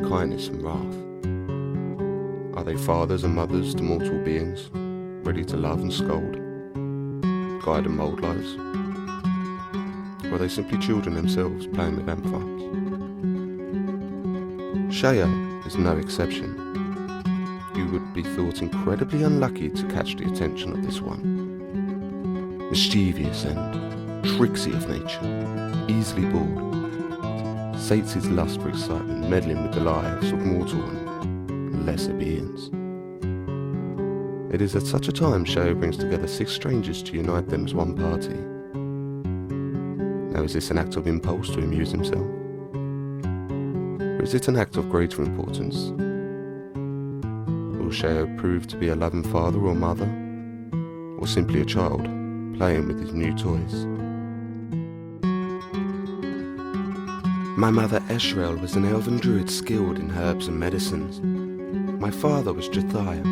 kindness and wrath? Are they fathers and mothers to mortal beings, ready to love and scold, guide and mould lives? Or are they simply children themselves playing with ant farms? Sheo is no exception. You would be thought incredibly unlucky to catch the attention of this one. Mischievous and tricksy of nature, easily bored, sates his lust for excitement, meddling with the lives of mortal and lesser beings. It is at such a time Sheo brings together 6 strangers to unite them as one party. Now, is this an act of impulse to amuse himself? Or is it an act of greater importance? Will Sheo prove to be a loving father or mother, or simply a child playing with his new toys? My mother Eshrel was an elven druid skilled in herbs and medicines. My father was Jathiah,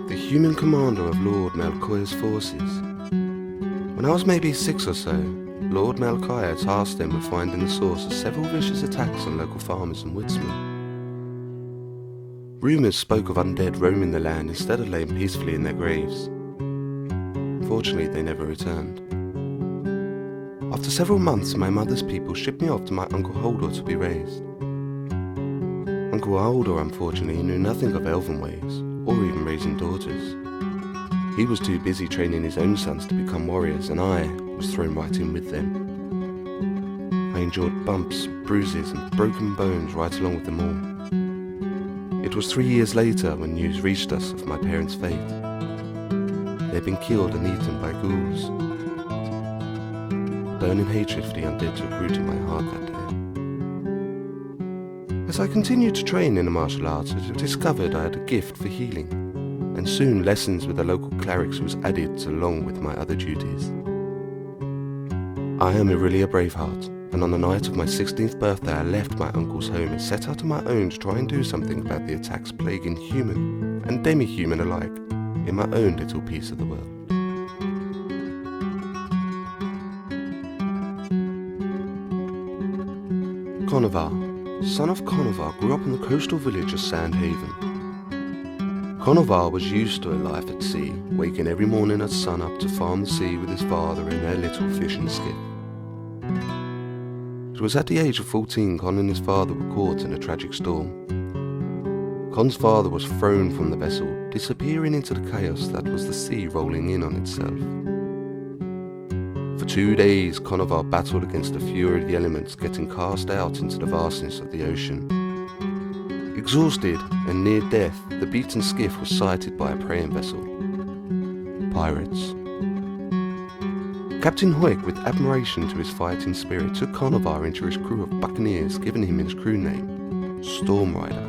the human commander of Lord Malkoya's forces. When I was maybe 6 or so, Lord Malkoya tasked them with finding the source of several vicious attacks on local farmers and woodsmen. Rumours spoke of undead roaming the land instead of laying peacefully in their graves. Unfortunately, they never returned. After several months, my mother's people shipped me off to my Uncle Holdor to be raised. Uncle Holdor, unfortunately, knew nothing of elven ways, or even raising daughters. He was too busy training his own sons to become warriors, and I was thrown right in with them. I endured bumps, bruises, and broken bones right along with them all. It was 3 years later when news reached us of my parents' fate. They had been killed and eaten by ghouls. Burning hatred for the undead took root in my heart that day. As I continued to train in the martial arts, I discovered I had a gift for healing, and soon lessons with the local clerics was added along with my other duties. I am really a braveheart, and on the night of my 16th birthday I left my uncle's home and set out on my own to try and do something about the attacks plaguing human and demi-human alike in my own little piece of the world. Conovar, son of Conovar, grew up in the coastal village of Sandhaven. Conovar was used to a life at sea, waking every morning at sun-up to farm the sea with his father in their little fishing skiff. It was at the age of 14 Con and his father were caught in a tragic storm. Con's father was thrown from the vessel, disappearing into the chaos that was the sea rolling in on itself. For 2 days, Conovar battled against the fury of the elements, getting cast out into the vastness of the ocean. Exhausted and near death, the beaten skiff was sighted by a preying vessel. Pirates. Captain Hoik, with admiration to his fighting spirit, took Conovar into his crew of buccaneers, giving him his crew name, Storm Rider.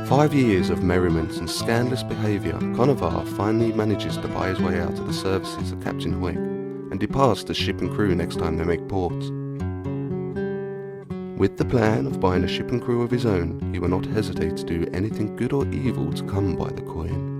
5 years of merriment and scandalous behaviour, Conovar finally manages to buy his way out of the services of Captain Hoik and departs the ship and crew next time they make port. With the plan of buying a ship and crew of his own, he will not hesitate to do anything good or evil to come by the coin.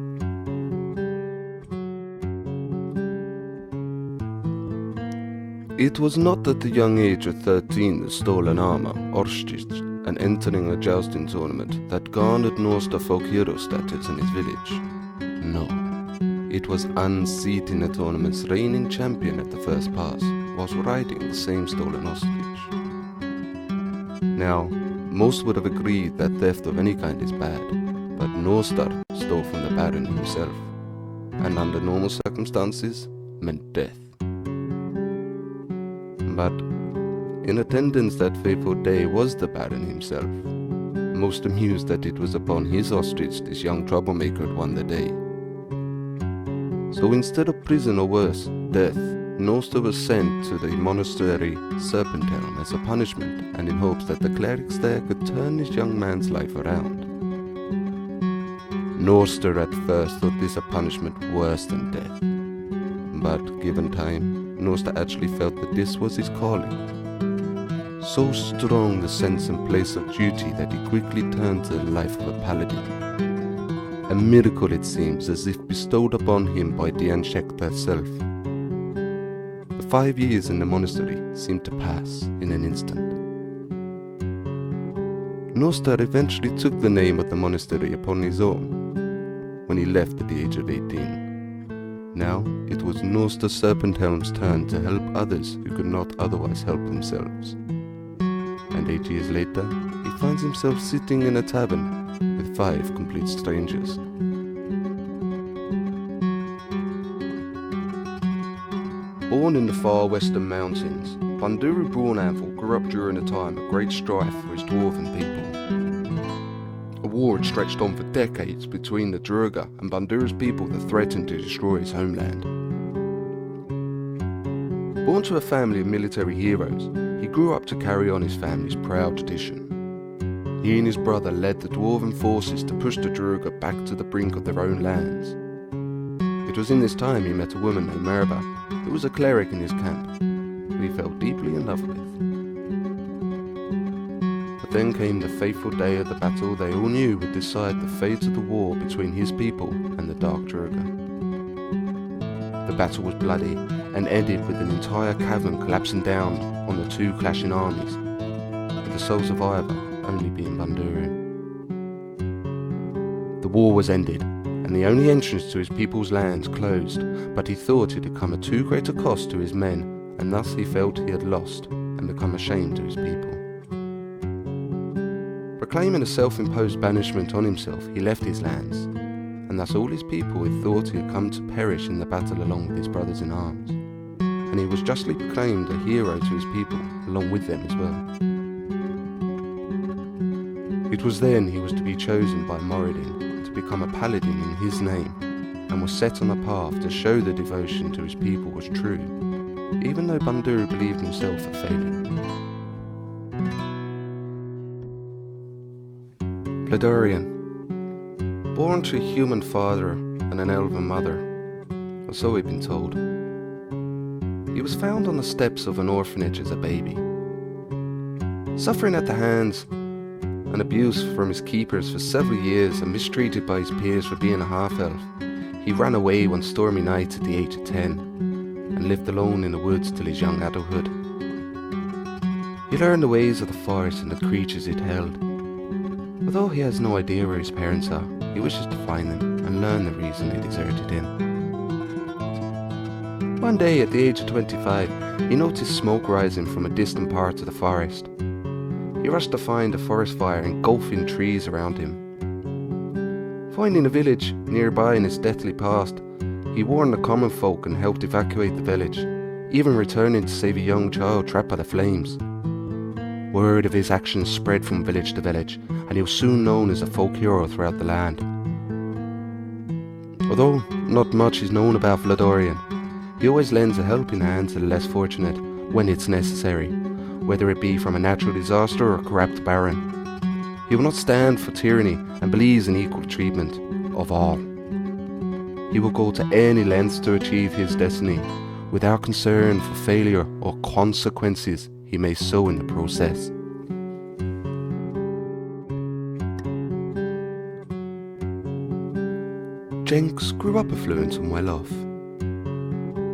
It was not at the young age of 13 that stolen armour, Orstich, and entering a jousting tournament that garnered Norster folk hero status in his village. No, it was unseating the tournament's reigning champion at the first pass, whilst riding the same stolen ostrich. Now, most would have agreed that theft of any kind is bad, but Norster stole from the Baron himself, and under normal circumstances, meant death. But in attendance that fateful day was the Baron himself, most amused that it was upon his ostrich this young troublemaker had won the day. So instead of prison or worse, death, Norster was sent to the monastery Serpenthelm as a punishment, and in hopes that the clerics there could turn this young man's life around. Norster at first thought this a punishment worse than death, but given time, Norster actually felt that this was his calling. So strong the sense and place of duty that he quickly turned to the life of a paladin. A miracle, it seems, as if bestowed upon him by Dian Shekt herself. The 5 years in the monastery seemed to pass in an instant. Noster eventually took the name of the monastery upon his own when he left at the age of 18. Now it was Noster Serpenthelm's turn to help others who could not otherwise help themselves. And 8 years later, he finds himself sitting in a tavern with 5 complete strangers. Born in the far western mountains, Banduru Brunanvil grew up during a time of great strife for his dwarven people. A war had stretched on for decades between the Druga and Banduru's people that threatened to destroy his homeland. Born to a family of military heroes, he grew up to carry on his family's proud tradition. He and his brother led the dwarven forces to push the Druga back to the brink of their own lands. It was in this time he met a woman named Merba, who was a cleric in his camp, who he fell deeply in love with. But then came the fateful day of the battle they all knew would decide the fate of the war between his people and the Dark Druga. The battle was bloody and ended with an entire cavern collapsing down on the 2 clashing armies, with the sole survivor only being Banduru. The war was ended, and the only entrance to his people's lands closed, but he thought it had come at too great a cost to his men, and thus he felt he had lost and become ashamed to his people. Proclaiming a self-imposed banishment on himself, he left his lands, and thus all his people had thought he had come to perish in the battle along with his brothers in arms, and he was justly proclaimed a hero to his people along with them as well. It was then he was to be chosen by Moradin to become a paladin in his name, and was set on a path to show the devotion to his people was true, even though Banduru believed himself a failure. Vladorian, born to a human father and an elven mother, or so he'd been told. He was found on the steps of an orphanage as a baby. Suffering at the hands and abuse from his keepers for several years and mistreated by his peers for being a half-elf, he ran away one stormy night at the age of 10 and lived alone in the woods till his young adulthood. He learned the ways of the forest and the creatures it held. Although he has no idea where his parents are, he wishes to find them and learn the reason they deserted him. One day at the age of 25, he noticed smoke rising from a distant part of the forest. He rushed to find a forest fire engulfing trees around him. Finding a village nearby in his deathly past, he warned the common folk and helped evacuate the village, even returning to save a young child trapped by the flames. Word of his actions spread from village to village, and he was soon known as a folk hero throughout the land. Although not much is known about Vladorian, he always lends a helping hand to the less fortunate when it's necessary, whether it be from a natural disaster or a corrupt baron. He will not stand for tyranny and believes in equal treatment of all. He will go to any lengths to achieve his destiny, without concern for failure or consequences he may sow in the process. Jenks grew up affluent and well off.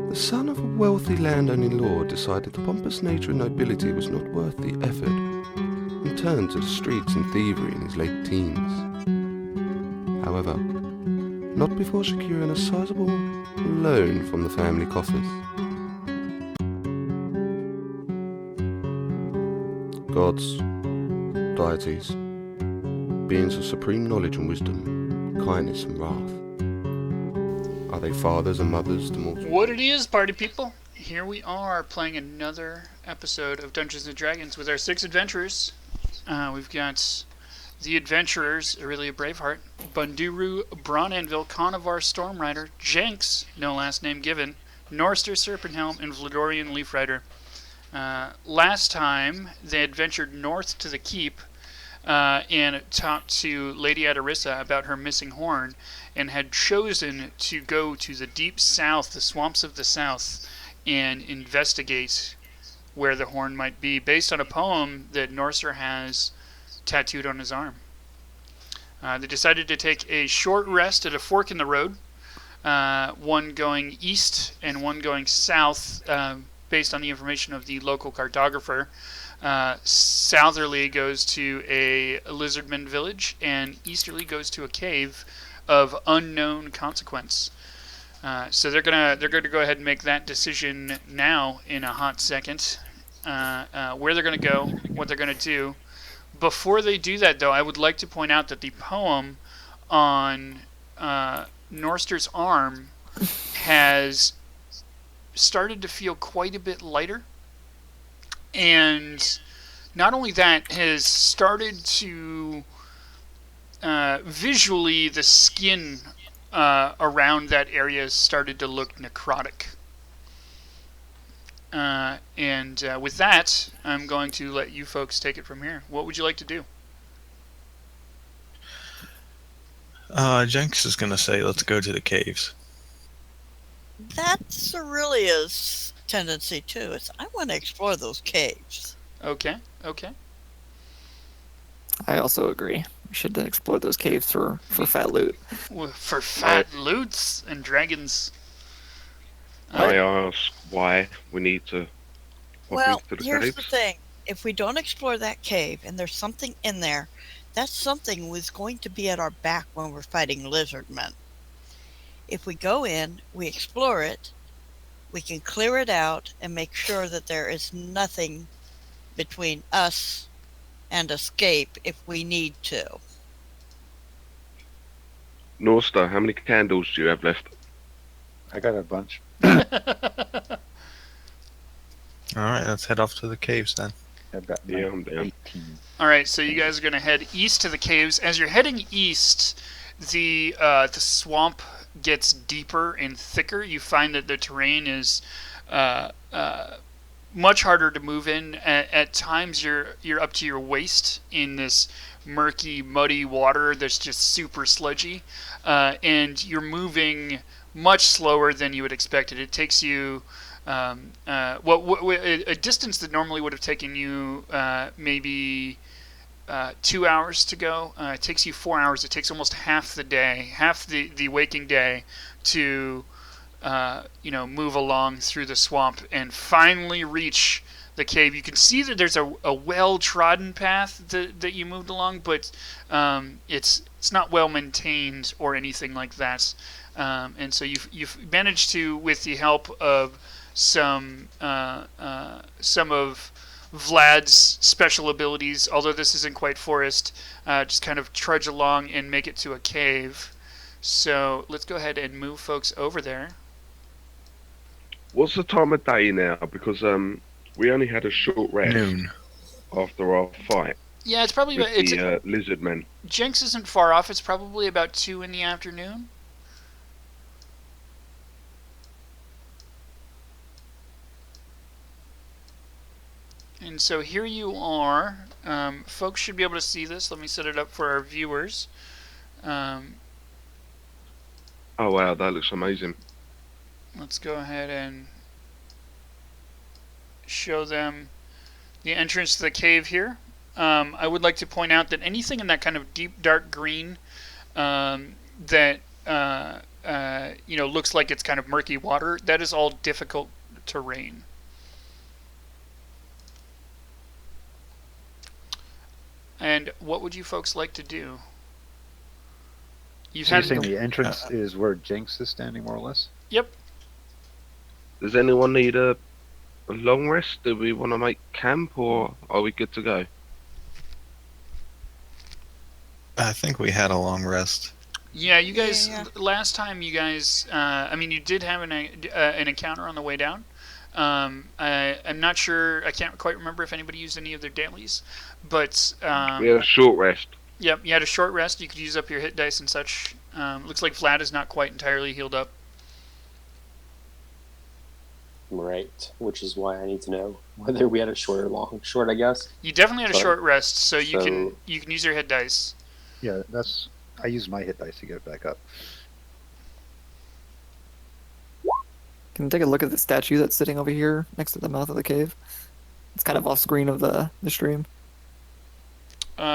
The son of a wealthy landowning lord decided the pompous nature of nobility was not worth the effort, and turned to the streets and thievery in his late teens. However, not before securing a sizable loan from the family coffers. Gods, deities, beings of supreme knowledge and wisdom, kindness and wrath. Are they fathers and mothers to mortals? What it is, party people! Here we are playing another episode of Dungeons & Dragons with our 6 adventurers. We've got the adventurers, Aurelia Braveheart, Banduru Brunanvil, Conovar Stormrider, Jenks, no last name given, Norster Serpenthelm, and Vladorian Leafrider. Last time, they adventured north to the keep and talked to Lady Adarissa about her missing horn, and had chosen to go to the deep south, the swamps of the south, and investigate where the horn might be, based on a poem that Norster has tattooed on his arm. They decided to take a short rest at a fork in the road, one going east and one going south, based on the information of the local cartographer. southerly goes to a lizardman village, and easterly goes to a cave of unknown consequence. So they're gonna go ahead and make that decision now in a hot second. Where they're gonna go, what they're gonna do. Before they do that, though, I would like to point out that the poem on Norster's arm has started to feel quite a bit lighter, and not only that, has started to visually the skin around that area has started to look necrotic. And with that, I'm going to let you folks take it from here. What would you like to do? Jenks is going to say, let's go to the caves. That's Aurelia's tendency too. It's I want to explore those caves. Okay, okay. I also agree. We should explore those caves for fat loot. For fat loots and dragons. I ask why we need to Well, into the here's caves. the thing. If we don't explore that cave and there's something in there, that something was going to be at our back when we're fighting lizardmen. If we go in, we explore it, we can clear it out and make sure that there is nothing between us and escape if we need to. Norster, how many candles do you have left? I got a bunch. Alright, let's head off to the caves then. I've got Yeah, I'm down. 18. All right, so you guys are gonna head east to the caves. As you're heading east, the swamp gets deeper and thicker. You find that the terrain is much harder to move in. At times, you're up to your waist in this murky, muddy water that's just super sludgy, and you're moving much slower than you would expect it. It takes you a distance that normally would have taken you maybe 2 hours to go. It takes you 4 hours. It takes almost half the day, half the waking day to move along through the swamp and finally reach the cave. You can see that there's a well-trodden path that you moved along, but it's not well maintained or anything like that. And so you've managed to, with the help of some of Vlad's special abilities, although this isn't quite forest, just kind of trudge along and make it to a cave. So let's go ahead and move folks over there. What's the time of day now? Because we only had a short rest Noon. after our fight Yeah, it's probably with about, the lizard men. Jenks isn't far off. It's probably about 2 in the afternoon. And so here you are. Folks should be able to see this. Let me set it up for our viewers. Oh wow, that looks amazing. Let's go ahead and show them the entrance to the cave here. I would like to point out that anything in that kind of deep dark green that looks like it's kind of murky water, that is all difficult terrain. And what would you folks like to do? So you're saying the entrance is where Jinx is standing, more or less? Yep. Does anyone need a long rest? Do we want to make camp, or are we good to go? I think we had a long rest. Yeah, you guys. Yeah. Last time, you guys. You did have an encounter on the way down. I'm not sure. I can't quite remember if anybody used any of their dailies, but We had a short rest. yep, you had a short rest. You could use up your hit dice and such. Looks like Vlad is not quite entirely healed up. Right, which is why I need to know whether we had a short or long. Short, I guess. You definitely had a Sorry. short rest, so you So- can use your hit dice. Yeah, I used my hit dice to get it back up. Can you take a look at the statue that's sitting over here next to the mouth of the cave? It's kind of off screen of the stream. There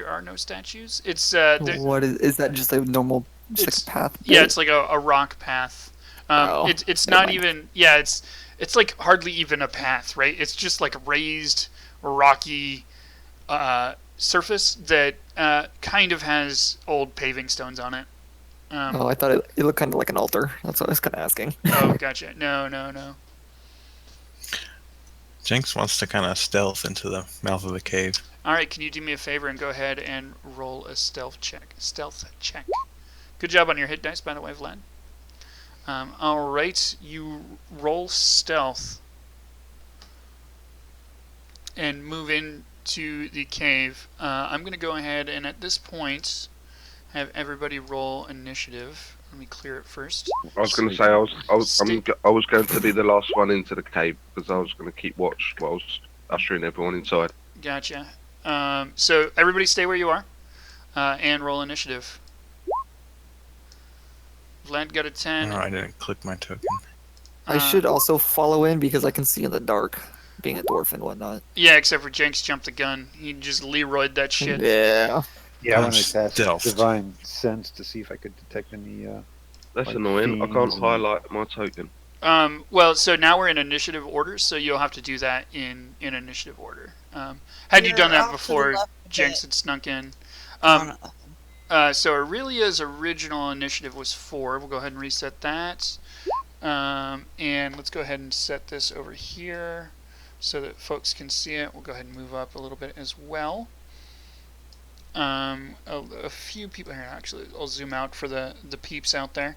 are no statues. It's What is that? Just a normal, just It's- like a path? yeah, it's like a rock path. Oh, It's never not mind. even. Yeah, it's like hardly even a path, right? It's just like a raised, rocky surface that kind of has old paving stones on it. Oh, I thought it looked kind of like an altar. That's what I was kind of asking. Oh, gotcha. No, no, no. Jinx wants to kind of stealth into the mouth of the cave. All right, can you do me a favor and go ahead and roll a stealth check? Stealth check. Good job on your hit dice, by the way, Vlad. All right, you roll stealth and move into the cave. I'm going to go ahead and at this point have everybody roll initiative. Let me clear it first. I was going to say I was going to be the last one into the cave because I was going to keep watch while I was ushering everyone inside. Gotcha. So everybody stay where you are and roll initiative. Vlad got a 10. Oh, I didn't click my token. I should also follow in because I can see in the dark, being a dwarf and whatnot. Yeah, except for Jenks jumped the gun. He just Leroy'd that shit. Yeah. Yeah, I I'm wanted to cast stealthed. Divine Sense to see if I could detect any. That's Like annoying. I can't fiends and- highlight my token. Well, so now we're in initiative order, so you'll have to do that in initiative order. Had you You're done that off to the before left a Jenks bit. had snuck in? On So Aurelia's original initiative was 4. We'll go ahead and reset that. And let's go ahead and set this over here so that folks can see it. We'll go ahead and move up a little bit as well. A few people here, actually, I'll zoom out for the peeps out there.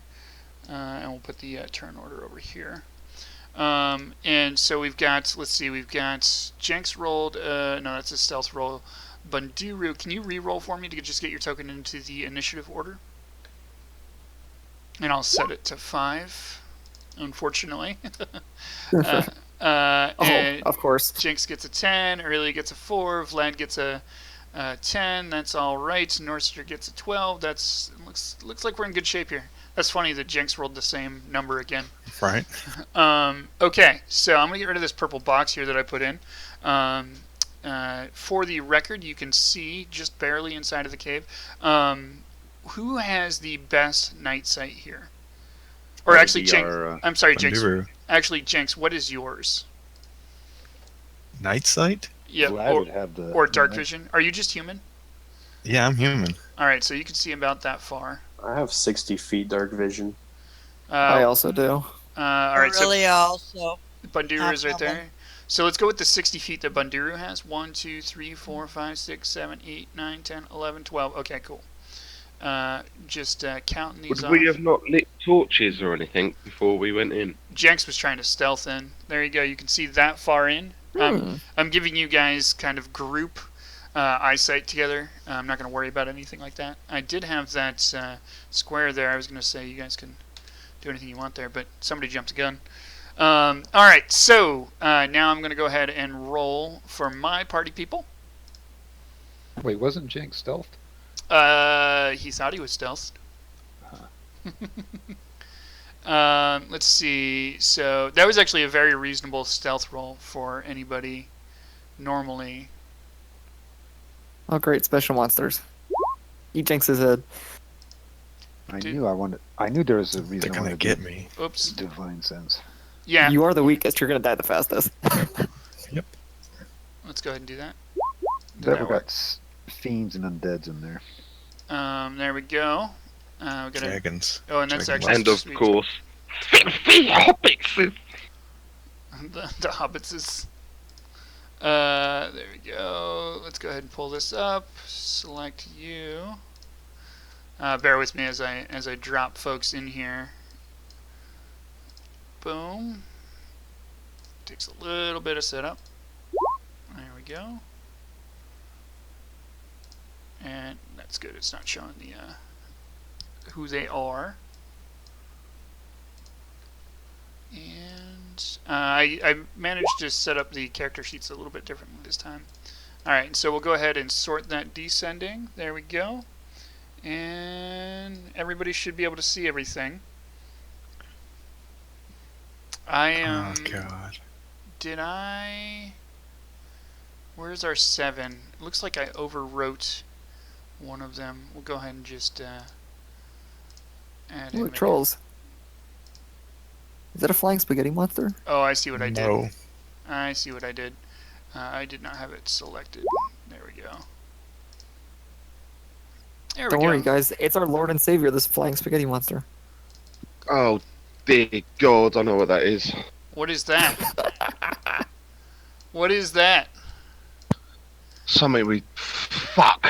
And we'll put the turn order over here. And so we've got, let's see, we've got Jenks rolled, no, that's a stealth roll. Bunduru, can you re-roll for me to just get your token into the initiative order? And I'll set it to 5, unfortunately. And Of course. Jinx gets a 10, Aurelia gets a 4, Vlad gets a 10, that's all right. Norster gets a 12, that's, looks like we're in good shape here. That's funny that Jinx rolled the same number again. Right. Okay, so I'm going to get rid of this purple box here that I put in. For the record, you can see just barely inside of the cave. Who has the best night sight here? Or actually, Jinx. I'm sorry, Jinx. Bunduru. Actually, Jinx, what is yours? Night sight? Yeah, Vlad would have the or dark the- vision. Are you just human? Yeah, I'm human. All right, so you can see about that far. I have 60 feet dark vision. I All also do. right, so Aurelia also. Bunduru is right Not problem. there. So let's go with the 60 feet that Bunduru has. 1, 2, 3, 4, 5, 6, 7, 8, 9, 10, 11, 12. Okay, cool. Just counting these Would off. we have not lit torches or anything before we went in? Jenks was trying to stealth in. There you go. You can see that far in. I'm giving you guys kind of group eyesight together. I'm not going to worry about anything like that. I did have that square there. I was going to say you guys can do anything you want there, but somebody jumped the gun. All right, so now I'm going to go ahead and roll for my party people. Wait, wasn't Jinx stealthed? He thought he was stealthed. Let's see. So that was actually a very reasonable stealth roll for anybody normally. Oh, great. Special monsters. Eat Jinx's head. I Dude. knew there was a They're reason I gonna wanted get to me. Oops. Divine Sense. Yeah. You are the weakest. You're going to die the fastest. Let's go ahead and do that. Did There that we work? got fiends and undeads in there. There we go. We got a, Dragons. oh, and that's Dragon actually And of sweet. course, filthy hobbits. the hobbits is. There we go. Let's go ahead and pull this up. Select you. Bear with me as I drop folks in here. Boom. Takes a little bit of setup. There we go. And that's good. It's not showing the who they are. And I managed to set up the character sheets a little bit differently this time. Alright, so we'll go ahead and sort that descending. There we go. And everybody should be able to see everything. I am... Oh god. Did I... Where's our 7? It looks like I overwrote one of them. We'll go ahead and just add him Look, again. trolls. Is that a flying spaghetti monster? Oh, I see what I did. No. I see what I did. I did not have it selected. There we go. There Don't we worry, go. guys. It's our Lord and Savior, this flying spaghetti monster. Oh, dear God, I know what that is. What is that? What is that? Something we... Fuck.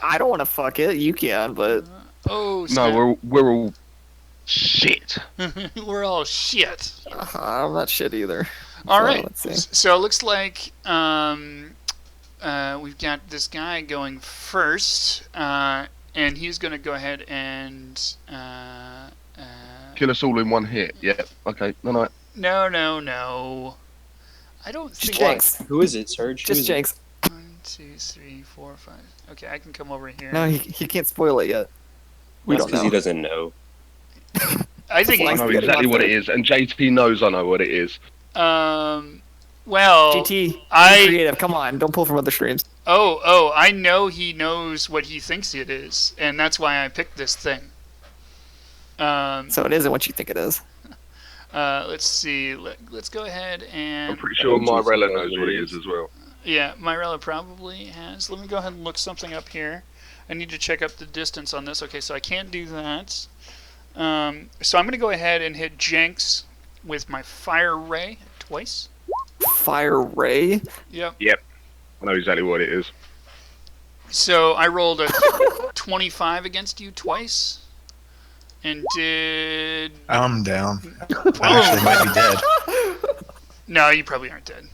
I don't want to fuck it. You can, but Oh, No, snap. we're all... Shit. We're all shit. I'm not shit either. All So, right. let's see. So it looks like we've got this guy going first, and he's going to go ahead and. Kill us all in one hit. Yeah, okay. No. No. I don't Just think. Jenks. Who is it, Serge? Who Just is it? Jenks. 1, 2, 3, 4, 5. Okay, I can come over here. No, he can't spoil it yet. We That's don't because know. he doesn't know. I think. I Flying know spaghetti exactly what monster. it is, and JT knows I know what it is. Well. GT, I- be creative. Come on, don't pull from other streams. Oh, I know he knows what he thinks it is, and that's why I picked this thing. So it isn't what you think it is. Let's see. Let's go ahead and. I'm pretty sure Myrella knows what it is as well. Yeah, Myrella probably has. Let me go ahead and look something up here. I need to check up the distance on this. Okay, so I can't do that. So I'm going to go ahead and hit Jenks with my Fire Ray twice. Fire Ray? Yep. I know exactly what it is. So I rolled a 25 against you twice. And did... I'm down. I actually might be dead. No, you probably aren't dead.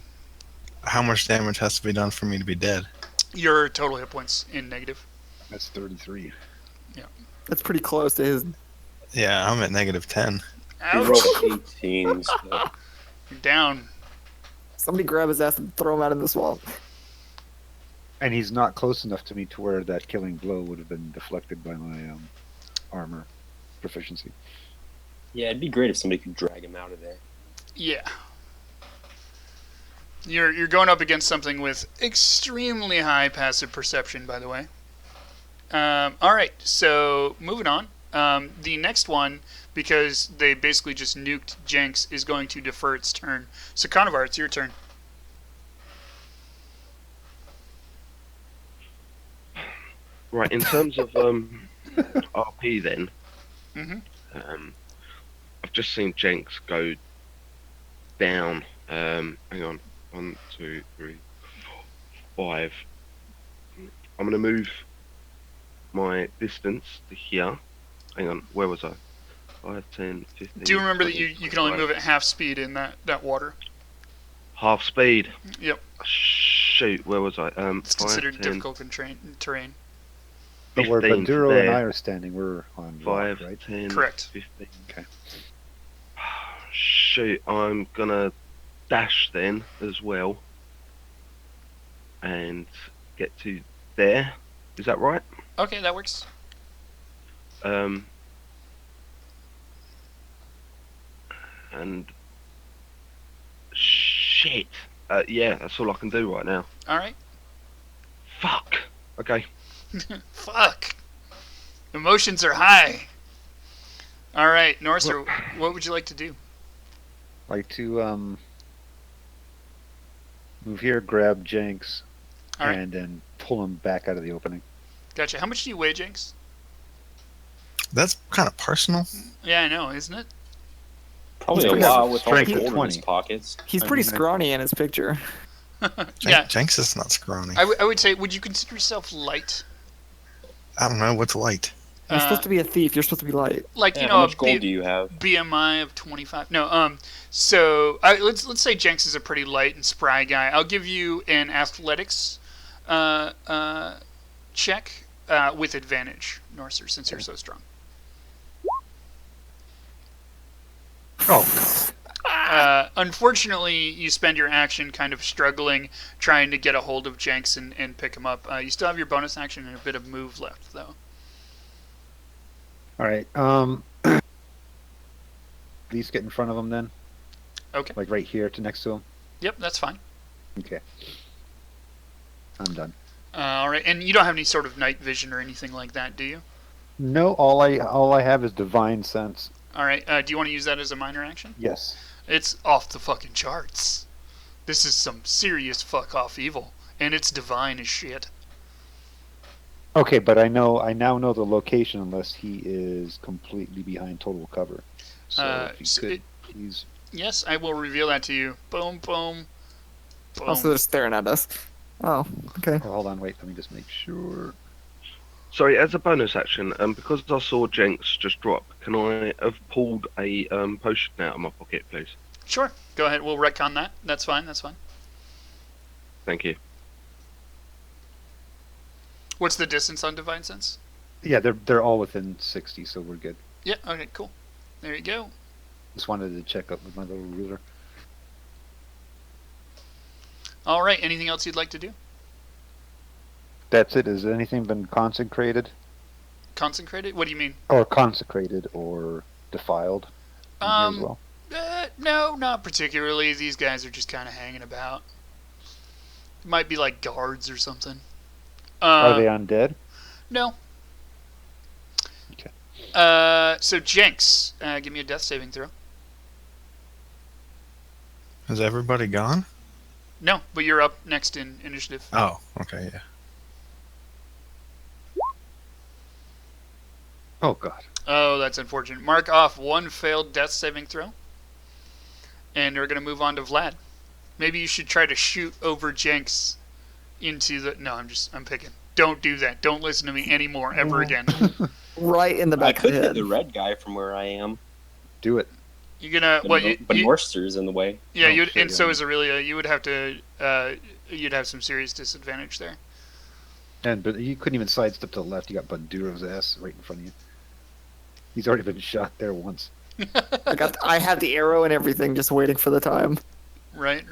How much damage has to be done for me to be dead? Your total hit points in negative. That's 33. That's pretty close to his. Yeah, I'm at -10. He Ouch! rolled 18. So. You're down. Somebody grab his ass and throw him out in the swamp. And he's not close enough to me to where that killing blow would have been deflected by my armor proficiency. Yeah, it'd be great if somebody could drag him out of there. Yeah. You're going up against something with extremely high passive perception, by the way. All right, so moving on. The next one, because they basically just nuked Jenks, is going to defer its turn. So Conovar, it's your turn. Right, in terms of RP then, Mhm. I've just seen Jenks go down. Hang on. 1, 2, 3, 4, 5. I'm going to move my distance to here. Hang on, where was I? 5, 10, 15. Do you remember that 20, you can only 25. move at half speed in that water? Half speed. Yep. Shoot, where was I? It's 5, considered 10, difficult terrain. But where 15 to Banduro and there. I are standing, we're on rock, 5, right? 10, Correct. 15. Okay. Shoot, I'm gonna dash then as well. And get to there. Is that right? Okay, that works. And shit. Yeah, that's all I can do right now. All right. Fuck. Okay. Fuck. Emotions are high. All right, Norser, what would you like to do? Like to move here, grab Jenks, All right. and then pull him back out of the opening. Gotcha. How much do you weigh, Jenks? That's kind of personal. Yeah, I know, isn't it? Probably He's a pretty- lot with all the strength of gold in his 20. pockets. He's I pretty mean, scrawny in his picture. Yeah. Jenks is not scrawny. I would say, would you consider yourself light? I don't know what's light. You're supposed to be a thief. You're supposed to be light. Like, Yeah, you how know, much gold do you have? BMI of 25. No, so let's say Jenks is a pretty light and spry guy. I'll give you an athletics check with advantage, Norser, since you're so strong. Oh, Unfortunately, you spend your action kind of struggling, trying to get a hold of Jenks and pick him up. You still have your bonus action and a bit of move left, though. all right. At least get in front of him then. Okay. Like right here to next to him. Yep, that's fine. Okay. I'm done. All right, and you don't have any sort of night vision or anything like that, do you? No, all I have is divine sense. All right. Do you want to use that as a minor action? Yes. It's off the fucking charts. This is some serious fuck off evil, and it's divine as shit. Okay, but I now know the location unless he is completely behind total cover. So if so you could please. Yes, I will reveal that to you. Boom, boom, boom. Also, they're staring at us. Oh, okay. Oh, hold on, wait. Let me just make sure. Sorry, as a bonus action, because I saw Jenks just drop, can I have pulled a potion out of my pocket, please? Sure. Go ahead. We'll retcon that. That's fine. That's fine. Thank you. What's the distance on Divine Sense? Yeah, they're all within 60, so we're good. Yeah. Okay. Cool. There you go. Just wanted to check up with my little ruler. All right. Anything else you'd like to do? That's it. Has anything been consecrated? Consecrated? What do you mean? Or consecrated or defiled? in here as well? No, not particularly. These guys are just kind of hanging about. Might be like guards or something. Are they undead? No. Okay. So Jenks, give me a death saving throw. Is everybody gone? No, but you're up next in initiative. Oh, okay, yeah. Oh, God. Oh, that's unfortunate. Mark off one failed death saving throw. And we're going to move on to Vlad. Maybe you should try to shoot over Jenks into the... No, I'm picking. Don't do that. Don't listen to me anymore, ever again. Right in the I back of could the hit head. the red guy from where I am, Do it. You're going to... but Morster's in the way. Yeah, Oh, you'd, shit, and so yeah. is Aurelia. You would have to... you'd have some serious disadvantage there. But you couldn't even sidestep to the left. You got Banduro's ass right in front of you. He's already been shot there once. I have the arrow and everything, just waiting for the time. Right.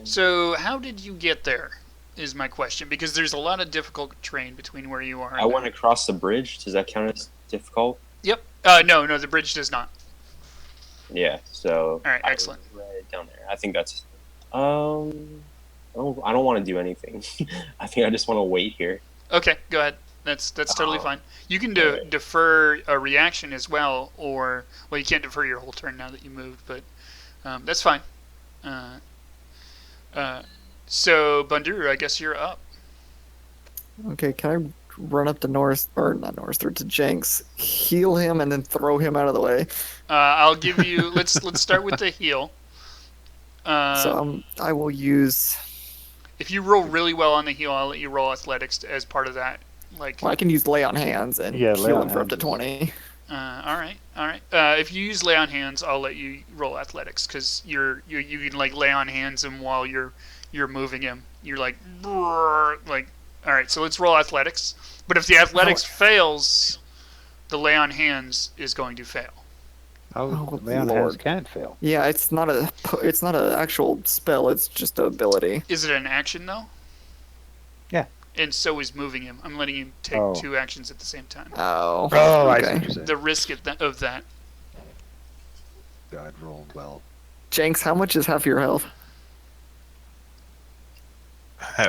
So how did you get there? Is my question, because there's a lot of difficult terrain between where you are. I went across the bridge. Does that count as difficult? Yep. No, the bridge does not. Yeah. So. All right, I excellent. was right down there. I think that's. I don't want to do anything. I think I just want to wait here. Okay, go ahead. That's totally fine. You can defer a reaction as well, or well, you can't defer your whole turn now that you moved, but that's fine. So Banduru, I guess you're up. Okay, can I run up to to Jenks, heal him, and then throw him out of the way? I'll give you. let's start with the heal. I will use. If you roll really well on the heal, I'll let you roll athletics as part of that. Like, Well, I can use lay on hands and Yeah, lay heal on him for up to hands. 20. all right. If you use lay on hands, I'll let you roll athletics because you can like lay on hands him while you're moving him. You're like. All right. So let's roll athletics. But if the athletics fails, the lay on hands is going to fail. Oh, lay on hands Lord. can't fail. Yeah, it's not an actual spell. It's just an ability. Is it an action though? Yeah. And so is moving him. I'm letting him take Oh. 2 actions at the same time. Oh. Oh, I see okay. what you're saying. The risk of that. God rolled well. Jenks, how much is half your health? I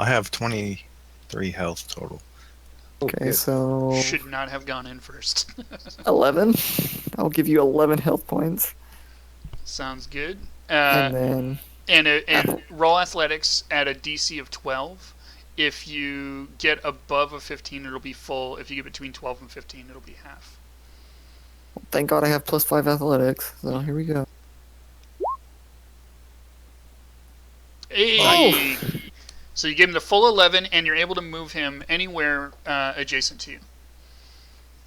have 23 health total. Okay, good. so Should not have gone in first. 11. I'll give you 11 health points, Sounds good. and then And roll athletics at a DC of 12. If you get above a 15, it'll be full. If you get between 12 and 15, it'll be half. thank God I have +5 athletics. So here we go. Hey! So you give him the full 11, and you're able to move him anywhere adjacent to you.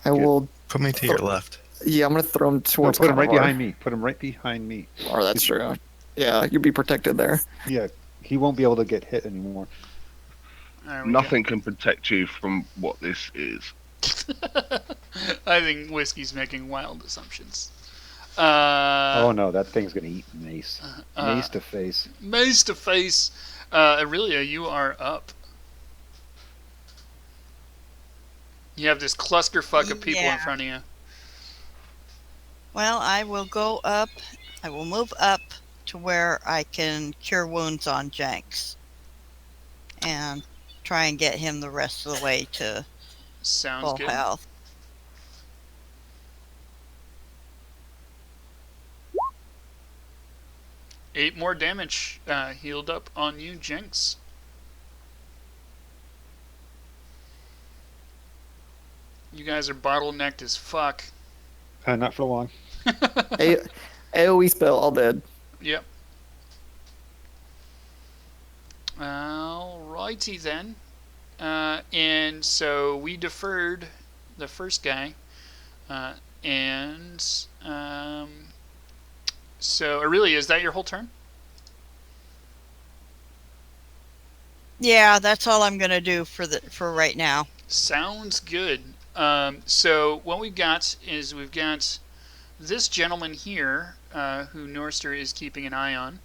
I will. Put me to your left. Yeah, I'm gonna throw him No, towards. put him right Kalavar. behind me. Put him right behind me. Or that's true. Yeah, you'll be protected there. Yeah, he won't be able to get hit anymore. There we go. Nothing can protect you from what this is. I think Whiskey's making wild assumptions. Oh no, that thing's gonna eat Mace. Mace to face. Mace to face. Aurelia, you are up. You have this clusterfuck of people in Yeah. front of you. Well, I will go up. I will move up to where I can cure wounds on Jenks. And try and get him the rest of the way to Sounds full good. health. Eight more damage healed up on you, Jinx. You guys are bottlenecked as fuck. Not for long. AoE spell all dead. Yep. Alrighty then. And so we deferred the first guy. So Aurelia, is that your whole turn? Yeah, that's all I'm gonna do for right now. Sounds good. So what we've got is we've got this gentleman here, who Norster is keeping an eye on,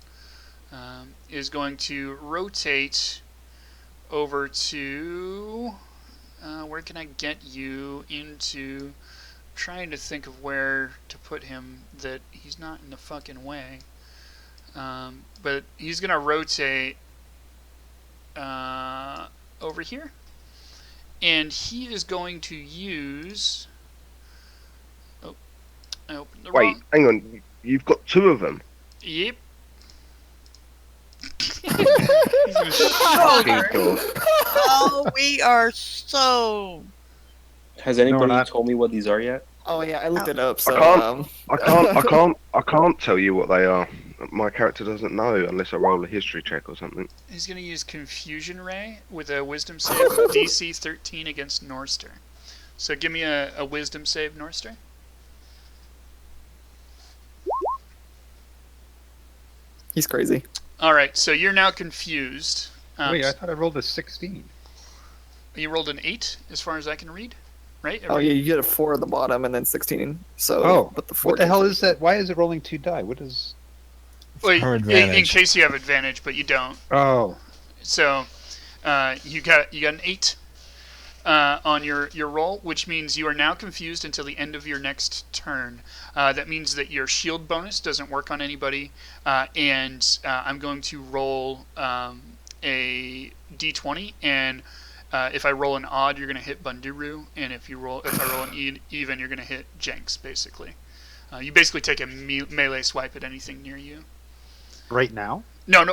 is going to rotate over to where can I get you into? Trying to think of where to put him that he's not in the fucking way. But he's gonna rotate over here, and he is going to use. Oh, I opened the Wait, wrong. hang on. You've got two of them. Yep. Oh, we are so. Has anybody not. told me what these are yet? Oh yeah, I looked it up. So I can't tell you what they are. My character doesn't know unless I roll a history check or something. He's going to use Confusion Ray with a Wisdom save of DC 13 against Norster. So give me a Wisdom save, Norster. he's crazy. All right, so you're now confused. Wait, I thought I rolled a 16. You rolled an 8, as far as I can read, right? Oh yeah, you get a 4 at the bottom and then 16. So Oh, but the 4 what the hell is that? Why is it rolling 2 die? What is? Wait, Her in advantage. case you have advantage, but you don't. Oh, So you got an 8 on your roll, which means you are now confused until the end of your next turn. That means that your shield bonus doesn't work on anybody, and I'm going to roll a d20, and if I roll an odd, you're going to hit Bunduru, and if I roll an even, you're going to hit Jenks. Basically, you basically take a melee swipe at anything near you. right now? No,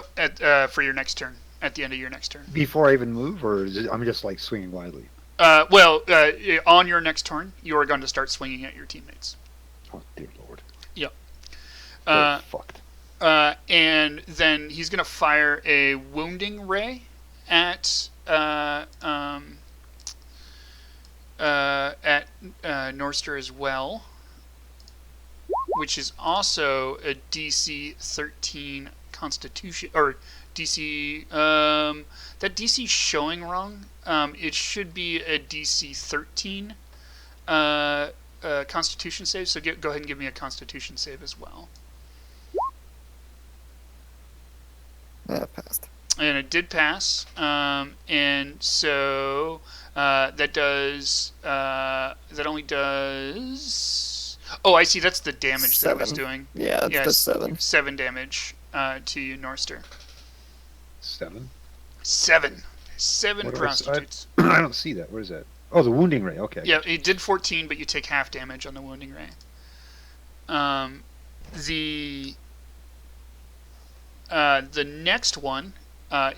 for your next turn. At the end of your next turn. Before I even move, or is it, I'm just like swinging wildly? On your next turn, you are going to start swinging at your teammates. Oh dear lord. Yep. Oh, fucked. And then he's going to fire a wounding ray at Norster as well, which is also a DC 13 Constitution or DC. That DC showing wrong. It should be a DC 13 Constitution save. So go ahead and give me a Constitution save as well. Yeah, passed. And it did pass. And so that does. That only does. Oh, I see. That's the damage that it was 7. doing. Yeah, Yes. that's 7. 7 damage to you, Norster. 7. 7 What do I- prostitutes. I don't see that. Where is that? Oh, the wounding ray. Okay. Yeah, it did 14, but you take half damage on the wounding ray. The next one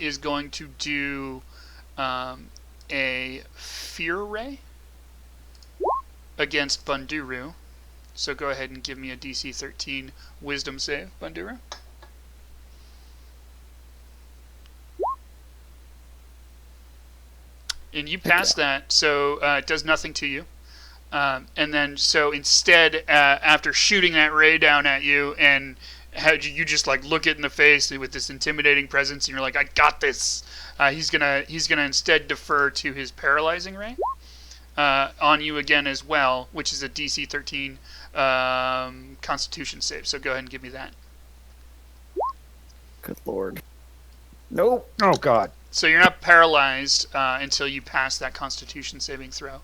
is going to do a fear ray against Bunduru. So go ahead and give me a DC 13 Wisdom save, Bunduru. And you pass that, so it does nothing to you. And then, so instead, after shooting that ray down at you, and you just like look it in the face with this intimidating presence, and you're like, "I got this." He's gonna instead defer to his paralyzing ray on you again as well, which is a DC 13 Constitution save. So go ahead and give me that. Good lord. Nope. Oh god. So you're not paralyzed until you pass that Constitution saving throw.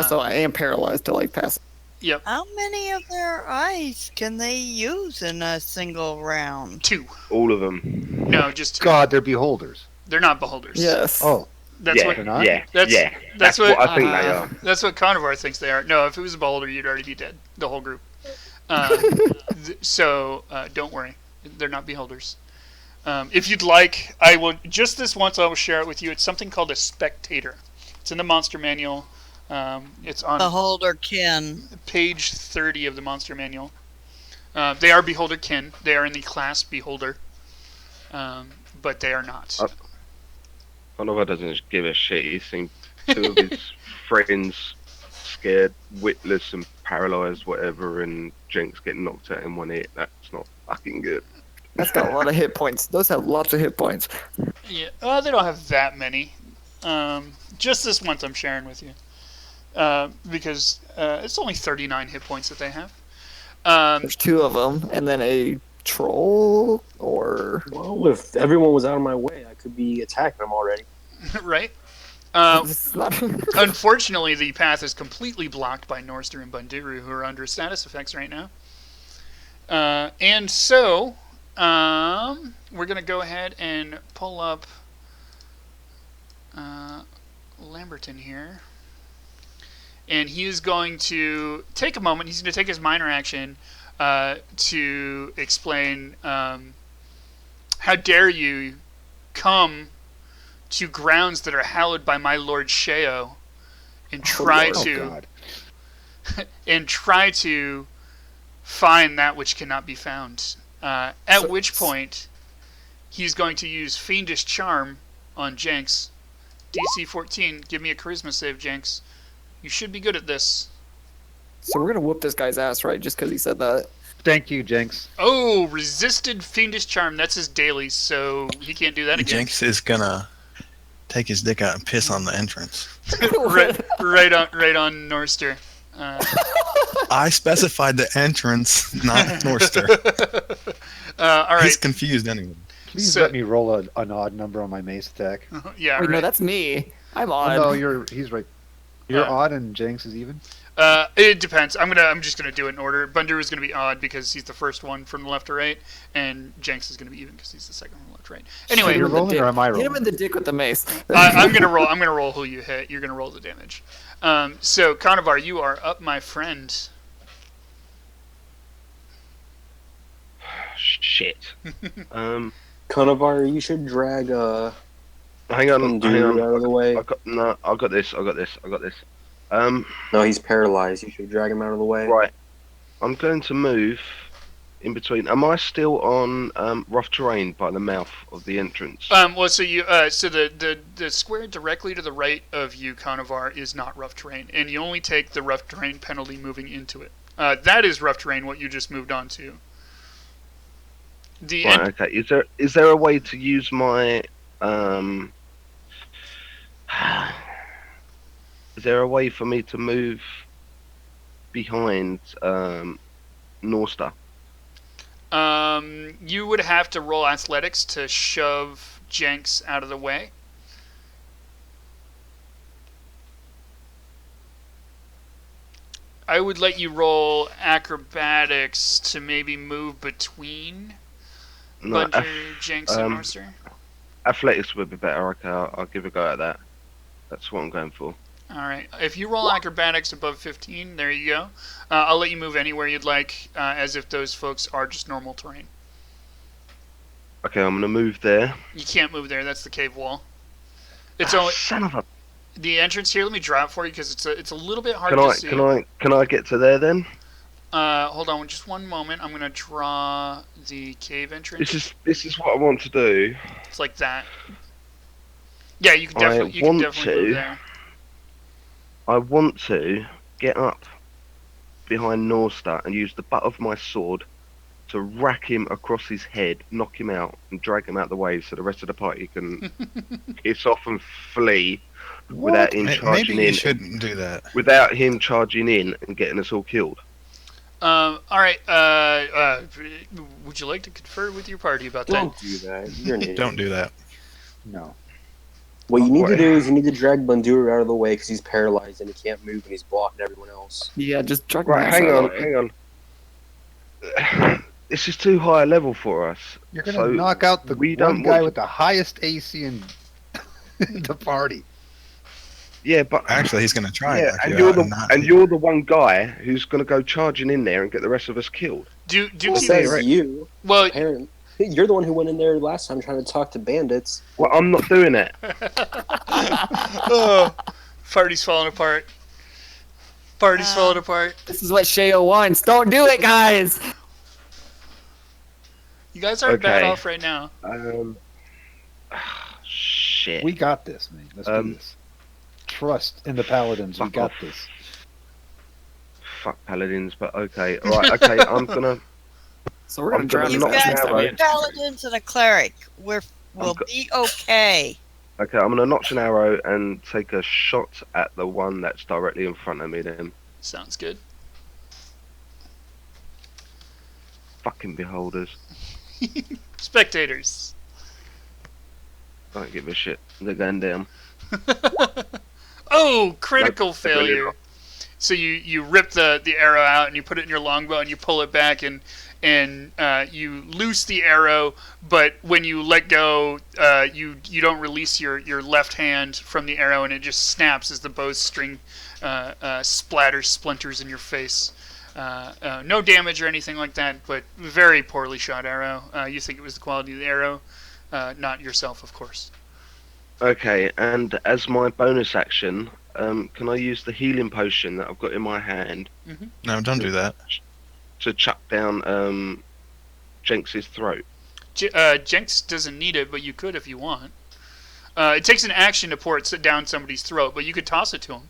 So I am paralyzed till I pass. Yep, How many of their eyes can they use in a single round? 2. All of them. No, just 2. God, they're beholders. They're not beholders. Yes. Oh. That's yeah, what. They're not? yeah, That's- yeah. that's what- I think they are. That's what Carnivore thinks they are. No, if it was a beholder, you'd already be dead. The whole group. So don't worry, they're not beholders. If you'd like, I will just this once. I will share it with you. It's something called a spectator. It's in the monster manual. It's on Beholder kin. page 30 of the monster manual. They are beholder kin. They are in the class beholder, but they are not. Oliver doesn't give a shit. He's seen two of his friends scared, witless, and paralysed, whatever, and Jinx getting knocked out in one hit. That's not fucking good. That's got a lot of hit points. Those have lots of hit points. Yeah, they don't have that many. Just this once I'm sharing with you. Because it's only 39 hit points that they have. There's two of them, and then a troll, or... Well, if everyone was out of my way, I could be attacking them already. Right? It's not... Unfortunately, the path is completely blocked by Norster and Bundiru, who are under status effects right now. And so, we're going to go ahead and pull up Lamberton here. And he is going to take a moment. He's going to take his minor action to explain how dare you come to grounds that are hallowed by my lord Sheo and try Oh, to God. and try to find that which cannot be found. At which point, he's going to use Fiendish Charm on Jenks. DC 14. Give me a charisma save, Jenks. You should be good at this. So we're gonna whoop this guy's ass, right? Just because he said that. Thank you, Jinx. Oh, resisted Fiendish Charm. That's his daily, so he can't do that again. Jinx is gonna take his dick out and piss on the entrance. right on Norster. I specified the entrance, not Norster. All right. He's confused anyway. Please So- let me roll an odd number on my mace attack. Yeah, Wait, right. no, that's me. I'm Oh, on. no, he's right. You're Uh, odd and Jinx is even? It depends. I'm just gonna do it in order. Bundur is gonna be odd because he's the first one from the left to right, and Jenks is gonna be even because he's the second from left to right. Anyway, You're Hit him in the rolling dick. or am I Hit him rolling? in the dick with the mace. I'm gonna roll. I'm gonna roll who you hit. You're gonna roll the damage. So Carnivar, you are up, my friend. Shit. Conovar, you should drag Hang on. Bundur out of the way. I got this. No, he's paralyzed. You should drag him out of the way. Right. I'm going to move in between. Am I still on rough terrain by the mouth of the entrance? Well, so you, so the square directly to the right of you, Carnivar, is not rough terrain, and you only take the rough terrain penalty moving into it. That is rough terrain. What you just moved on to. The Right, okay. Is there a way to use my is there a way for me to move behind Norster? You would have to roll athletics to shove Jenks out of the way. I would let you roll acrobatics to maybe move between No, Bundur, Jenks, and Norster. athletics would be better. Okay, I'll give a go at that. That's what I'm going for. All right. If you roll acrobatics above 15, there you go. I'll let you move anywhere you'd like, as if those folks are just normal terrain. Okay, I'm gonna move there. You can't move there. That's the cave wall. It's only Son of a. the entrance here. Let me draw it for you because it's a little bit hard to see. Can I get to there then? Hold on, just one moment. I'm gonna draw the cave entrance. This is what I want to do. It's like that. Yeah, you can I definitely want move to. there. I want to get up behind Norster and use the butt of my sword to rack him across his head, knock him out, and drag him out the way so the rest of the party can piss off and flee without him Maybe charging you in. shouldn't do that. Without him charging in and getting us all killed. All right. Would you like to confer with your party about that? Don't do that. You're an idiot. Don't do that. No. What you need to do is you need to drag Bundur out of the way because he's paralyzed and he can't move and he's blocking everyone else. Yeah, just drag Right, my ass hang out on, of the way. hang on. This is too high a level for us. You're going So to knock out the we one don't guy want with the highest AC in the party. Yeah, but Actually, he's gonna try. yeah, knock and you you're out the not- and you're the one guy who's gonna go charging in there and get the rest of us killed. Do It keep says right. you. well. Apparently, you're the one who went in there last time trying to talk to bandits. Well, I'm not doing it. Oh, party's falling apart. Party's falling apart. This is what Sheo wants. Don't do it, guys. You guys aren't bad Okay. off right now. Shit. We got this, man. Let's do this. Trust in the paladins. We Fuck got off. this. Fuck paladins, but okay. Right, okay, I'm gonna. So we're gonna I'm drown gonna these knock guys him next out, time. right? we- Paladins and a cleric. We'll be okay. Okay, I'm gonna notch an arrow and take a shot at the one that's directly in front of me. Then Sounds good. fucking beholders. Spectators. Don't give a shit. They're going down. Oh, critical Nope, they're really failure. not. So you rip the arrow out and you put it in your longbow and you pull it back and you loose the arrow, but when you let go, you don't release your left hand from the arrow and it just snaps as the bowstring splinters in your face. No damage or anything like that, but very poorly shot arrow. You think it was the quality of the arrow, not yourself, of course. Okay, and as my bonus action, can I use the healing potion that I've got in my hand No, don't do that. to chuck down Jenks's throat? Jenks doesn't need it, but you could if you want. It takes an action to pour it down somebody's throat, but you could toss it to him.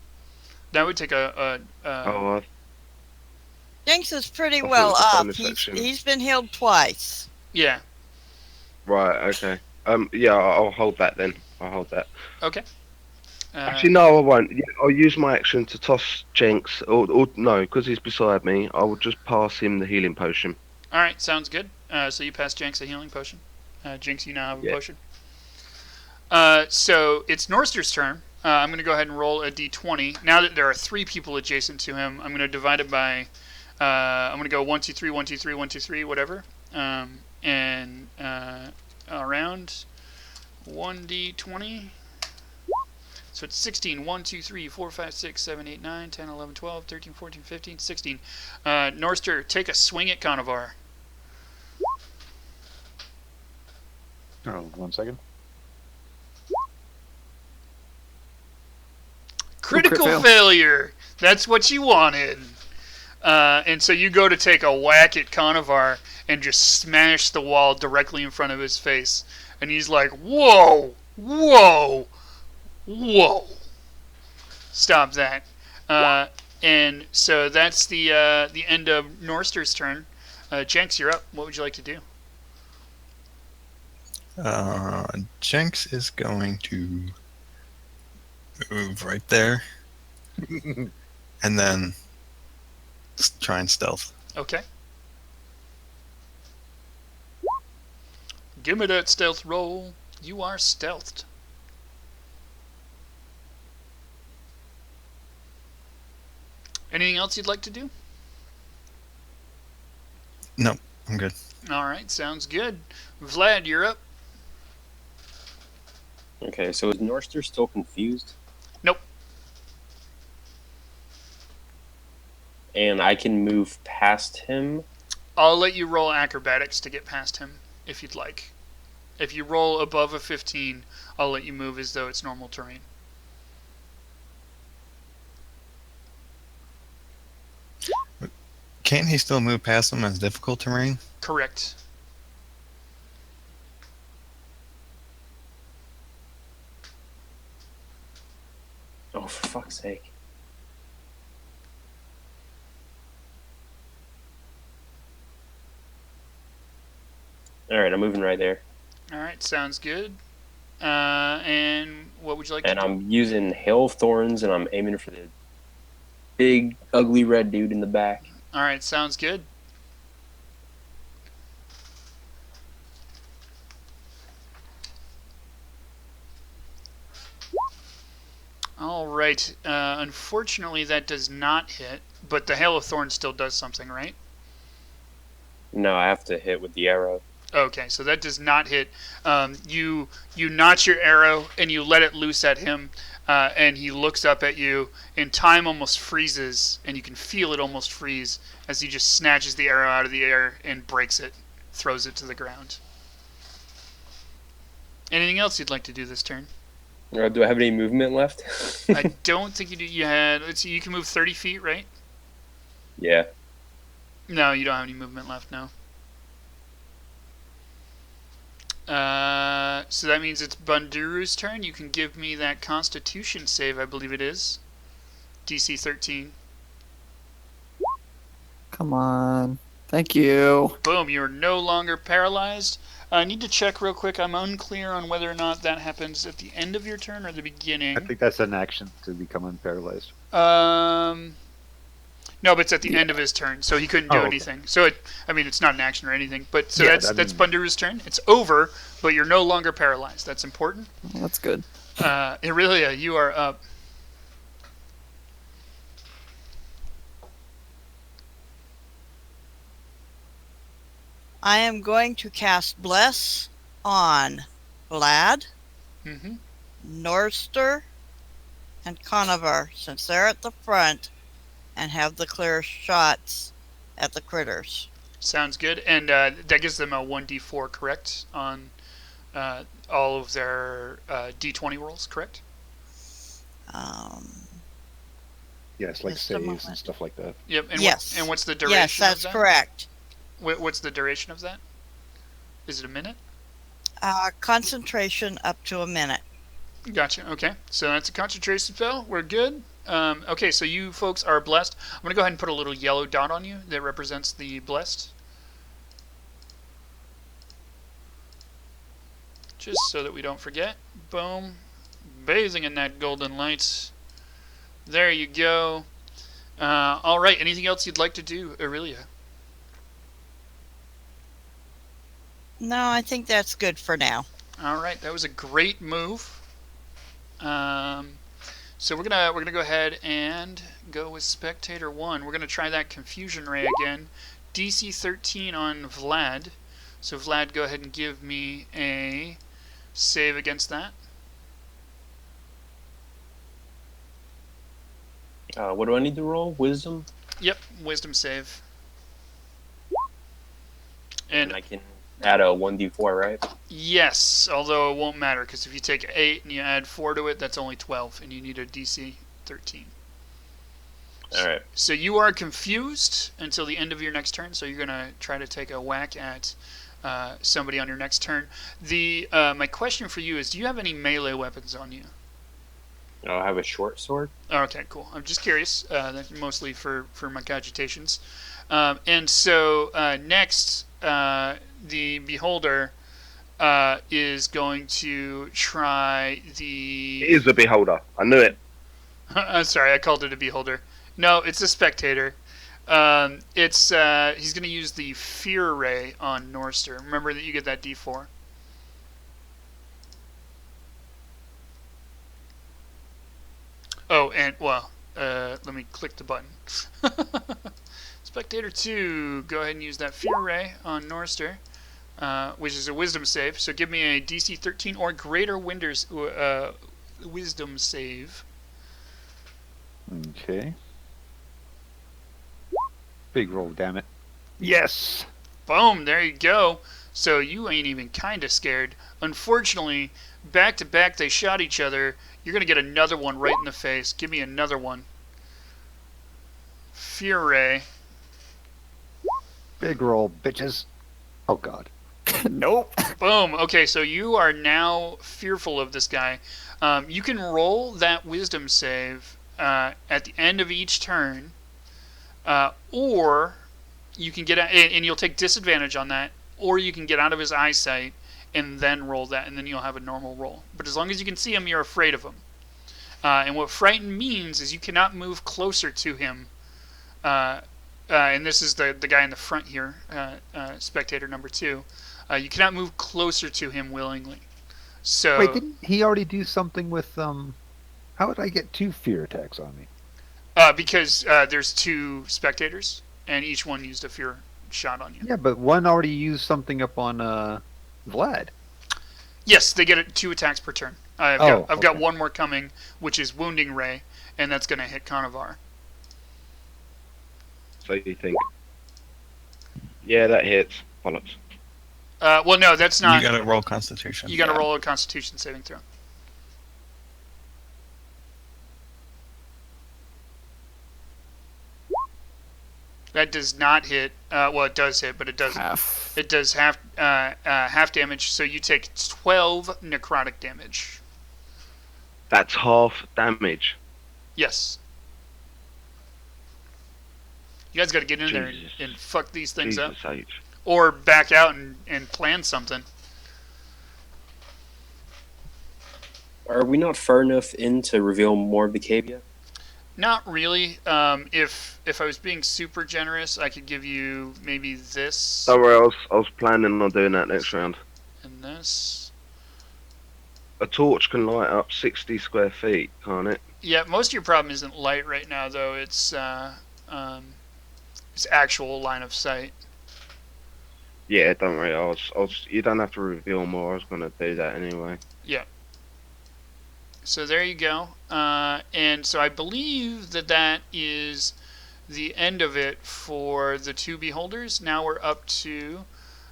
That would take Oh, Jenks is pretty thought it well was a up. bonus action. He's been healed twice. yeah. right, okay. Yeah, I'll hold that then. I'll hold that. Okay. Actually, no, I won't. Yeah, I'll use my action to toss Jenks, or no, because he's beside me, I will just pass him the healing potion. All right, sounds good. So you pass Jenks a healing potion. Jinx, you now have a Yeah. potion. So it's Norster's turn. I'm going to go ahead and roll a d20. Now that there are 3 people adjacent to him, I'm going to divide it by. I'm going to go 1, 2, 3, 1, 2, 3, 1, 2, 3, whatever. And around 1d20. So it's 16. 1, 2, 3, 4, 5, 6, 7, 8, 9, 10, 11, 12, 13, 14, 15, 16. Norster, take a swing at Conovar. Oh, 1 second. Critical fail. failure. That's what you wanted. And so you go to take a whack at Conovar and just smash the wall directly in front of his face. And he's like, whoa, whoa, whoa. Stop that. And so that's the end of Norster's turn. Jenks, you're up. What would you like to do? Jenks is going to move right there, and then try and stealth. Okay. Give me that stealth roll. You are stealthed. Anything else you'd like to do? No, I'm good. All right, sounds good. Vlad, you're up. Okay, so is Norster still confused? Nope. And I can move past him. I'll let you roll acrobatics to get past him, if you'd like. If you roll above a 15, I'll let you move as though it's normal terrain. Can't he still move past him as difficult terrain? Correct. Oh, for fuck's sake. Alright, I'm moving right there. All right, sounds good. And what would you like And to do? I'm using Hail of Thorns, and I'm aiming for the big, ugly red dude in the back. All right, sounds good. All right. Unfortunately, that does not hit, but the Hail of Thorns still does something, right? No, I have to hit with the arrow. Okay, so that does not hit. You notch your arrow and you let it loose at him, and he looks up at you, and time almost freezes, and you can feel it almost freeze as he just snatches the arrow out of the air and breaks it, throws it to the ground. Anything else you'd like to do this turn? Do I have any movement left? I don't think you do. You had. Let's see. You can move 30 feet, right? Yeah. No, you don't have any movement left. No. So that means it's Bunduru's turn. You can give me that Constitution save, I believe it is. DC 13. Come on. Thank you. Boom, you are no longer paralyzed. I need to check real quick. I'm unclear on whether or not that happens at the end of your turn or the beginning. I think that's an action to become unparalyzed. No, but it's at the end of his turn, so he couldn't do anything. So it's not an action or anything. But so that's Bunduru's turn. It's over, but you're no longer paralyzed. That's important. Well, that's good. Irelia, you are up. I am going to cast Bless on Vlad, Mm-hmm. Norster, and Conover, since they're at the front and have the clear shots at the critters. Sounds good. And that gives them a 1d4, correct? On all of their d20 rolls, correct? Yes, like Just a saves moment. and stuff like that. Yep. And Yes. and what's the duration Yes, that's of that? correct. What's the duration of that? Is it a minute? Concentration up to a minute. Gotcha. Okay. So that's a concentration spell. We're good. Okay, so you folks are blessed. I'm going to go ahead and put a little yellow dot on you that represents the blessed. Just so that we don't forget. Boom. Bathing in that golden light. There you go. All right. Anything else you'd like to do, Irelia? No, I think that's good for now. All right. That was a great move. So we're gonna go ahead and go with Spectator 1. We're gonna try that Confusion Ray again. DC 13 on Vlad. So Vlad, go ahead and give me a save against that. What do I need to roll? Wisdom? Yep, Wisdom save. And And I can add a 1d4, right? yes, although it won't matter because if you take 8 and you add 4 to it, that's only 12, and you need a DC 13. Alright. So you are confused until the end of your next turn. So you're gonna try to take a whack at somebody on your next turn. My question for you is: do you have any melee weapons on you? I have a short sword. Okay, cool. I'm just curious. That's mostly for my cogitations. And so next, the Beholder is going to try the. It is a beholder. I knew it. I'm sorry, I called it a Beholder. No, it's a Spectator. He's going to use the Fear Ray on Norster. Remember that you get that D4. Oh, and let me click the button. Spectator 2, go ahead and use that Fear Ray on Norster, which is a Wisdom save. So give me a DC 13 or greater Wisdom save. Okay. Big roll, damn it. Yes! Boom, there you go. So you ain't even kind of scared. Unfortunately, back to back they shot each other. You're going to get another one right in the face. Give me another one. Fear Ray. Big roll, bitches. Oh god. Nope. Boom. Okay, so you are now fearful of this guy. You can roll that Wisdom save at the end of each turn, or you can get out, and you'll take disadvantage on that, or you can get out of his eyesight and then roll that, and then you'll have a normal roll. But as long as you can see him, you're afraid of him. And what frightened means is you cannot move closer to him. And this is the guy in the front here, Spectator number 2. You cannot move closer to him willingly. So Wait, didn't he already do something with how would I get 2 fear attacks on me? because there's 2 spectators, and each one used a fear shot on you. Yeah, but one already used something up on Vlad. Yes, they get 2 attacks per turn. I've got okay. one more coming, which is Wounding Ray, and that's going to hit Conovar. So you think? Yeah, that hits. Bollocks. Well, no, that's not. You gotta roll Constitution. You got to roll a Constitution saving throw. That does not hit. Well, it does hit, but it doesn't. Half. It does half damage, so you take 12 necrotic damage. That's half damage. Yes. You guys got to get in there Jesus. and fuck these things up, Jesus H. or back out and plan something. Are we not far enough in to reveal more of the cave yet? Not really. If I was being super generous, I could give you maybe this Don't worry, I was planning on doing that next round. and this. A torch can light up 60 square feet, can't it? Yeah, most of your problem isn't light right now, though. It's actual line of sight. Yeah, don't worry. You don't have to reveal more. I was gonna do that anyway. So there you go. And so I believe that is the end of it for the two beholders. Now we're up to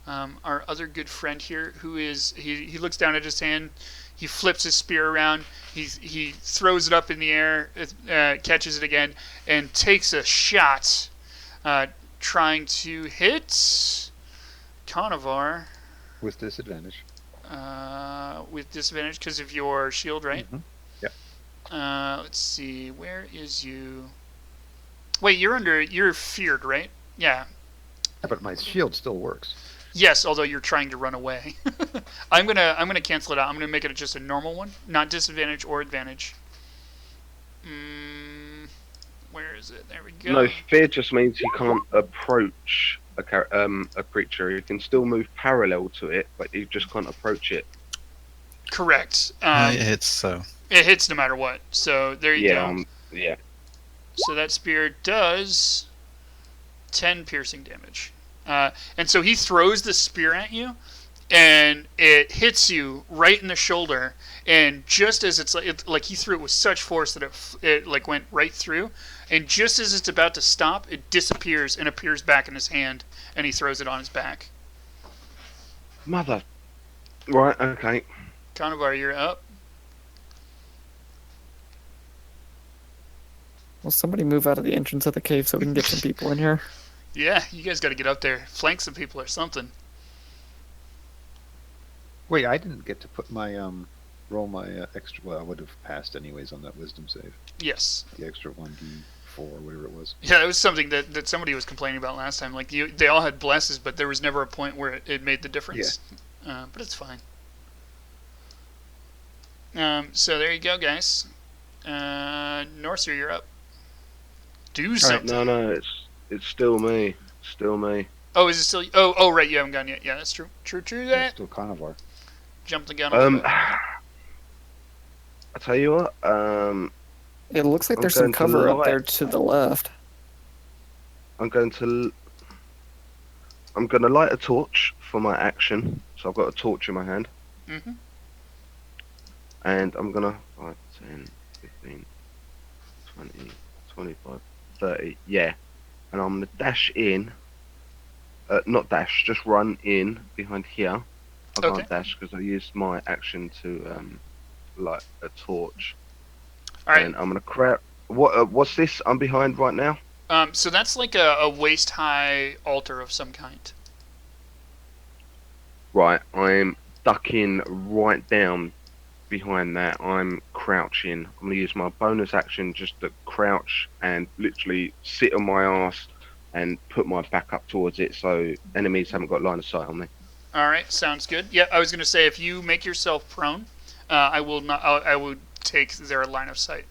our other good friend here, who is he looks down at his hand. He flips his spear around. He throws it up in the air, catches it again, and takes a shot, trying to hit Conovar. With disadvantage. With disadvantage because of your shield, right? Mhm. Yep. Let's see. Where is you? Wait, you're feared, right? Yeah. Yeah, but my shield still works. Yes, although you're trying to run away. I'm gonna cancel it out. I'm gonna make it just a normal one, not disadvantage or advantage. Where is it? There we go. No, fear just means you can't approach a creature. You can still move parallel to it, but you just can't approach it. Correct. It hits, so. It hits no matter what. So there you go. Yeah. So that spear does 10 piercing damage. And so he throws the spear at you, and it hits you right in the shoulder. And just as it's like he threw it with such force that it like went right through. And just as it's about to stop, it disappears and appears back in his hand, and he throws it on his back. Mother. Right. Okay. Conovar, you're up. Will somebody move out of the entrance of the cave so we can get some people in here? Yeah, you guys got to get up there, flank some people or something. Wait, I didn't get to put my roll my extra. Well, I would have passed anyways on that wisdom save. Yes. The extra 1d4, whatever it was. Yeah, it was something that somebody was complaining about last time. Like they all had blesses, but there was never a point where it made the difference. Yeah. But it's fine. So there you go, guys. Norser, you're up. Do something. No, it's still me. Still me. Oh, is it still? Oh, right. You haven't gone yet. Yeah, that's true. True. Yeah, That. still Conovar. Jump the gun. On I tell you what. It looks like I'm there's some going to cover up light. there to the left. I'm going to light a torch for my action. So I've got a torch in my hand. Mm-hmm. And I'm gonna 5, 10, 15, 20, 25, 30. Yeah. And I'm gonna dash in. Not dash, just run in behind here. I Okay. can't dash because I used my action to light a torch. All right. And I'm gonna crap. What's this? I'm behind right now. So that's like a waist-high altar of some kind. Right. I'm ducking right down behind that. I'm crouching. I'm gonna use my bonus action just to crouch and literally sit on my ass and put my back up towards it, so enemies haven't got line of sight on me. All right, sounds good. Yeah, I was gonna say if you make yourself prone, I will not. I would take their line of sight.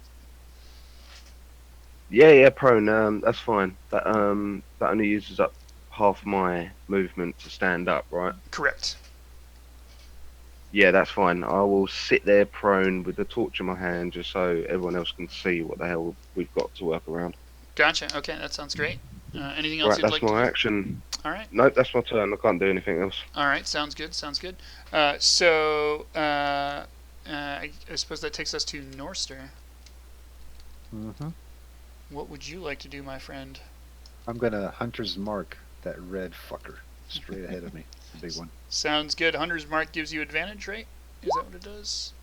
Yeah, prone. That's fine. That only uses up half my movement to stand up, right? Correct. Yeah, that's fine. I will sit there prone with the torch in my hand, just so everyone else can see what the hell we've got to work around. Gotcha. Okay, that sounds great. Anything else Right, you'd that's like my to action. do? All right. Nope, that's my turn. I can't do anything else. All right. Sounds good. Sounds good. So I suppose that takes us to Norster. Mm-hmm. What would you like to do, my friend? I'm gonna Hunter's Mark that red fucker straight ahead of me. The big one. Sounds good. Hunter's Mark gives you advantage, right? Is that what it does?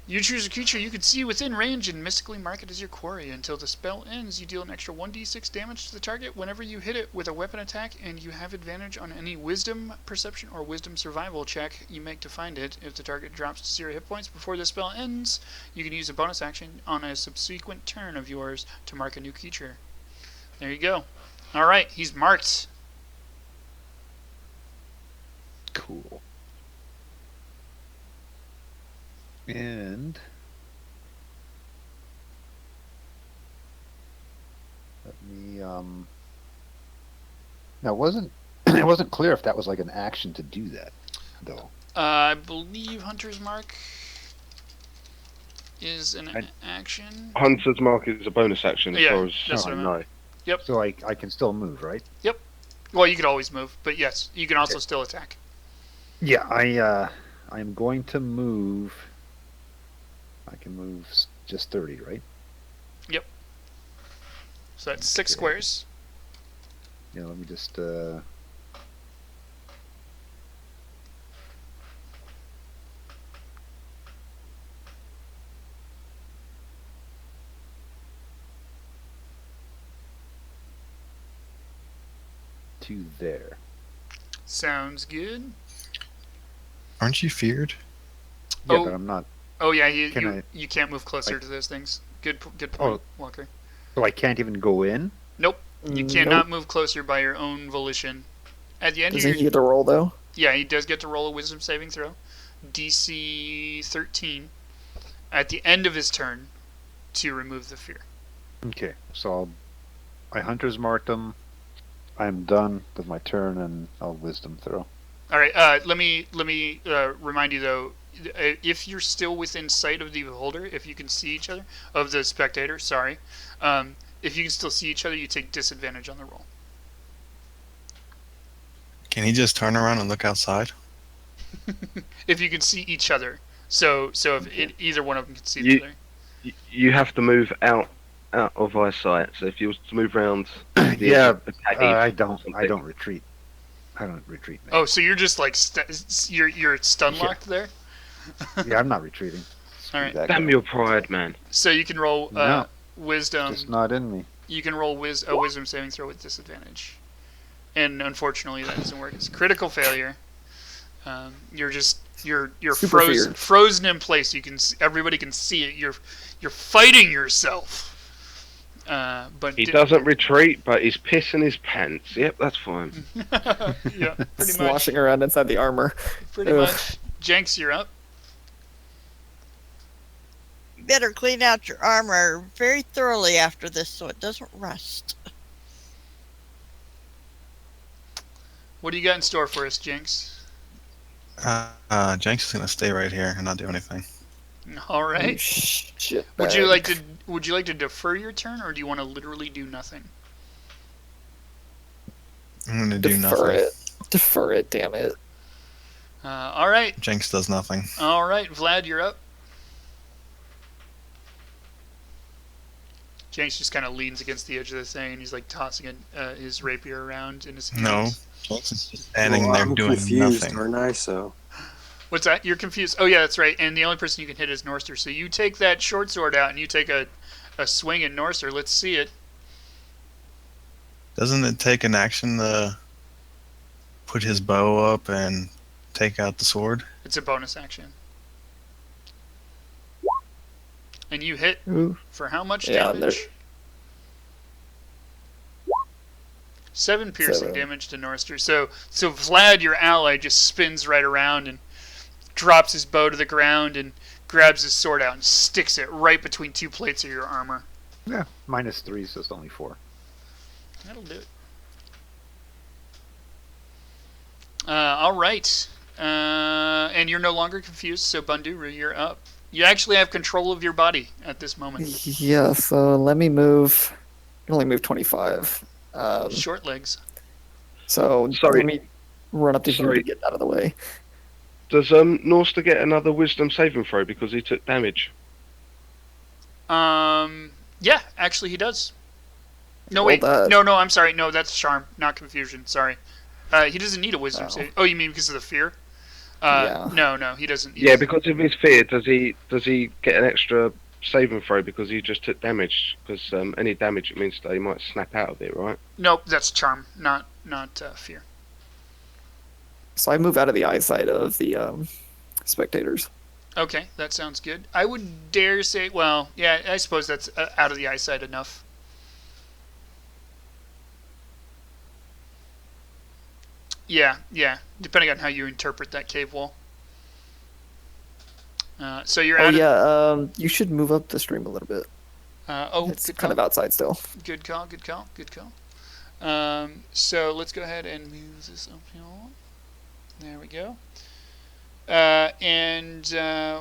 You choose a creature you can see within range and mystically mark it as your quarry. Until the spell ends, you deal an extra 1d6 damage to the target whenever you hit it with a weapon attack, and you have advantage on any wisdom, perception, or wisdom survival check you make to find it. If the target drops to 0 hit points before the spell ends, you can use a bonus action on a subsequent turn of yours to mark a new creature. There you go. Alright, he's marked. Cool. And let me now it wasn't clear if that was like an action to do that though. I believe Hunter's Mark is an action. Hunter's Mark is a bonus action as Yeah, far as that's I what I know. So I can still move, right? Well, you could always move, but yes, you can also still attack. Yeah, I'm going to move. I can move just 30, right? So that's 6 Okay. squares. Yeah, let me just to there. Sounds good. Aren't you feared? Yeah, Oh. but I'm not. Oh yeah, Can you can't move closer like- to those things. Good point, Oh. Walker. So I can't even go in. Nope, you cannot move closer by your own volition. At the end of Doesn't your he get to roll though? yeah, he does get to roll a Wisdom saving throw, DC 13, at the end of his turn, to remove the fear. Okay, so I Hunter's marked them. I'm done with my turn, and I'll Wisdom throw. All right. Let me remind you though. If you're still within sight of the beholder, if you can see each other, of the spectator, sorry, if you can still see each other, you take disadvantage on the roll. Can he just turn around and look outside? If you can see each other, so if either one of them can see You- the other. You have to move out of eyesight. So if you was to move around, Yeah, I I don't retreat. I don't retreat, man. Oh, so you're just like you're stun locked there. Yeah, I'm not retreating. All right. Screw that Damn guy. your pride, man. So you can roll No. wisdom. Just not in me. You can roll a wisdom saving throw with disadvantage, and unfortunately that doesn't work. It's a critical failure. You're Super frozen feared. frozen in place. You can everybody can see it. You're fighting yourself. But He doesn't retreat, but he's pissing his pants. Yep, that's fine. yeah, pretty much. Sloshing around inside the armor. Pretty Ugh. much. Jenks, you're up. You better clean out your armor very thoroughly after this so it doesn't rust. What do you got in store for us, Jenks? Jenks is gonna stay right here and not do anything. All You right. shit Would you bag. like to defer your turn, or do you want to literally do nothing? I'm gonna do defer nothing. it? Defer it, damn it. All right. Jenks does nothing. All right, Vlad, you're up. Jenks just kind of leans against the edge of the thing, and he's like tossing his rapier around in his No. hands. Jenks is just standing Well, there I'm doing confused, nothing. aren't I? So What's that? You're confused. Oh yeah, that's right. And the only person you can hit is Norster. So you take that short sword out and you take a swing at Norster. Let's see it. Doesn't it take an action to put his bow up and take out the sword? It's a bonus action. And you hit Ooh. for how much Yeah, damage? 7 piercing 7. damage to Norster. So Vlad, your ally, just spins right around and drops his bow to the ground and grabs his sword out and sticks it right between 2 plates of your armor. Yeah, -3, so it's only 4. That'll do it. All right. And you're no longer confused, so Banduru, you're up. You actually have control of your body at this moment. Yeah, so let me move. I can only move 25. Short legs. So Sorry. let me run up to here Sorry. to get out of the way. Does Norster get another wisdom saving throw because he took damage? Yeah, actually he does. No, Roll wait. that. No, I'm sorry. No, that's charm, not confusion. Sorry. He doesn't need a wisdom Oh. save. Oh, you mean because of the fear? Yeah. No, he doesn't. Yeah, because of his fear, does he get an extra saving throw because he just took damage? Because any damage, it means that he might snap out of it, right? Nope, that's charm, not fear. So I move out of the eyesight of the spectators. Okay, that sounds good. I would dare say, well, yeah, I suppose that's out of the eyesight enough. Yeah, depending on how you interpret that cave wall. So you're Oh out yeah, you should move up the stream a little bit. It's good kind call. of outside still. Good call. So let's go ahead and move this up here. There we go. And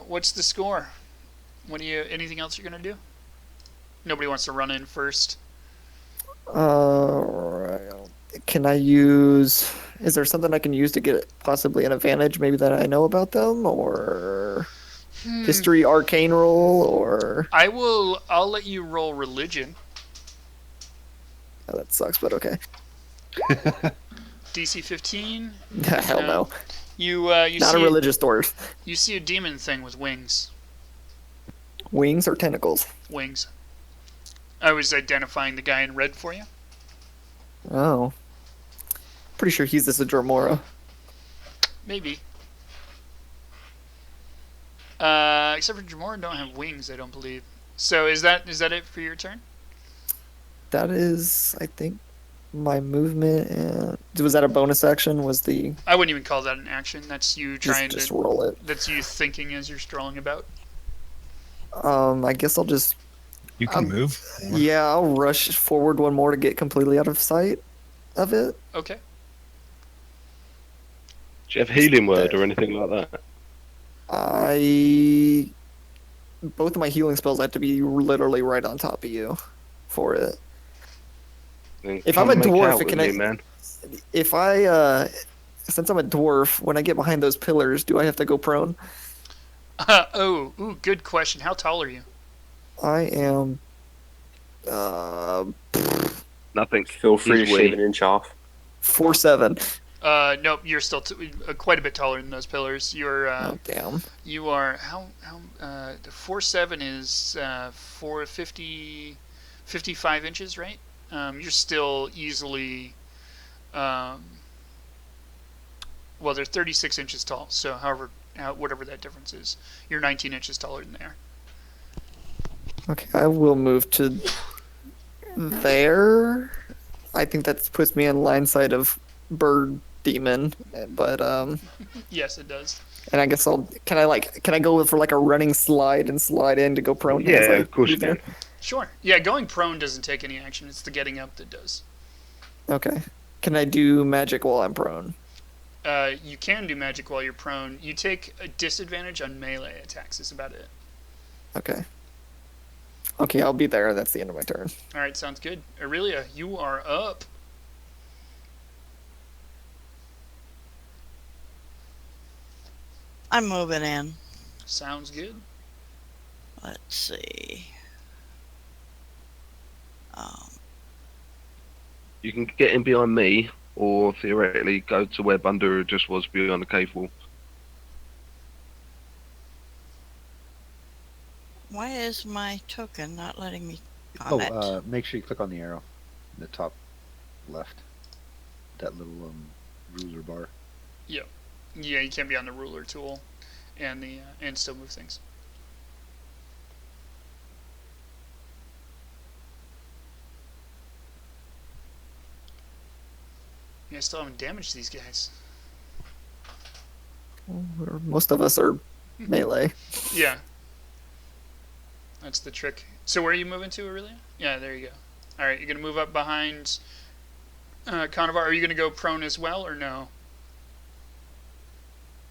what's the score? Anything else you're gonna do? Nobody wants to run in first. Right. Can I use? Is there something I can use to get possibly an advantage? Maybe that I know about them, or history, arcane roll, or I'll let you roll religion. oh, that sucks, but okay. DC 15. Hell no. You Not see a religious dwarf. you see a demon thing with wings. Wings or tentacles? Wings. I was identifying the guy in red for you. Oh. Pretty sure he's the Sidramora. Maybe. Except for Jamora don't have wings, I don't believe. So is that it for your turn? That is, I think, my movement. And was that a bonus action? Was the I wouldn't even call that an action. That's you trying just to. roll it? That's you thinking as you're strolling about. I guess I'll just You can move. yeah, I'll rush forward one more to get completely out of sight of it. Okay. Do you have healing word or anything like that? Both of my healing spells have to be literally right on top of you for it. Then If come I'm a make dwarf, out with can me, I- man. If I since I'm a dwarf, when I get behind those pillars, do I have to go prone? Good question. How tall are you? I am Nothing. Feel free to He's shave weak. an inch off. 4'7". Nope. You're still quite a bit taller than those pillars. Oh damn. You are how 4'7" is 55 inches, right? You're still easily, well, they're 36 inches tall. So whatever that difference is, you're 19 inches taller than they are. Okay, I will move to there. I think that puts me in line sight of Bird Demon, but Yes, it does. and I guess can I go for like a running slide and slide in to go prone? Yeah, as I of course you move there? can. Sure. Yeah, going prone doesn't take any action. It's the getting up that does. Okay. Can I do magic while I'm prone? You can do magic while you're prone. You take a disadvantage on melee attacks. Is about it. Okay. Okay, I'll be there. That's the end of my turn. All right, sounds good. Aurelia, you are up. I'm moving in. Sounds good. Let's see. You can get in behind me, or theoretically go to where Bandura just was behind the cave wall. Why is my token not letting me Oh, comment? make sure you click on the arrow in the top left. That little ruler bar. Yeah, you can't be on the ruler tool, and still move things. Yeah, I still haven't damaged these guys. Most of us are melee. Yeah. That's the trick. So where are you moving to, Aurelia? Yeah, there you go. Alright, you're going to move up behind Conovar. Are you going to go prone as well, or no?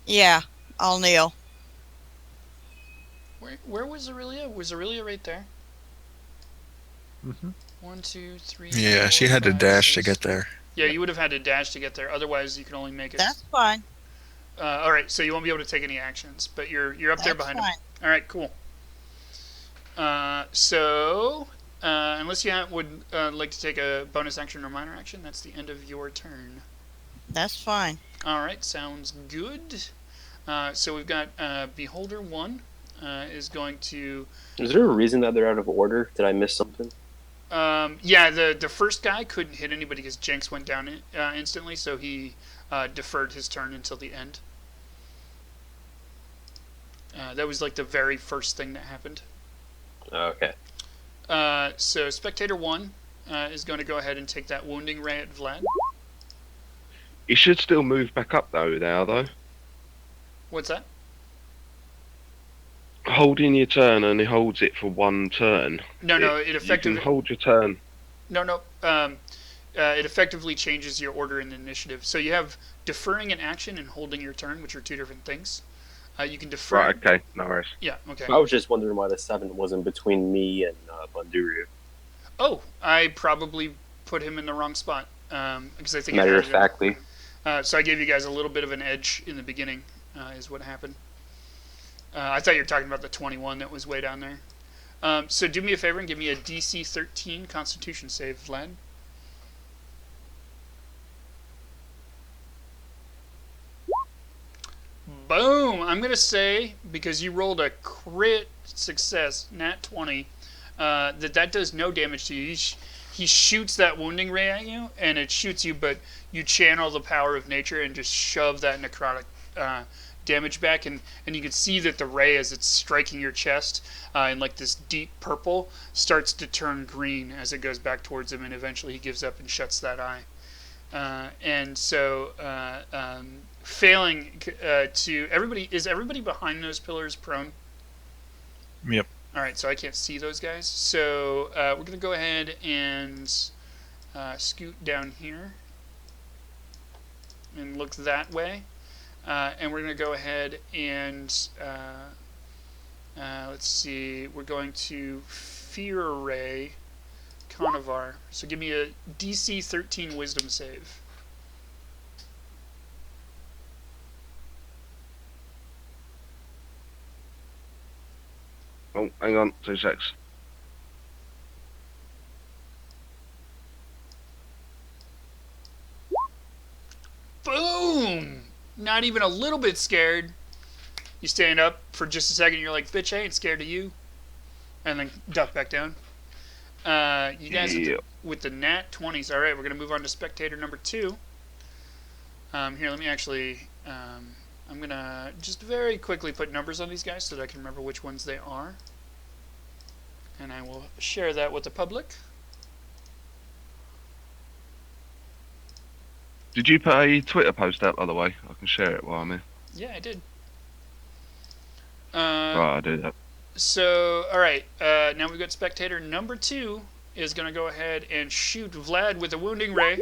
Yeah, I'll kneel. Where was Aurelia? Was Aurelia right there? Mm-hmm. 1, 2, 3. Yeah, 4, she had to 5, dash to 6. get there. Yeah, you would have had to dash to get there. Otherwise, you could only make it. That's fine. All right, so you won't be able to take any actions, but you're up there That's behind fine. him. All right, cool. So unless you would like to take a bonus action or minor action, that's the end of your turn. That's fine. All right, sounds good. So we've got Beholder 1 is going to... Is there a reason that they're out of order? Did I miss something? Yeah, the first guy couldn't hit anybody because Jenks went down instantly, so he deferred his turn until the end. That was like the very first thing that happened. Okay. So Spectator 1 is going to go ahead and take that wounding ray at Vlad. He should still move back up though. What's that? Holding your turn, and he holds it for one turn. No, it You effectively... can hold your turn. No. It effectively changes your order in the initiative. So you have deferring an action and holding your turn, which are two different things. You can defer... Right, okay, no worries. Yeah, okay. I was just wondering why the 7 wasn't between me and Banduru. Oh, I probably put him in the wrong spot. Because I think... Matter of factly. So I gave you guys a little bit of an edge in the beginning, is what happened. I thought you were talking about the 21 that was way down there. So do me a favor and give me a DC 13 Constitution save, Vlad. Boom! I'm going to say, because you rolled a crit success, nat 20, that does no damage to you. He shoots that wounding ray at you, and it shoots you, but you channel the power of nature and just shove that necrotic damage back, and you can see that the ray, as it's striking your chest in like this deep purple, starts to turn green as it goes back towards him, and eventually he gives up and shuts that eye. And so failing to... Is everybody behind those pillars prone? Yep. Alright, so I can't see those guys. So we're going to go ahead and scoot down here and look that way. And we're going to go ahead and let's see, we're going to Fear Ray Conovar. So give me a DC 13 Wisdom save. Oh, hang on, 2 secs. Boom! Not even a little bit scared. You stand up for just a second, you're like, bitch, I ain't scared of you. And then duck back down. You guys, with the nat 20s, alright, we're going to move on to spectator number 2. Here, let me actually, I'm going to just very quickly put numbers on these guys so that I can remember which ones they are. And I will share that with the public. Did you put a Twitter post out, by the way? I can share it while I'm here. Yeah, I did. Right, I do that. So, alright, now we've got spectator number 2 is going to go ahead and shoot Vlad with a wounding ray,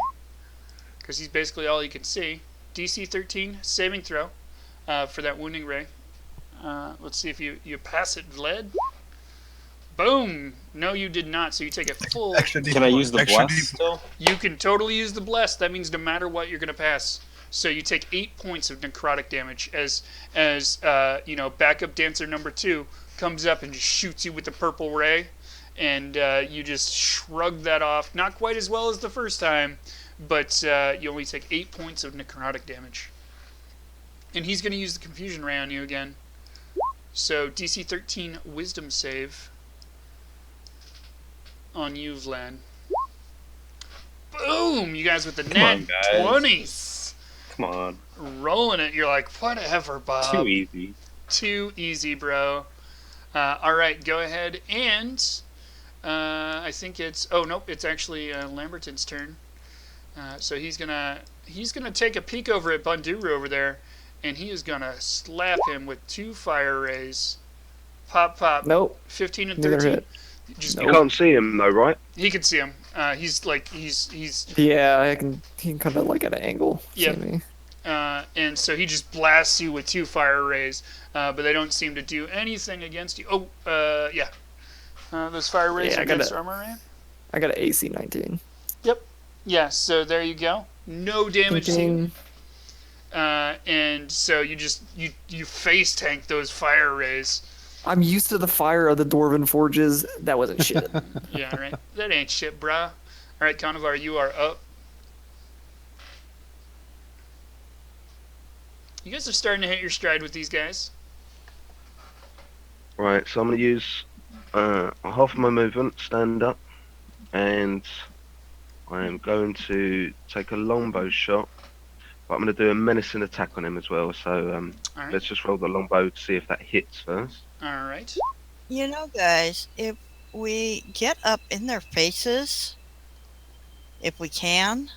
because he's basically all you can see. DC 13, saving throw for that wounding ray. Let's see if you pass it, Vlad. Boom! No, you did not, so you take a full... Can I use the bless still? You can totally use the bless. That means no matter what, you're going to pass. So you take 8 points of necrotic damage as backup dancer number 2 comes up and just shoots you with the purple ray, and you just shrug that off. Not quite as well as the first time, but you only take 8 points of necrotic damage. And he's going to use the confusion ray on you again. So DC 13 wisdom save on you, Vlad. Boom! You guys with the nat 20s. Come on. Rolling it. You're like, whatever, Bob. Too easy. Too easy, bro. Alright, go ahead and... I think it's... Oh, nope, it's actually Lamberton's turn. So he's gonna take a peek over at Banduru over there, and he is gonna slap him with 2 fire rays. Pop, pop. Nope. 15 and Neither 13. hit. Just You can't see him though, right? He can see him. He's Yeah, he can kind of like at an angle. Yep. See me. And so he just blasts you with 2 fire rays, but they don't seem to do anything against you. Oh, yeah. Those fire rays Yeah, against armor ray? I got an AC 19. Yep. Yeah, so there you go. No damage. Thinking, and so you face tank those fire rays. I'm used to the fire of the Dwarven forges. That wasn't shit. Yeah, right. That ain't shit, brah. All right, Conovar, you are up. You guys are starting to hit your stride with these guys. Right, so I'm going to use half of my movement, stand up, and I am going to take a longbow shot. But I'm going to do a menacing attack on him as well. So All right. let's just roll the longbow to see if that hits first. All right. You know, guys, if we get up in their faces, if we can,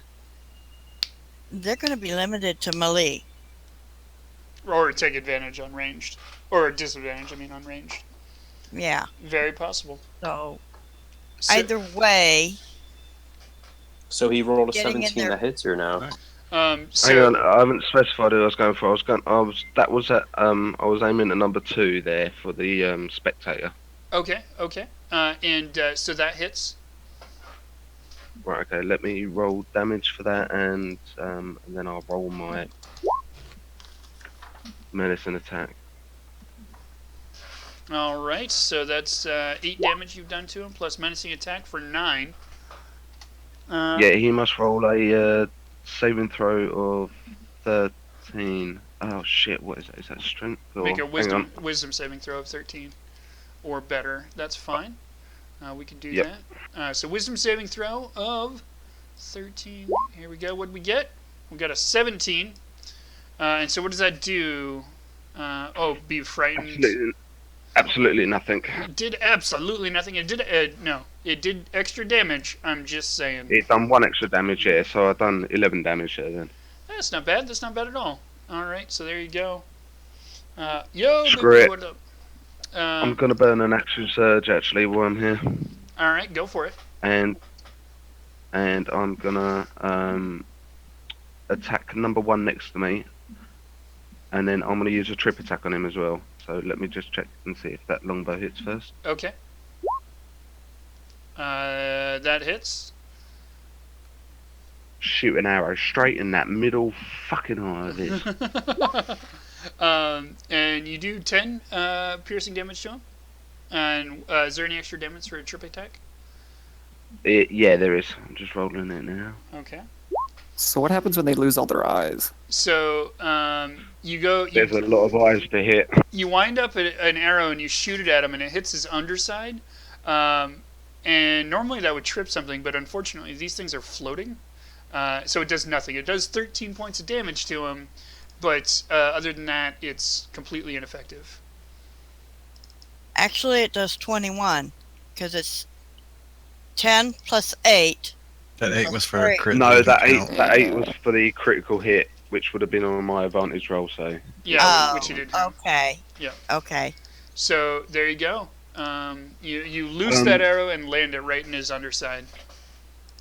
they're going to be limited to melee. Or take advantage on ranged. Or disadvantage, I mean, on ranged. Yeah. Very possible. So, So, either way, So he rolled a Getting in 17 there. that hits or no? Hang so on, I haven't specified who I was going for. I was aiming at number 2 there for the spectator. okay. And so that hits. Right, okay, let me roll damage for that, and then I'll roll my menacing attack. All right, so that's 8 damage you've done to him, plus menacing attack for 9. Yeah, he must roll a saving throw of 13. Oh shit, what is that? Is that strength? Or, Make a hang on. wisdom saving throw of 13 or better. That's fine. We can do Yep. that. So wisdom saving throw of 13. Here we go. What did we get? We got a 17. And so what does that do? Be frightened. Absolutely nothing. It did absolutely nothing. It did it did extra damage. I'm just saying. It done 1 extra damage here, so I've done 11 damage there then. That's not bad. That's not bad at all. All right, so there you go. Yo, Screw baby, it. what up? I'm gonna burn an action surge actually while I'm here, All right, go for it. and I'm gonna attack number 1 next to me, and then I'm gonna use a trip attack on him as well. So let me just check and see if that longbow hits first. Okay. That hits. Shoot an arrow straight in that middle fucking eye of his. And you do 10 piercing damage to him. And is there any extra damage for a trip attack? Yeah, there is. I'm just rolling it now. Okay. So what happens when they lose all their eyes? So There's a lot of eyes to hit. you wind up an arrow and you shoot it at him and it hits his underside. And normally that would trip something, but unfortunately these things are floating. So it does nothing. It does 13 points of damage to him, but other than that, it's completely ineffective. actually it does 21, because it's 10 plus 8. That 8 was for a crit. No, that count. 8 was for the critical hit, which would have been on my advantage roll. So Yeah, which you did. Okay. Yeah. Okay. So there you go. You loose that arrow and land it right in his underside.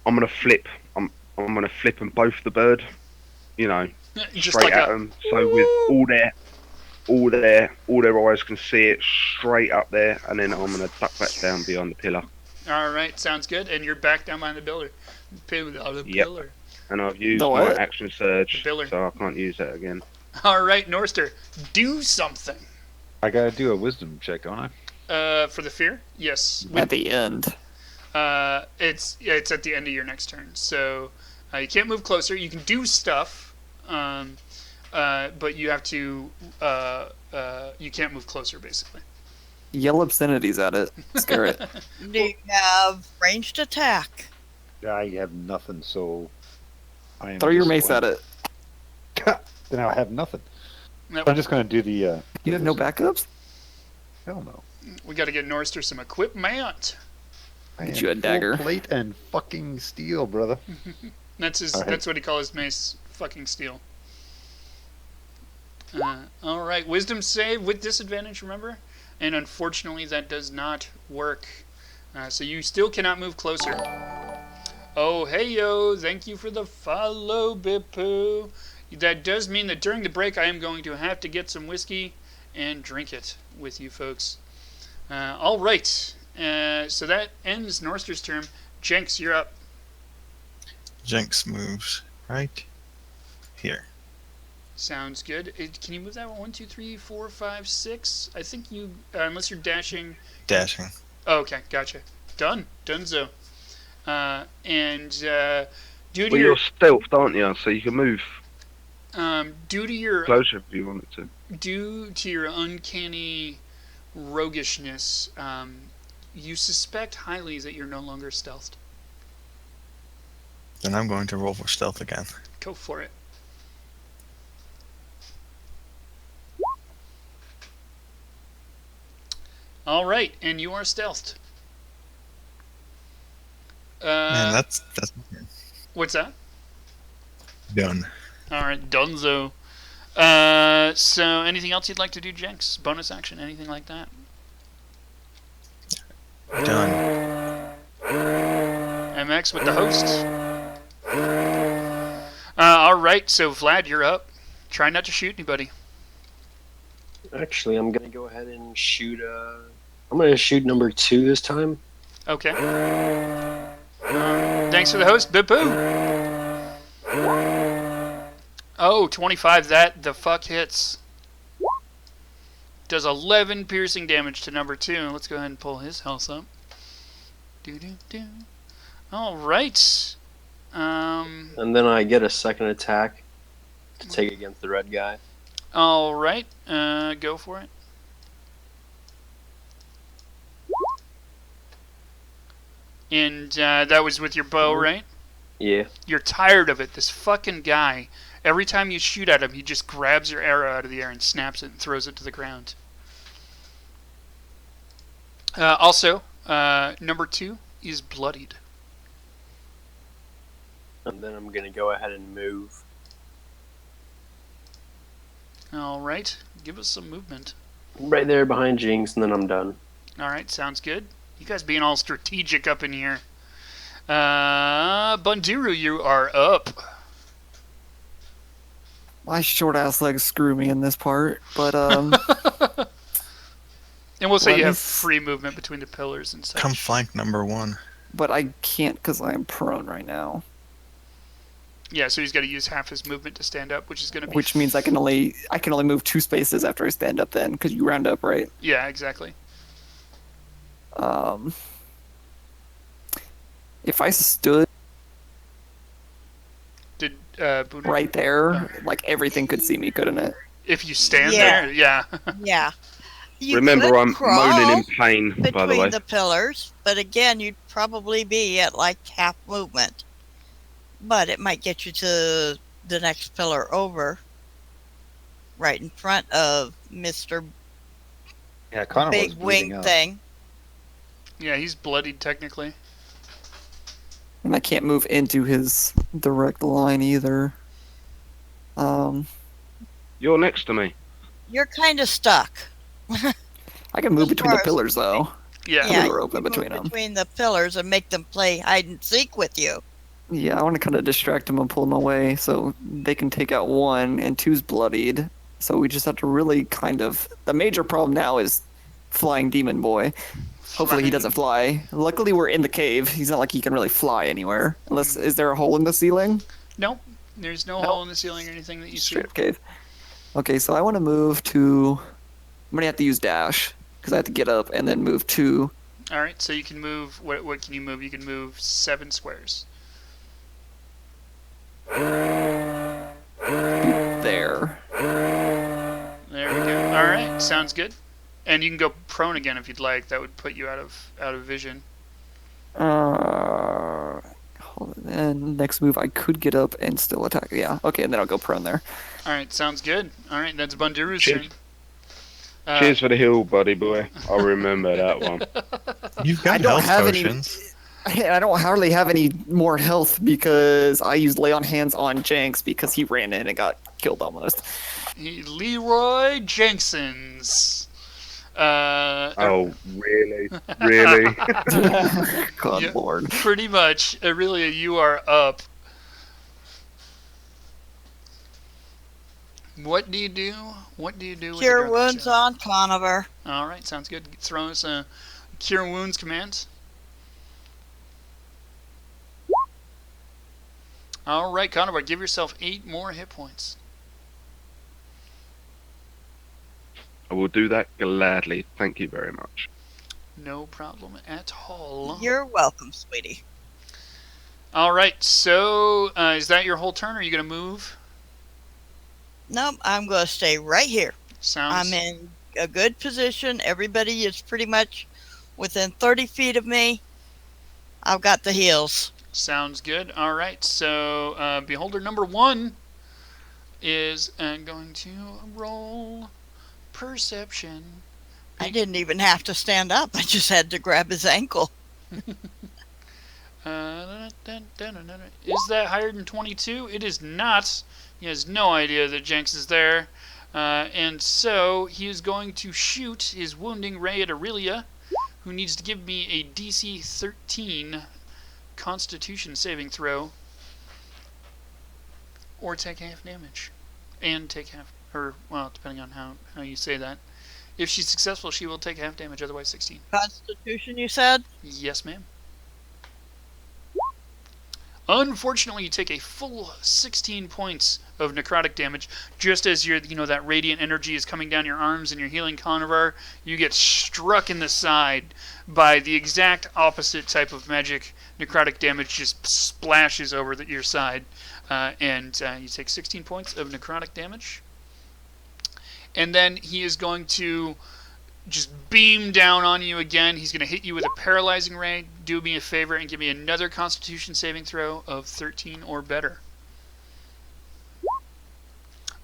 I'm gonna flip. I'm gonna flip them both the bird. You know, Just straight like at a them. So with all their eyes can see it straight up there, and then I'm gonna duck back down behind the pillar. all right, sounds good. And you're back down behind the pillar. Pillar. And I've used The my what? action surge, The pillar. so I can't use that again. All right, Norster, do something. I gotta do a wisdom check, don't I? For the fear, yes. At the end. It's at the end of your next turn, so you can't move closer. You can do stuff, but you have to. You can't move closer, basically. Yell obscenities at it. Scare it. Do you have ranged attack? I have nothing, so I am Throw your mace at disappointed. it. Then I'll have nothing. Nope. I'm just gonna do the. You have no backups? Hell no. We got to get Norster some equipment. I Get am you a full dagger. plate and fucking steel, brother. That's his. All right. That's what he calls his mace. Fucking steel. All right, wisdom save with disadvantage. Remember, and unfortunately that does not work. So you still cannot move closer. Oh hey yo! Thank you for the follow, Bipu. That does mean that during the break I am going to have to get some whiskey and drink it with you folks. All right. So that ends Norster's turn. Jenks, you're up. Jenks moves right here. Sounds good. Can you move that 1, 2, 3, 4, 5, 6? I think you, unless you're dashing. Dashing. Oh, okay, gotcha. Done. Donezo. And due to Well, your you're stealthed, aren't you? So you can move due to your closer if you wanted to. due to your uncanny roguishness, you suspect highly that you're no longer stealthed. Then I'm going to roll for stealth again. Go for it. All right, and you are stealthed. Man, that's What's that? done. All right, Dunzo. So anything else you'd like to do, Jenks? Bonus action, anything like that? Done. MX with the host. All right, so Vlad, you're up. Try not to shoot anybody. Actually, I'm gonna go ahead and shoot. I'm gonna shoot number 2 this time. Okay. Thanks for the host, Bipu. Oh, 25. That the fuck hits. Does 11 piercing damage to number 2. Let's go ahead and pull his health up. Do. All right. And then I get a second attack to take against the red guy. All right. Go for it. And that was with your bow, right? Yeah. You're tired of it. This fucking guy. Every time you shoot at him, he just grabs your arrow out of the air and snaps it and throws it to the ground. Also, number 2 is bloodied. And then I'm gonna go ahead and move. All right. Give us some movement. Right there behind Jinx, and then I'm done. All right. Sounds good. You guys being all strategic up in here. Bundiru, you are up. My short ass legs screw me in this part, but And we'll say Let you me have s- free movement between the pillars and such. Come flank number 1. but I can't because I'm prone right now. Yeah, so he's got to use half his movement to stand up, which is going to be... Which means I can only move 2 spaces after I stand up then, because you round up, right? Yeah, exactly. If I stood Did Buddha... right there, like everything could see me, couldn't it? If you stand Yeah. there, yeah. Yeah. You Remember, could I'm crawl moaning in pain, by the way. between the pillars, but again, you'd probably be at like half movement. But it might get you to the next pillar over, right in front of Mr. Yeah, Connor was Big bleeding Wing out. thing. Yeah, he's bloodied, technically. And I can't move into his direct line either. You're next to me. You're kind of stuck. I can move As between the far as- pillars though. Yeah. Yeah. you Door open move between 'em. between the pillars and make them play hide and seek with you. Yeah, I want to kind of distract them and pull them away so they can take out 1 and 2's bloodied. So we just have to really kind of. The major problem now is flying demon boy. Hopefully he doesn't fly. Luckily we're in the cave. He's not like he can really fly anywhere. Unless is there a hole in the ceiling? Nope. There's no hole in the ceiling or anything that you see. Straight up cave. Okay, so I want to move to. I'm gonna have to use dash because I have to get up and then move to. All right, so you can move... What can you move? You can move 7 squares. There. There we go. All right, sounds good. And you can go prone again if you'd like. That would put you out of vision. Hold on. And next move, I could get up and still attack. Yeah. Okay, and then I'll go prone there. All right, sounds good. All right, that's Bundiru's Cheers. turn. Cheers for the hill, buddy boy. I'll remember that one. You've got I don't health have any- potions. I don't hardly have any more health because I used lay on hands on Jenks because he ran in and got killed almost. Leroy Jenksons. Oh, really? Really? God Yeah. lord. Pretty much. Aurelia, you are up. What do you do? What do you do? with Cure your wounds on Conover. All right, sounds good. Throw us a Cure Wounds command. All right, Conover, give yourself 8 more hit points. I will do that gladly. Thank you very much. No problem at all. You're welcome, sweetie. All right, so is that your whole turn, or are you going to move? Nope, I'm going to stay right here. Sounds... I'm in a good position. Everybody is pretty much within 30 feet of me. I've got the heals. Sounds good. All right, so Beholder number 1 is going to roll perception. I didn't even have to stand up. I just had to grab his ankle. Is that higher than 22? It is not. He has no idea that Jenks is there. And so he is going to shoot his wounding ray at Aurelia, who needs to give me a DC 13 Constitution saving throw, or take half damage. And take half, or, well, depending on how you say that. If she's successful, she will take half damage, otherwise 16. Constitution, you said? Yes, ma'am. Unfortunately, you take a full 16 points of necrotic damage. Just as that radiant energy is coming down your arms and you're healing Conovar, you get struck in the side by the exact opposite type of magic. Necrotic damage just splashes over your side, and you take 16 points of necrotic damage. And then he is going to just beam down on you again. He's going to hit you with a paralyzing ray. Do me a favor and give me another Constitution saving throw of 13 or better.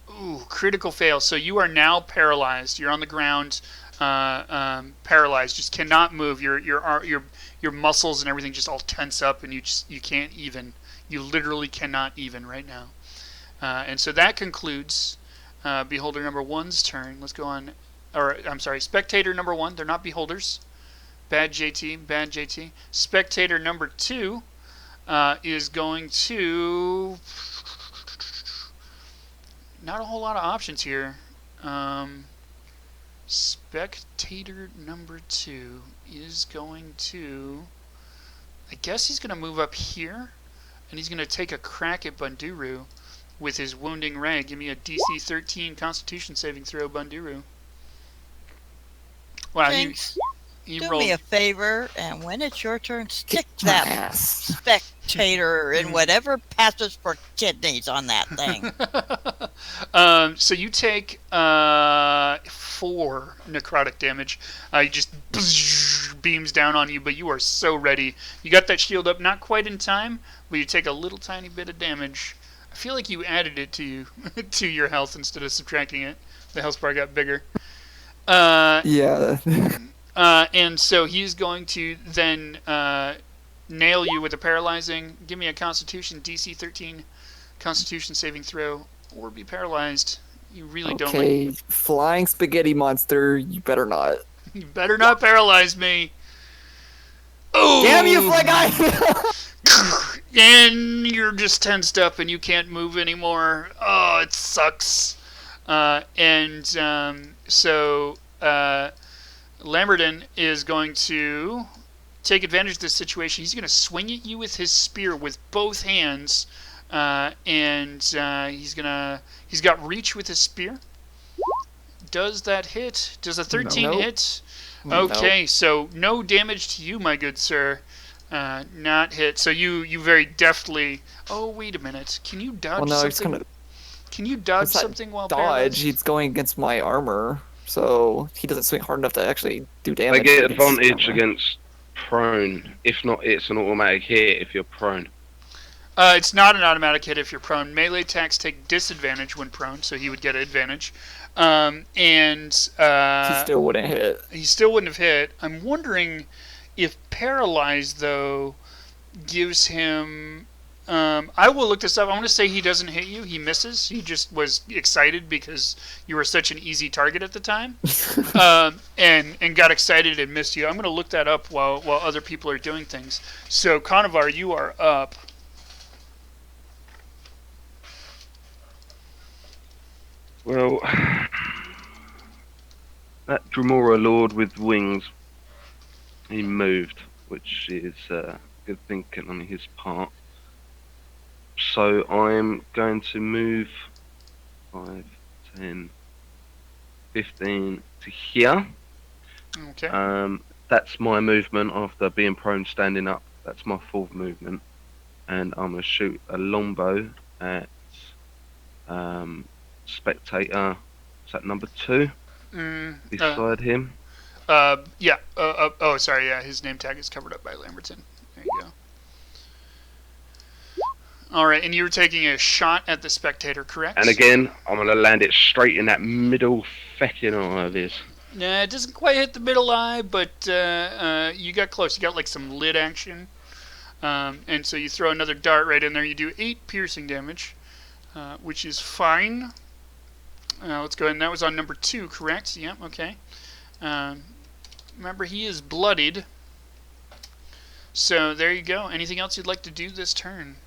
Ooh, critical fail. So you are now paralyzed. You're on the ground, paralyzed. Just cannot move. Your muscles and everything just all tense up, and you can't even. You literally cannot even right now. And so that concludes Beholder number 1's turn. Let's go on. Or, I'm sorry, Spectator number 1. They're not Beholders. Bad JT, bad JT. Spectator number 2 is going to... Not a whole lot of options here. Spectator number 2 is going to... I guess he's going to move up here, and he's going to take a crack at Bunduru with his wounding ray. Give me a DC 13 Constitution saving throw, Bunduru. Wow, Thanks. he Do rolled. me a favor, and when it's your turn, stick that spectator in whatever passes for kidneys on that thing. So you take 4 necrotic damage. He just beams down on you, but you are so ready. You got that shield up, not quite in time, but you take a little tiny bit of damage. I feel like you added it to you to your health instead of subtracting it. The health bar got bigger. Yeah. And so he's going to then nail you with a paralyzing. Give me a Constitution DC 13 Constitution saving throw, or be paralyzed. You really don't. Okay, flying spaghetti monster. You better not. You better not paralyze me. Oh! Damn you, Fly Guy! And you're just tensed up and you can't move anymore. Oh, it sucks. So Lamberton is going to take advantage of this situation. He's going to swing at you with his spear with both hands, and he's got reach with his spear. Does that hit? Does a 13 Nope. hit? Okay, so no damage to you, my good sir. Not hit. So you very deftly. Oh, wait a minute. Can you dodge Well, no, something? it's kind of Can you dodge it's not something while dodge. paralyzed? He's going against my armor, so he doesn't swing hard enough to actually do damage. I get against advantage armor. against prone. If not, it's an automatic hit if you're prone. It's not an automatic hit if you're prone. Melee attacks take disadvantage when prone, so he would get advantage. He still wouldn't hit. He still wouldn't have hit. I'm wondering if paralyzed, though, gives him... I will look this up. I want to say he doesn't hit you. He misses. He just was excited because you were such an easy target at the time, and got excited and missed you. I'm going to look that up while other people are doing things. So, Conovar, you are up. Well, that Dremora Lord with wings, he moved, which is good thinking on his part. So I'm going to move 5, 10, 15 to here. Okay. That's my movement after being prone standing up. That's my fourth movement. And I'm going to shoot a longbow at Spectator. Is that number 2? Beside him. Yeah. Oh, sorry. Yeah, his name tag is covered up by Lamberton. There you go. All right, and you were taking a shot at the Spectator, correct? And again, I'm going to land it straight in that middle feckin' eye of his. Nah, it doesn't quite hit the middle eye, but you got close. You got like some lid action. And so you throw another dart right in there. You do 8 piercing damage, which is fine. Let's go ahead. And that was on number 2, correct? Yep, okay. Remember, he is bloodied. So there you go. Anything else you'd like to do this turn?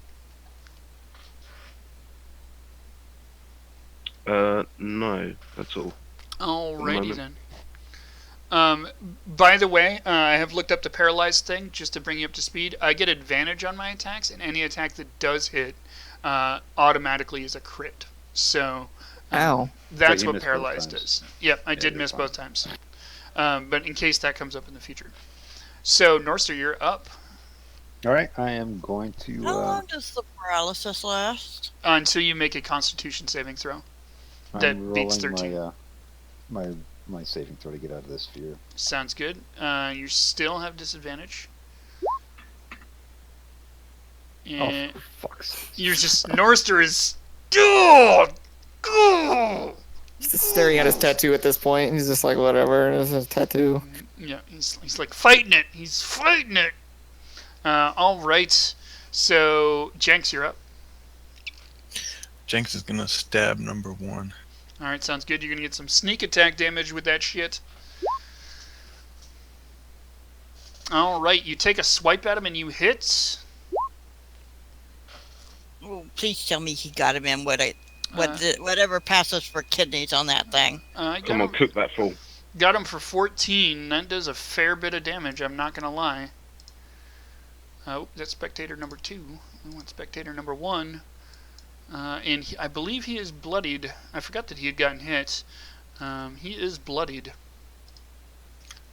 No, that's all. Alrighty then. By the way, I have looked up the paralyzed thing just to bring you up to speed. I get advantage on my attacks, and any attack that does hit automatically is a crit. So Ow. that's you what missed both paralyzed times. is. Yep, I did you're miss fine. both times. But in case that comes up in the future. So, Norster, you're up All right, I am going to. How long does the paralysis last? until you make a Constitution saving throw. that I'm beats rolling 13. my saving throw to get out of this sphere. Sounds good. You still have disadvantage. And Oh, for fuck's sake. you're just Norster is. Go! He's just staring at his tattoo at this point. He's just like, whatever. It's a tattoo. Yeah, he's like fighting it. He's fighting it. All right. So Jenks, you're up. Jenks is gonna stab number 1. All right, sounds good. You're gonna get some sneak attack damage with that shit. All right, you take a swipe at him and you hit. Oh, please tell me he got him in whatever passes for kidneys on that thing. I got Come on, him, cook that fool. got him for 14. That does a fair bit of damage. I'm not gonna lie. Oh, that's spectator number 2. We want spectator number 1. And I believe he is bloodied. I forgot that he had gotten hit. He is bloodied.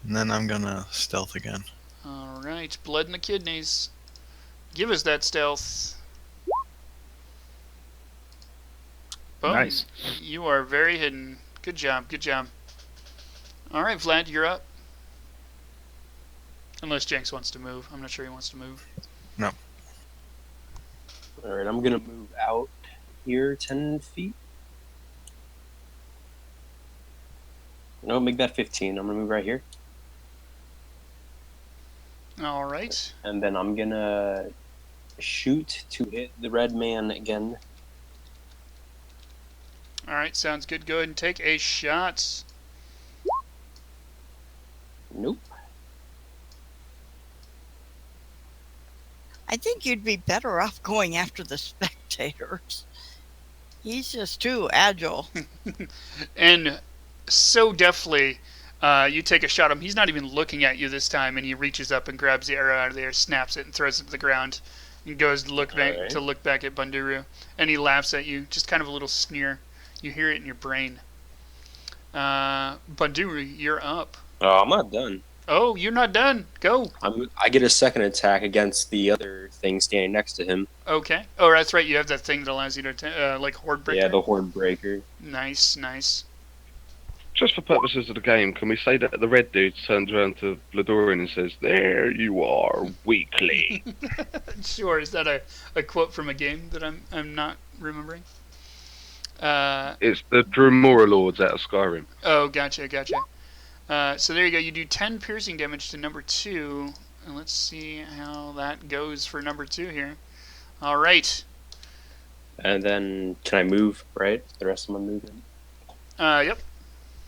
And then I'm gonna stealth again. Alright, blood in the kidneys. Give us that stealth. Boom. Nice. You are very hidden. Good job, good job. Alright, Vlad, you're up. Unless Jenks wants to move. I'm not sure he wants to move. Alright, I'm gonna move out here 10 feet. No, make that 15. I'm gonna move right here. Alright. And then I'm gonna shoot to hit the red man again. Alright, sounds good. Go ahead and take a shot. Nope. I think you'd be better off going after the spectators. He's just too agile. And so deftly, you take a shot at him. He's not even looking at you this time, and he reaches up and grabs the arrow out of there, snaps it, and throws it to the ground. And goes to look back at Banduru, and he laughs at you, just kind of a little sneer. You hear it in your brain. Banduru, you're up. Oh, I'm not done. Oh, you're not done. Go. I get a second attack against the other thing standing next to him. Okay. Oh, that's right. You have that thing that allows you to like horde breaker. Yeah, the horde breaker. Nice, nice. Just for purposes of the game, can we say that the red dude turns around to Vladorian and says, "There you are, weakling." Sure. Is that a quote from a game that I'm not remembering? It's the Dremora Lords out of Skyrim. Oh, gotcha. So there you go. You do 10 piercing damage to number 2. And let's see how that goes for number 2 here. All right. And then, can I move, right? The rest of my movement? Yep.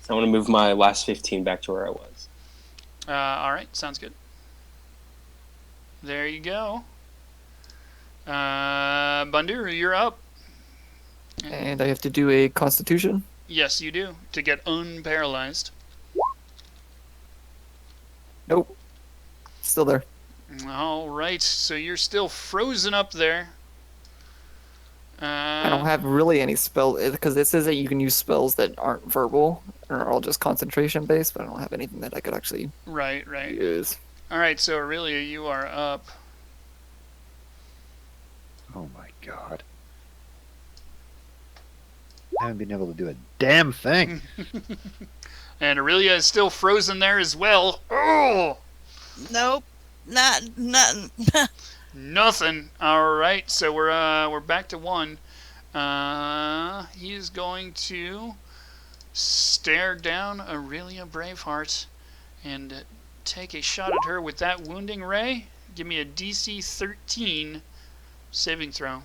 I want to move my last 15 back to where I was. All right. Sounds good. There you go. Banduru, you're up. And I have to do a Constitution. Yes, you do. To get unparalyzed. Nope. Still there. All right. So you're still frozen up there. I don't have really any spell because it says that you can use spells that aren't verbal or are all just concentration based, but I don't have anything that I could actually Right. use. All right, so Aurelia, you are up. Oh my god. I haven't been able to do a damn thing. And Aurelia is still frozen there as well. Oh! Nope. Nothing. Nothing. All right, so we're back to 1. He is going to stare down Aurelia Braveheart and take a shot at her with that wounding ray. Give me a DC 13 saving throw.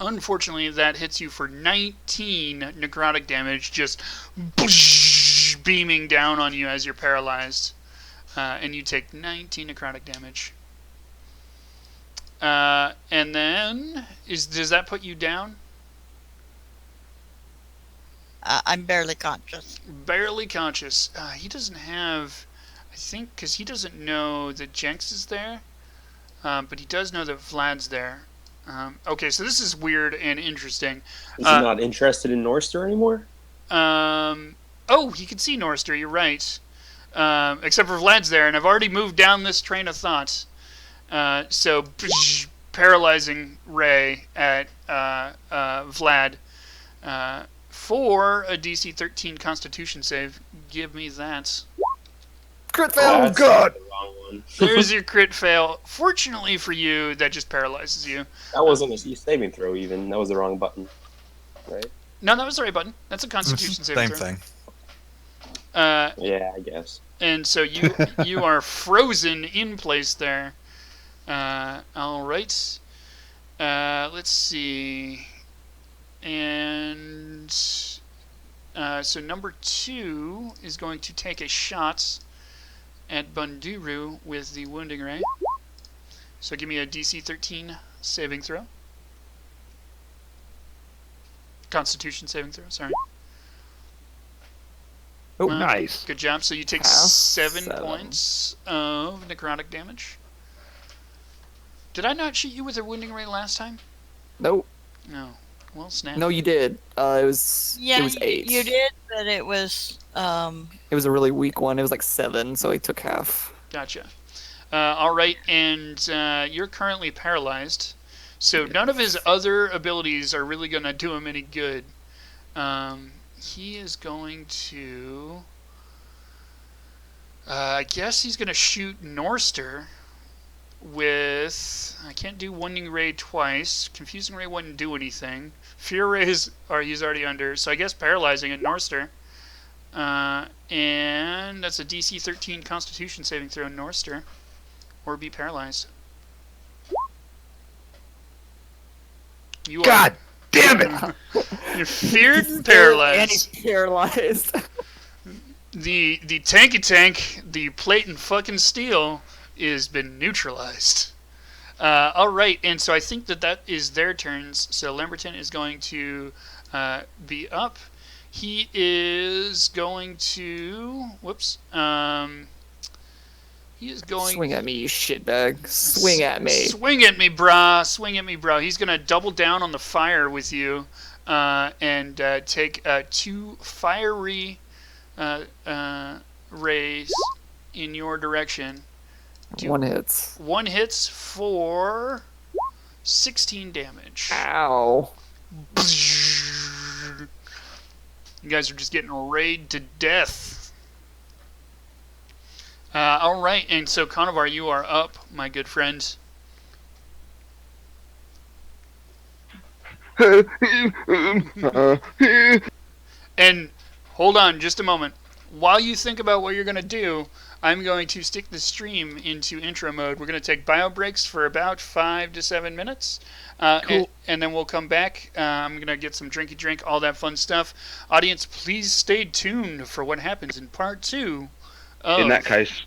Unfortunately, that hits you for 19 necrotic damage, just beaming down on you as you're paralyzed. And you take 19 necrotic damage. And then, does that put you down? I'm barely conscious. Barely conscious. He doesn't have, I think, because he doesn't know that Jenks is there, but he does know that Vlad's there. Okay, so this is weird and interesting. Is he not interested in Norster anymore? Oh, he can see Norster, you're right. Except for Vlad's there, and I've already moved down this train of thought. So, paralyzing ray at Vlad. For a DC 13 Constitution save, give me that. Crit fail! Oh god! The wrong one. There's your crit fail. Fortunately for you, that just paralyzes you. That wasn't a saving throw even. That was the wrong button. Right? No, that was the right button. That's a Constitution saving Same throw. thing. Yeah, I guess. And so you are frozen in place there. All right. Let's see. And so number 2 is going to take a shot at Bunduru with the wounding ray. So give me a DC 13 saving throw. Constitution saving throw, sorry. Oh, nice. Good job. So you take Pass. 7 7. points of necrotic damage. Did I not shoot you with a wounding ray last time? Nope. No. Well, snap. No, you did. It was 8. You did, but it was It was a really weak one. It was like 7, so he took half. Gotcha. All right, and you're currently paralyzed, so none of his other abilities are really going to do him any good. He is going to... I guess he's going to shoot Norster with... I can't do Wounding Ray twice. Confusing Ray wouldn't do anything. Fear Rays he's already under, so I guess Paralyzing at Norster. And that's a DC 13 Constitution saving throw, Norster. Or be paralyzed. You God damn it! You're feared and paralyzed. And he's paralyzed. The tanky tank, the plate and fucking steel, is been neutralized. All right, and so I think that is their turns. So Lamberton is going to be up. He is going to... Whoops. He is going... Swing at me, you shitbag. Swing at me. Swing at me, brah. Swing at me, bro. He's going to double down on the fire with you and take 2 fiery rays in your direction. One hits. 1 hits for 16 damage. Ow. You guys are just getting rayed to death. All right, and so Conovar, you are up, my good friend. And hold on just a moment. While you think about what you're going to do, I'm going to stick the stream into intro mode. We're going to take bio breaks for about 5 to 7 minutes. Cool. And then we'll come back. I'm going to get some drinky drink, all that fun stuff. Audience, please stay tuned for what happens in part 2 of In that case,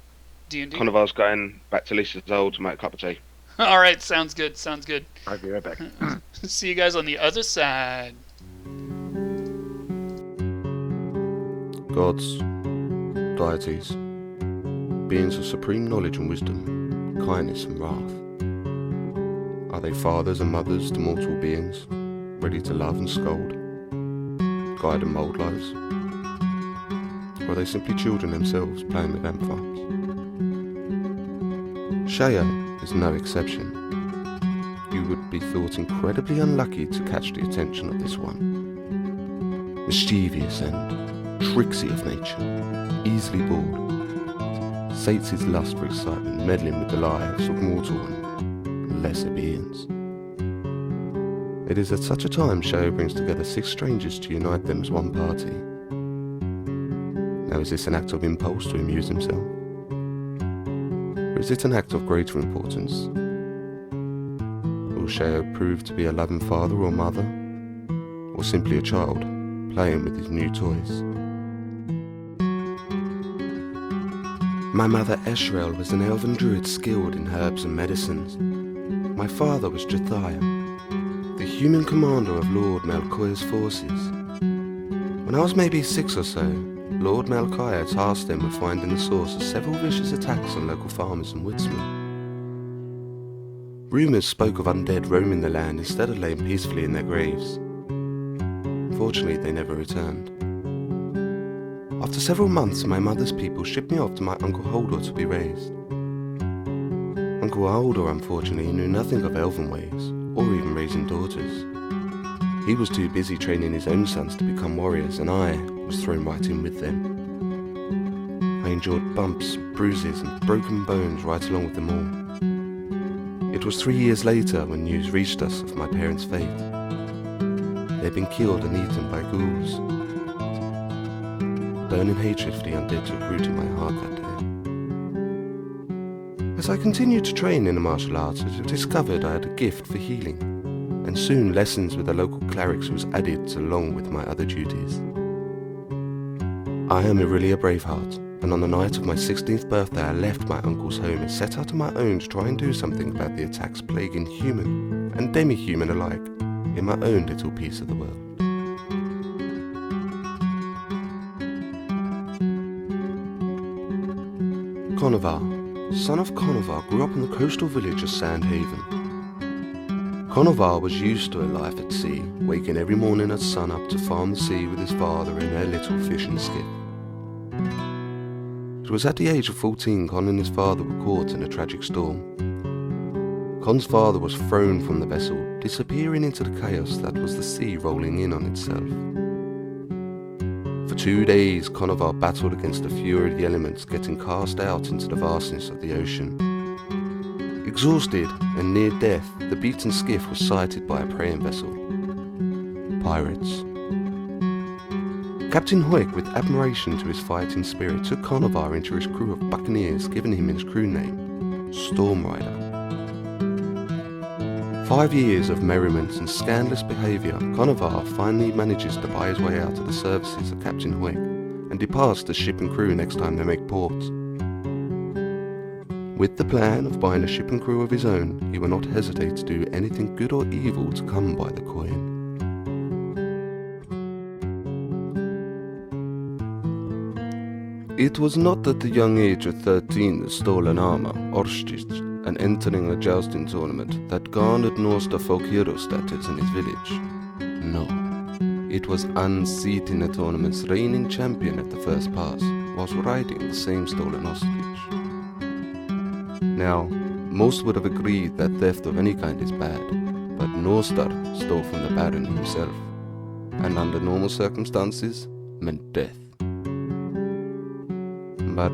D&D. Conovar's going back to Lisa's old to make a cup of tea. All right, sounds good, sounds good. I'll be right back. See you guys on the other side. Gods, deities, beings of supreme knowledge and wisdom, kindness and wrath. I Are they fathers and mothers to mortal beings, ready to love and scold, guide and mould lives? Or are they simply children themselves playing with ant farms? Shea is no exception. You would be thought incredibly unlucky to catch the attention of this one. Mischievous and tricksy of nature, easily bored, sates his lust for excitement, meddling with the lives of mortal and lesser beings. It is at such a time Shea brings together 6 strangers to unite them as one party. Now, is this an act of impulse to amuse himself? Or is it an act of greater importance? Will Shea prove to be a loving father or mother, or simply a child playing with his new toys? My mother Eshrel was an elven druid skilled in herbs and medicines. My father was Jathiah, the human commander of Lord Melchiah's forces. When I was maybe 6 or so, Lord Melchiah tasked them with finding the source of several vicious attacks on local farmers and woodsmen. Rumours spoke of undead roaming the land instead of laying peacefully in their graves. Fortunately, they never returned. After several months, my mother's people shipped me off to my Uncle Holdor to be raised. Uncle Holdor, unfortunately, knew nothing of elven ways, or even raising daughters. He was too busy training his own sons to become warriors, and I was thrown right in with them. I endured bumps, bruises, and broken bones right along with them all. It was 3 years later when news reached us of my parents' fate. They had been killed and eaten by ghouls. Burning hatred for the undead took root in my heart that day. As I continued to train in the martial arts, I discovered I had a gift for healing, and soon lessons with the local clerics was added along with my other duties. I am Irelia Braveheart, and on the night of my 16th birthday I left my uncle's home and set out on my own to try and do something about the attacks plaguing human and demi-human alike in my own little piece of the world. Conovar, son of Conovar, grew up in the coastal village of Sandhaven. Conovar was used to a life at sea, waking every morning at sunup to farm the sea with his father in their little fishing skiff. It was at the age of 14 Con and his father were caught in a tragic storm. Con's father was thrown from the vessel, disappearing into the chaos that was the sea rolling in on itself. For 2 days, Conovar battled against the fury of the elements, getting cast out into the vastness of the ocean. Exhausted and near death, the beaten skiff was sighted by a preying vessel. Pirates. Captain Hoik, with admiration to his fighting spirit, took Conovar into his crew of buccaneers, giving him his crew name, Storm Rider. 5 years of merriment and scandalous behaviour, Conovar finally manages to buy his way out of the services of Captain Hoik and departs the ship and crew next time they make port. With the plan of buying a ship and crew of his own, he will not hesitate to do anything good or evil to come by the coin. It was not at the young age of 13 that stolen armour, Orstich, and entering a jousting tournament that garnered Norster folk hero status in his village. No, it was unseating the tournament's reigning champion at the first pass, whilst riding the same stolen ostrich. Now, most would have agreed that theft of any kind is bad, but Norster stole from the Baron himself, and under normal circumstances, meant death. But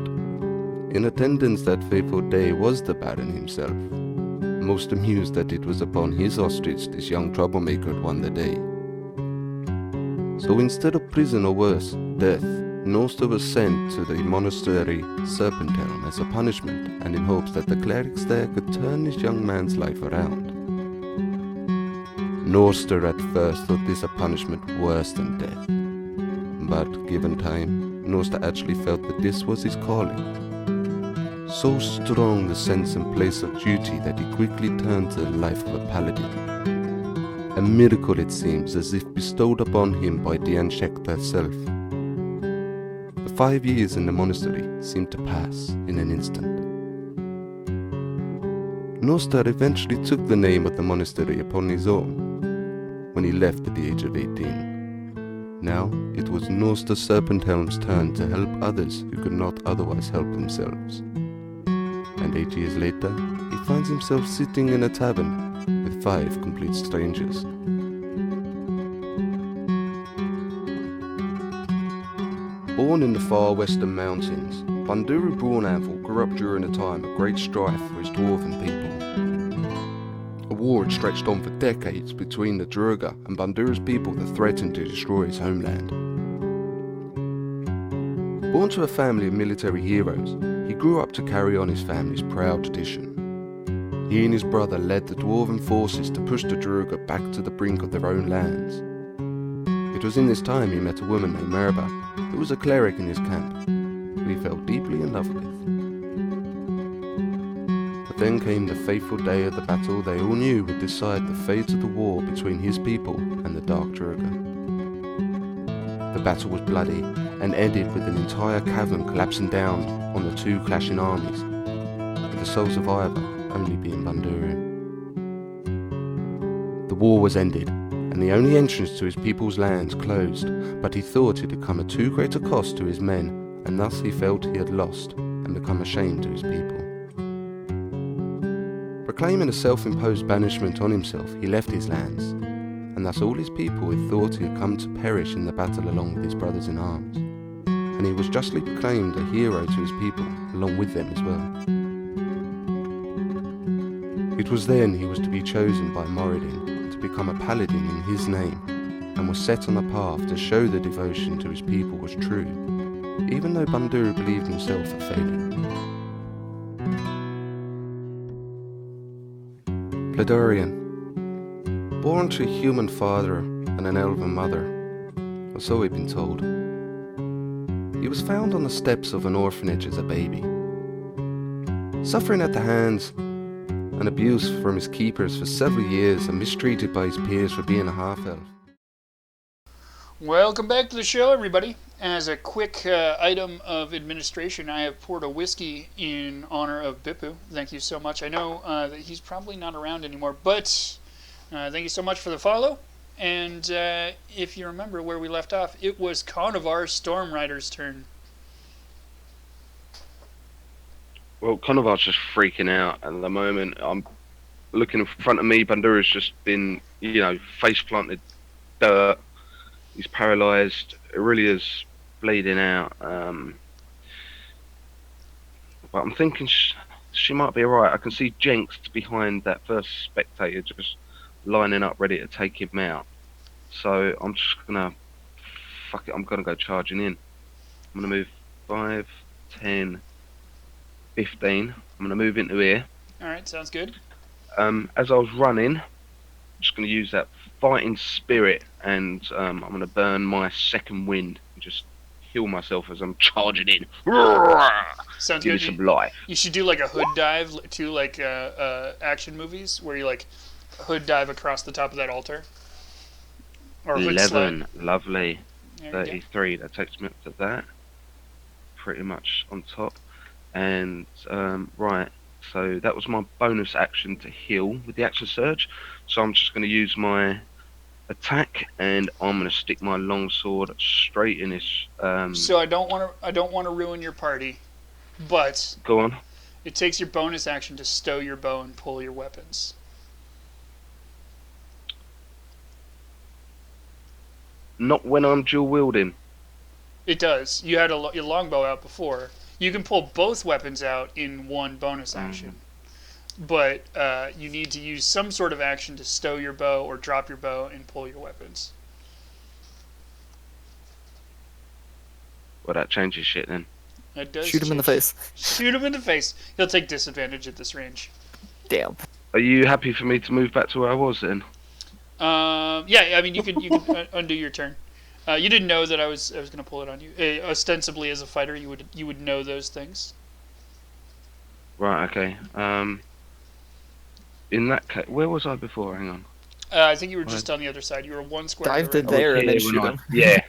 in attendance that fateful day was the Baron himself, most amused that it was upon his ostrich this young troublemaker had won the day. So instead of prison or worse, death, Norster was sent to the monastery Serpenthelm as a punishment, and in hopes that the clerics there could turn this young man's life around. Norster at first thought this a punishment worse than death, but given time, Norster actually felt that this was his calling. So strong the sense and place of duty that he quickly turned to the life of a paladin. A miracle, it seems, as if bestowed upon him by Dian Shekt herself. The 5 years in the monastery seemed to pass in an instant. Nostar eventually took the name of the monastery upon his own when he left at the age of 18. Now it was Nostar Serpenthelm's turn to help others who could not otherwise help themselves. And 8 years later, he finds himself sitting in a tavern with 5 complete strangers. Born in the far western mountains, Banduru Braunanvil grew up during a time of great strife for his dwarven people. A war had stretched on for decades between the Druga and Banduru's people that threatened to destroy his homeland. Born to a family of military heroes, he grew up to carry on his family's proud tradition. He and his brother led the dwarven forces to push the Druga back to the brink of their own lands. It was in this time he met a woman named Merba, who was a cleric in his camp, who he fell deeply in love with. But then came the fateful day of the battle they all knew would decide the fate of the war between his people and the Dark Druga. The battle was bloody and ended with an entire cavern collapsing down on the 2 clashing armies, with the sole survivor only being Banduru. The war was ended, and the only entrance to his people's lands closed, but he thought it had come at too great a cost to his men, and thus he felt he had lost and become ashamed to his people. Proclaiming a self-imposed banishment on himself, he left his lands, and thus all his people had thought he had come to perish in the battle along with his brothers in arms, and he was justly proclaimed a hero to his people along with them as well. It was then he was to be chosen by Moradin to become a paladin in his name, and was set on a path to show the devotion to his people was true, even though Banduru believed himself a failure. Pledorian. Born to a human father and an elven mother, or so he'd been told. He was found on the steps of an orphanage as a baby, suffering at the hands and abuse from his keepers for several years and mistreated by his peers for being a half-elf. Welcome back to the show, everybody. As a quick item of administration, I have poured a whiskey in honor of Bippu. Thank you so much. I know that he's probably not around anymore, but thank you so much for the follow. And if you remember where we left off, it was Conovar Stormrider's turn. Well, Conovar's just freaking out at the moment. I'm looking in front of me. Banduru's just been, face planted dirt. He's paralysed. It really is bleeding out. But I'm thinking she might be alright. I can see Jenks behind that first spectator just lining up ready to take him out. So I'm just gonna fuck it. I'm gonna go charging in. I'm gonna move 5, 10, 15. I'm gonna move into here. Alright, sounds good. As I was running, I'm just gonna use that fighting spirit, and I'm gonna burn my second wind and just heal myself as I'm charging in. Sounds Give good. me some life. You should do like a hood dive to like action movies where you like hood dive across the top of that altar. Or hood 11, slide. lovely. There you go. 33, that takes me up to that. Pretty much on top. And right, so that was my bonus action to heal with the action surge. So I'm just going to use my attack, and I'm going to stick my longsword straight in his. So I don't want to ruin your party, but Go on. it takes your bonus action to stow your bow and pull your weapons. Not when I'm dual wielding. It does. You had your longbow out before. You can pull both weapons out in one bonus action. But you need to use some sort of action to stow your bow or drop your bow and pull your weapons. Well, that changes shit then. That does Shoot him in the change. face. Shoot him in the face. He'll take disadvantage at this range. Damn. Are you happy for me to move back to where I was then? Yeah, I mean you can undo your turn. You didn't know that I was going to pull it on you. Ostensibly, as a fighter, you would know those things. Right. Okay. In that case, where was I before? Hang on. I think you were just on the other side. You were one square. Dive to to the right. there and then Here, shoot wasn't him. I? Yeah.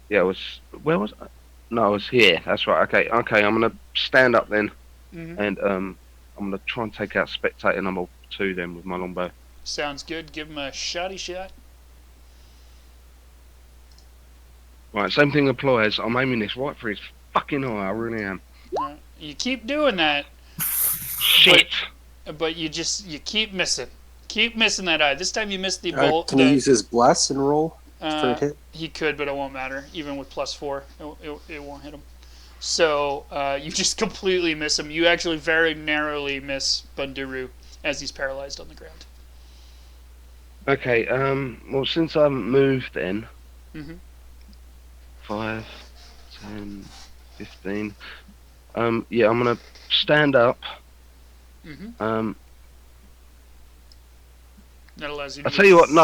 Yeah. I was. Where was I? No, I was here. That's right. Okay. Okay. I'm gonna stand up then, Mhm. and I'm I'm gonna try and take out spectator number 2 then with my longbow. Sounds good. Give him a shotty shot. Right, same thing applies. I'm aiming this right for his fucking eye. I really am. You keep doing that, Shit. but you keep missing. Keep missing that eye. This time you missed the bolt. Can he use his bless and roll for a hit? He could, but it won't matter. Even with +4, it won't hit him. So you just completely miss him. You actually very narrowly miss Bunduru as he's paralyzed on the ground. Okay, well, since I haven't moved then, Mm-hmm. 5, 10, 15, yeah, I'm gonna stand up. Mm-hmm. That allows you to I'll tell you what, no,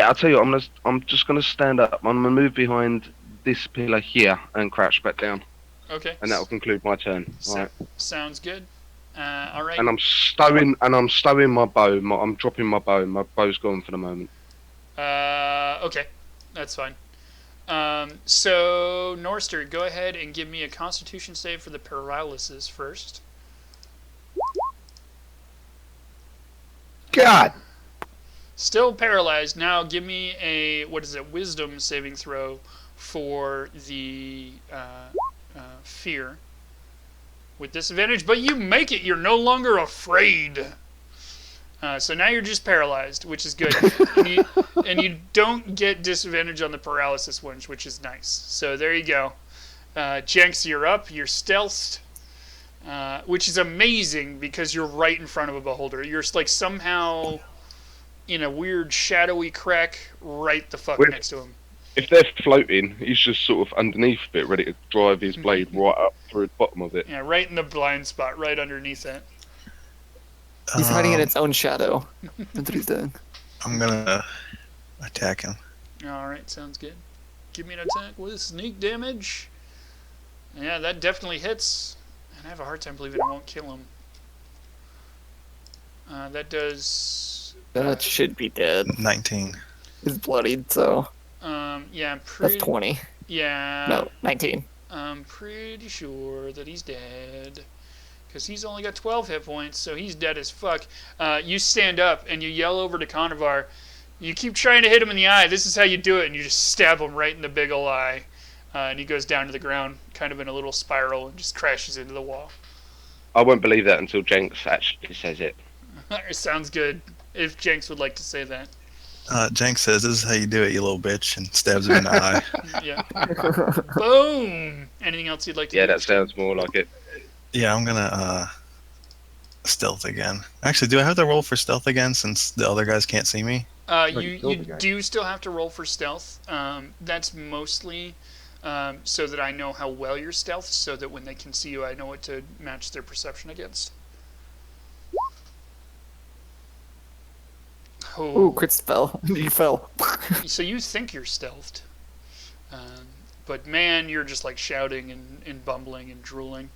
I'll tell you what, I'm just gonna stand up. I'm gonna move behind this pillar here and crouch back down. Okay. And that will conclude my turn. Right. Sounds good. All right. And I'm stowing my bow. I'm dropping my bow. My bow's gone for the moment. Okay, that's fine. So Norster, go ahead and give me a Constitution save for the paralysis first. God. Still paralyzed. Now give me a Wisdom saving throw for the fear with disadvantage, but you make it. You're no longer afraid. So now you're just paralyzed, which is good. and you don't get disadvantage on the paralysis ones, which is nice. So there you go. Jenks, you're up. You're stealthed, which is amazing because you're right in front of a beholder. You're like somehow in a weird shadowy crack right the fuck next to him. If they're floating, he's just sort of underneath it, ready to drive his blade right up through the bottom of it. Yeah, right in the blind spot, right underneath it. He's hiding in its own shadow. That's what he's doing. I'm gonna attack him. Alright, sounds good. Give me an attack with sneak damage. Yeah, that definitely hits. And I have a hard time believing I won't kill him. That does... That should be dead. 19. He's bloodied, so... yeah, I'm pretty... That's 20. Yeah. No, 19. I'm pretty sure that he's dead. Because he's only got 12 hit points, so he's dead as fuck. You stand up and you yell over to Conovar. You keep trying to hit him in the eye. This is how you do it. And you just stab him right in the big ol' eye. And he goes down to the ground, kind of in a little spiral, and just crashes into the wall. I won't believe that until Jenks actually says it. Sounds good. If Jenks would like to say that. Jenks says, "This is how you do it, you little bitch," and stabs him in the eye. Yeah. Boom! Anything else you'd like to do? Yeah, that sounds more like it. Yeah, I'm gonna stealth again. Actually, do I have to roll for stealth again since the other guys can't see me? You do still have to roll for stealth. That's mostly so that I know how well you're stealthed, so that when they can see you, I know what to match their perception against. Oh. Ooh, crit spell. You fell. So you think you're stealthed. But man, you're just like shouting and bumbling and drooling.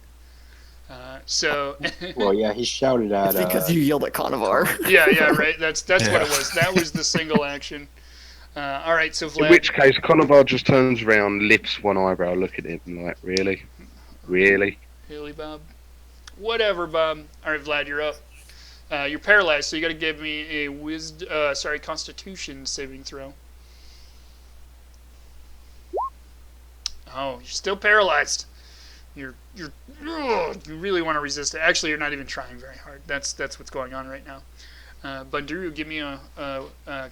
Well, yeah, he shouted at... It's because you yelled at Conovar. Yeah, right. That's what it was. That was the single action. All right, so Vlad... In which case, Conovar just turns around, lifts one eyebrow, look at him like, really? Really? Really, Bob? Whatever, Bob. All right, Vlad, you're up. You're paralyzed, so you got to give me a Constitution saving throw. Oh, you're still paralyzed. You really want to resist it. Actually, you're not even trying very hard. That's what's going on right now. Bunduru, give me a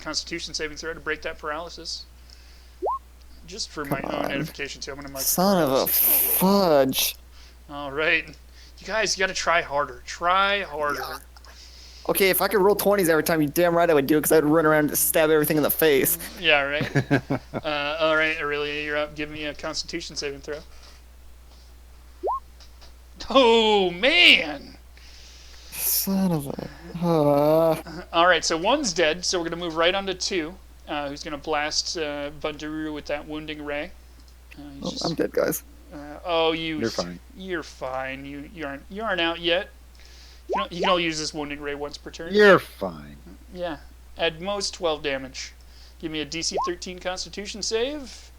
Constitution saving throw to break that paralysis. Just for my own edification, too. I'm gonna mark. Son of a fudge. All right, you guys, you got to try harder. Try harder. Yeah. Okay, if I could roll 20s every time, you damn right I would do it, because I'd run around and stab everything in the face. Yeah, right. All right, Aurelia, you're up. Give me a Constitution saving throw. Oh, man! Son of a... All right, so one's dead, so we're going to move right on to 2, who's going to blast Bunduru with that wounding ray. I'm dead, guys. You're fine. You're fine. You aren't out yet. You can only use this wounding ray once per turn. You're fine. Yeah. At most 12 damage. Give me a DC 13 Constitution save.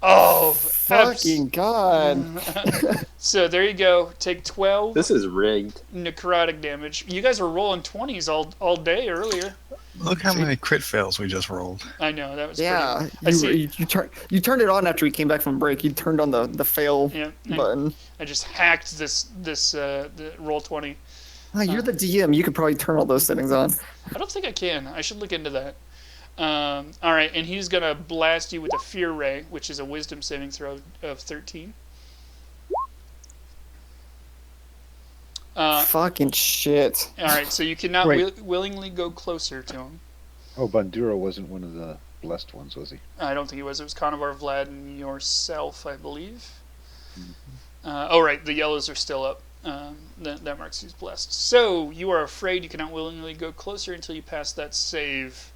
Oh, fucking god. So there you go. Take 12 This is rigged. necrotic damage. You guys were rolling 20s all day earlier. Look how many crit fails we just rolled. I know, that was Yeah, pretty... you turned it on after you came back from break. You turned on the fail Yeah, button. I just hacked the roll 20. Oh, you're the DM. You could probably turn all those settings on. I don't think I can. I should look into that. All right, and he's gonna blast you with a Fear Ray, which is a Wisdom saving throw of 13. Fucking shit. All right, so you cannot Wait. willingly go closer to him. Oh, Bandura wasn't one of the blessed ones, was he? I don't think he was. It was Conovar, Vlad, and yourself, I believe. Oh, right, the yellows are still up. That marks he's blessed. So, you are afraid you cannot willingly go closer until you pass that save.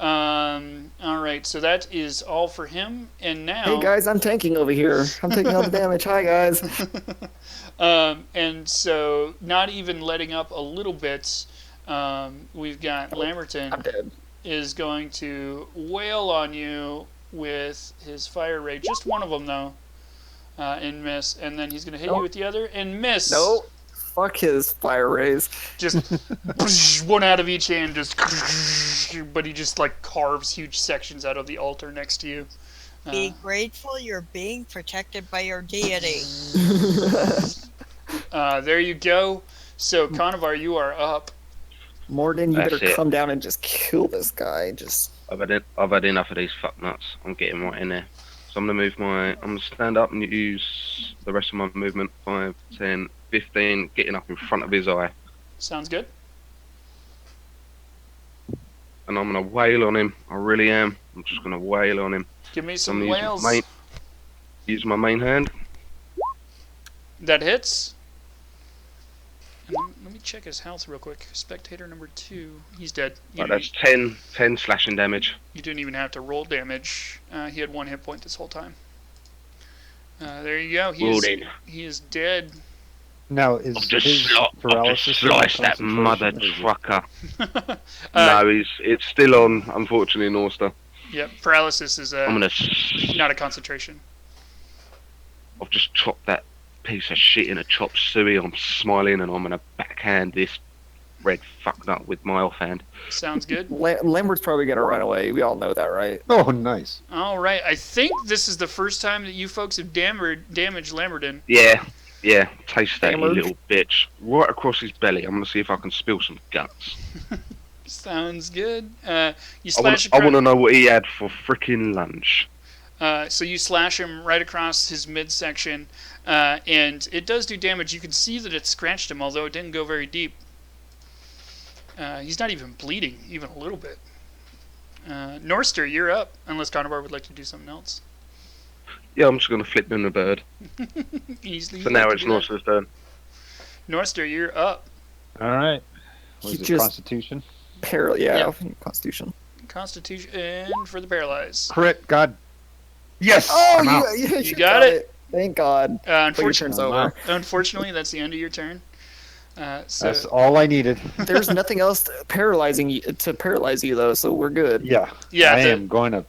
Alright, so that is all for him. And now... Hey guys, I'm tanking over here. I'm taking all the damage. Hi guys. And so, not even letting up a little bit, we've got Lamberton I'm dead. is going to wail on you with his Fire Ray. Just one of them, though. And miss, and then he's gonna hit you with the other and miss. No, fuck his fire rays. Just one out of each hand, just. But he just like carves huge sections out of the altar next to you. Be grateful you're being protected by your deity. There you go. So Conovar, you are up. Morden, you That's better it. come down and just kill this guy. Just. I've had enough of these fucknuts. I'm getting right in there. So I'm gonna stand up and use the rest of my movement. 5, 10, 15, getting up in front of his eye. Sounds good. And I'm gonna wail on him. I really am. I'm just gonna wail on him. Give me I'm some gonna wails. use my main hand. That hits. And let me check his health real quick. Spectator number 2. He's dead. Right, that's 10 slashing damage. You didn't even have to roll damage. He had 1 hit point this whole time. There you go. He is dead. Now, is I've just, his I've just paralysis sliced that concentration, mother or is it- trucker. No, it's still on, unfortunately, Norster. Yep, paralysis is I'm gonna. not a concentration. I've just chopped that piece of shit in a chop suey. I'm smiling and I'm gonna backhand this red fucknut with my offhand. Sounds good. Lambert's probably gonna run away. We all know that, right? Oh, nice. All right, I think this is the first time that you folks have damaged Lamberton. Yeah, taste that, you Hammered. little bitch. Right across his belly. I'm gonna see if I can spill some guts. Sounds good. You I slash want to know what he had for frickin' lunch. So you slash him right across his midsection, and it does do damage. You can see that it scratched him, although it didn't go very deep. He's not even bleeding, even a little bit. Norster, you're up, unless Conovar would like to do something else. Yeah, I'm just gonna flip him the bird. Easily. So now it's Norster's turn. Norster, you're up. All right. He Was it just- Constitution? Constitution. Constitution and for the paralyze. Crit, God. Yes! Oh, I'm out. you got it. Thank God. But your Unfortunately, turn's over. unfortunately, that's the end of your turn. So That's all I needed. There's nothing else to paralyze you though, so we're good. Yeah. yeah, I the, am going to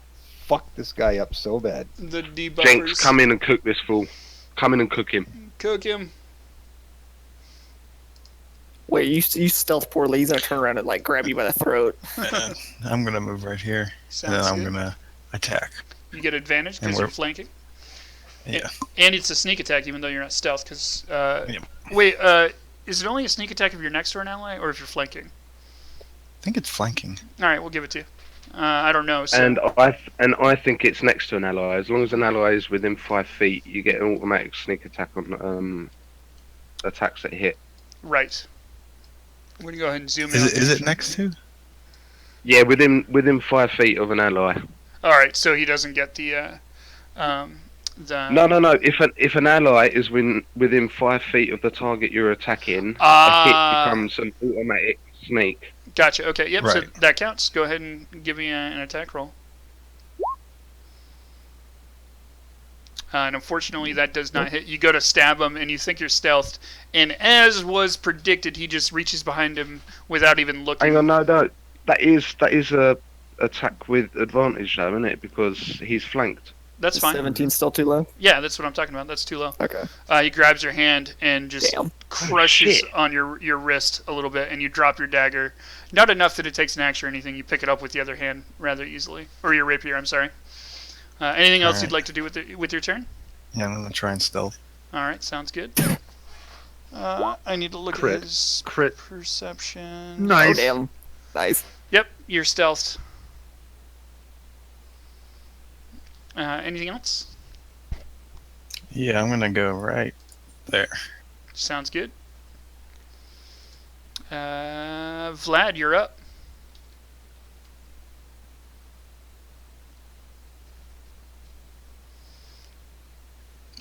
fuck this guy up so bad. the debuffers. Jenks, come in and cook this fool. Come in and cook him. Cook him. Wait, you stealth poorly. He's gonna turn around and like grab you by the throat. I'm gonna move right here. And then Sounds I'm good. gonna attack. You get advantage And because you're we're- flanking. Yeah. And it's a sneak attack even though you're not stealth. Because Yep. wait, is it only a sneak attack if you're next to an ally or if you're flanking? I think it's flanking. All right, we'll give it to you. I don't know. So, And I think it's next to an ally. As long as an ally is within 5 feet, you get an automatic sneak attack on attacks that hit. right. We're gonna go ahead and zoom in. Is it next to? Yeah, within 5 feet of an ally. All right, so he doesn't get the. No. If an ally is within 5 feet of the target you're attacking, a Ah. hit becomes an automatic sneak. Gotcha. Okay. Yep. So Right. that counts. Go ahead and give me an attack roll. And unfortunately, that does not hit. You go to stab him, and you think you're stealthed, and as was predicted, he just reaches behind him without even looking. Hang on, no. That is a attack with advantage, though, isn't it? Because he's flanked. That's Is fine. 17 still too low? Yeah, that's what I'm talking about. That's too low. Okay. He grabs your hand and just Damn. crushes shit. on your wrist a little bit, and you drop your dagger. Not enough that it takes an action or anything. You pick it up with the other hand rather easily, or your rapier. I'm sorry. Anything else you'd Alright. like to do with your turn? Yeah, I'm gonna try and stealth. All right, sounds good. I need to look Crit. at his Crit. perception. Oh, Nice. damn. Nice. Yep, you're stealthed. Anything else? Yeah, I'm gonna go right there. Sounds good. Vlad, you're up.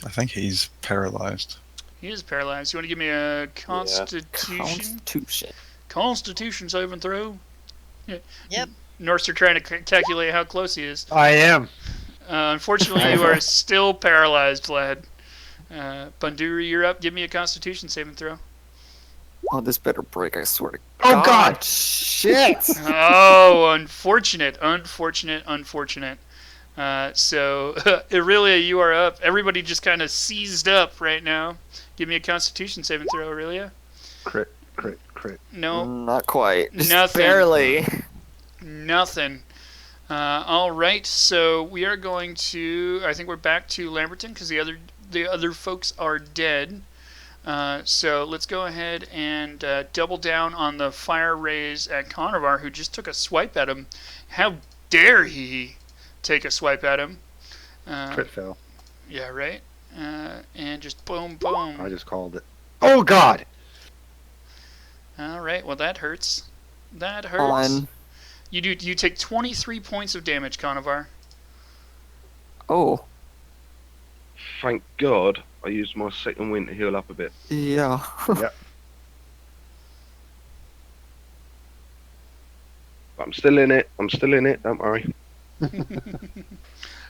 I think he's paralyzed. He is paralyzed. You want to give me a Constitution? Constitution. Constitution saving throw? Yep. Norster trying to calculate how close he is. I am. Unfortunately, you are still paralyzed, Vlad. Banduri, you're up. Give me a Constitution saving throw. Oh, this better break, I swear to Oh God! Shit! Oh, unfortunate. So, Aurelia, you are up. Everybody just kind of seized up right now. Give me a Constitution saving throw, Aurelia. Crit. No, Not quite. Just Nothing. barely. nothing. All right, so we are going to. I think we're back to Lamberton because the other folks are dead. So let's go ahead and double down on the fire rays at Conovar, who just took a swipe at him. How dare he take a swipe at him? Crit fail. Yeah, right. And just boom, boom. I just called it. Oh God! All right. Well, that hurts. That hurts. On. You take 23 points of damage, Conovar. Oh, Thank God I used my second wind to heal up a bit. yeah. But I'm still in it. Don't worry.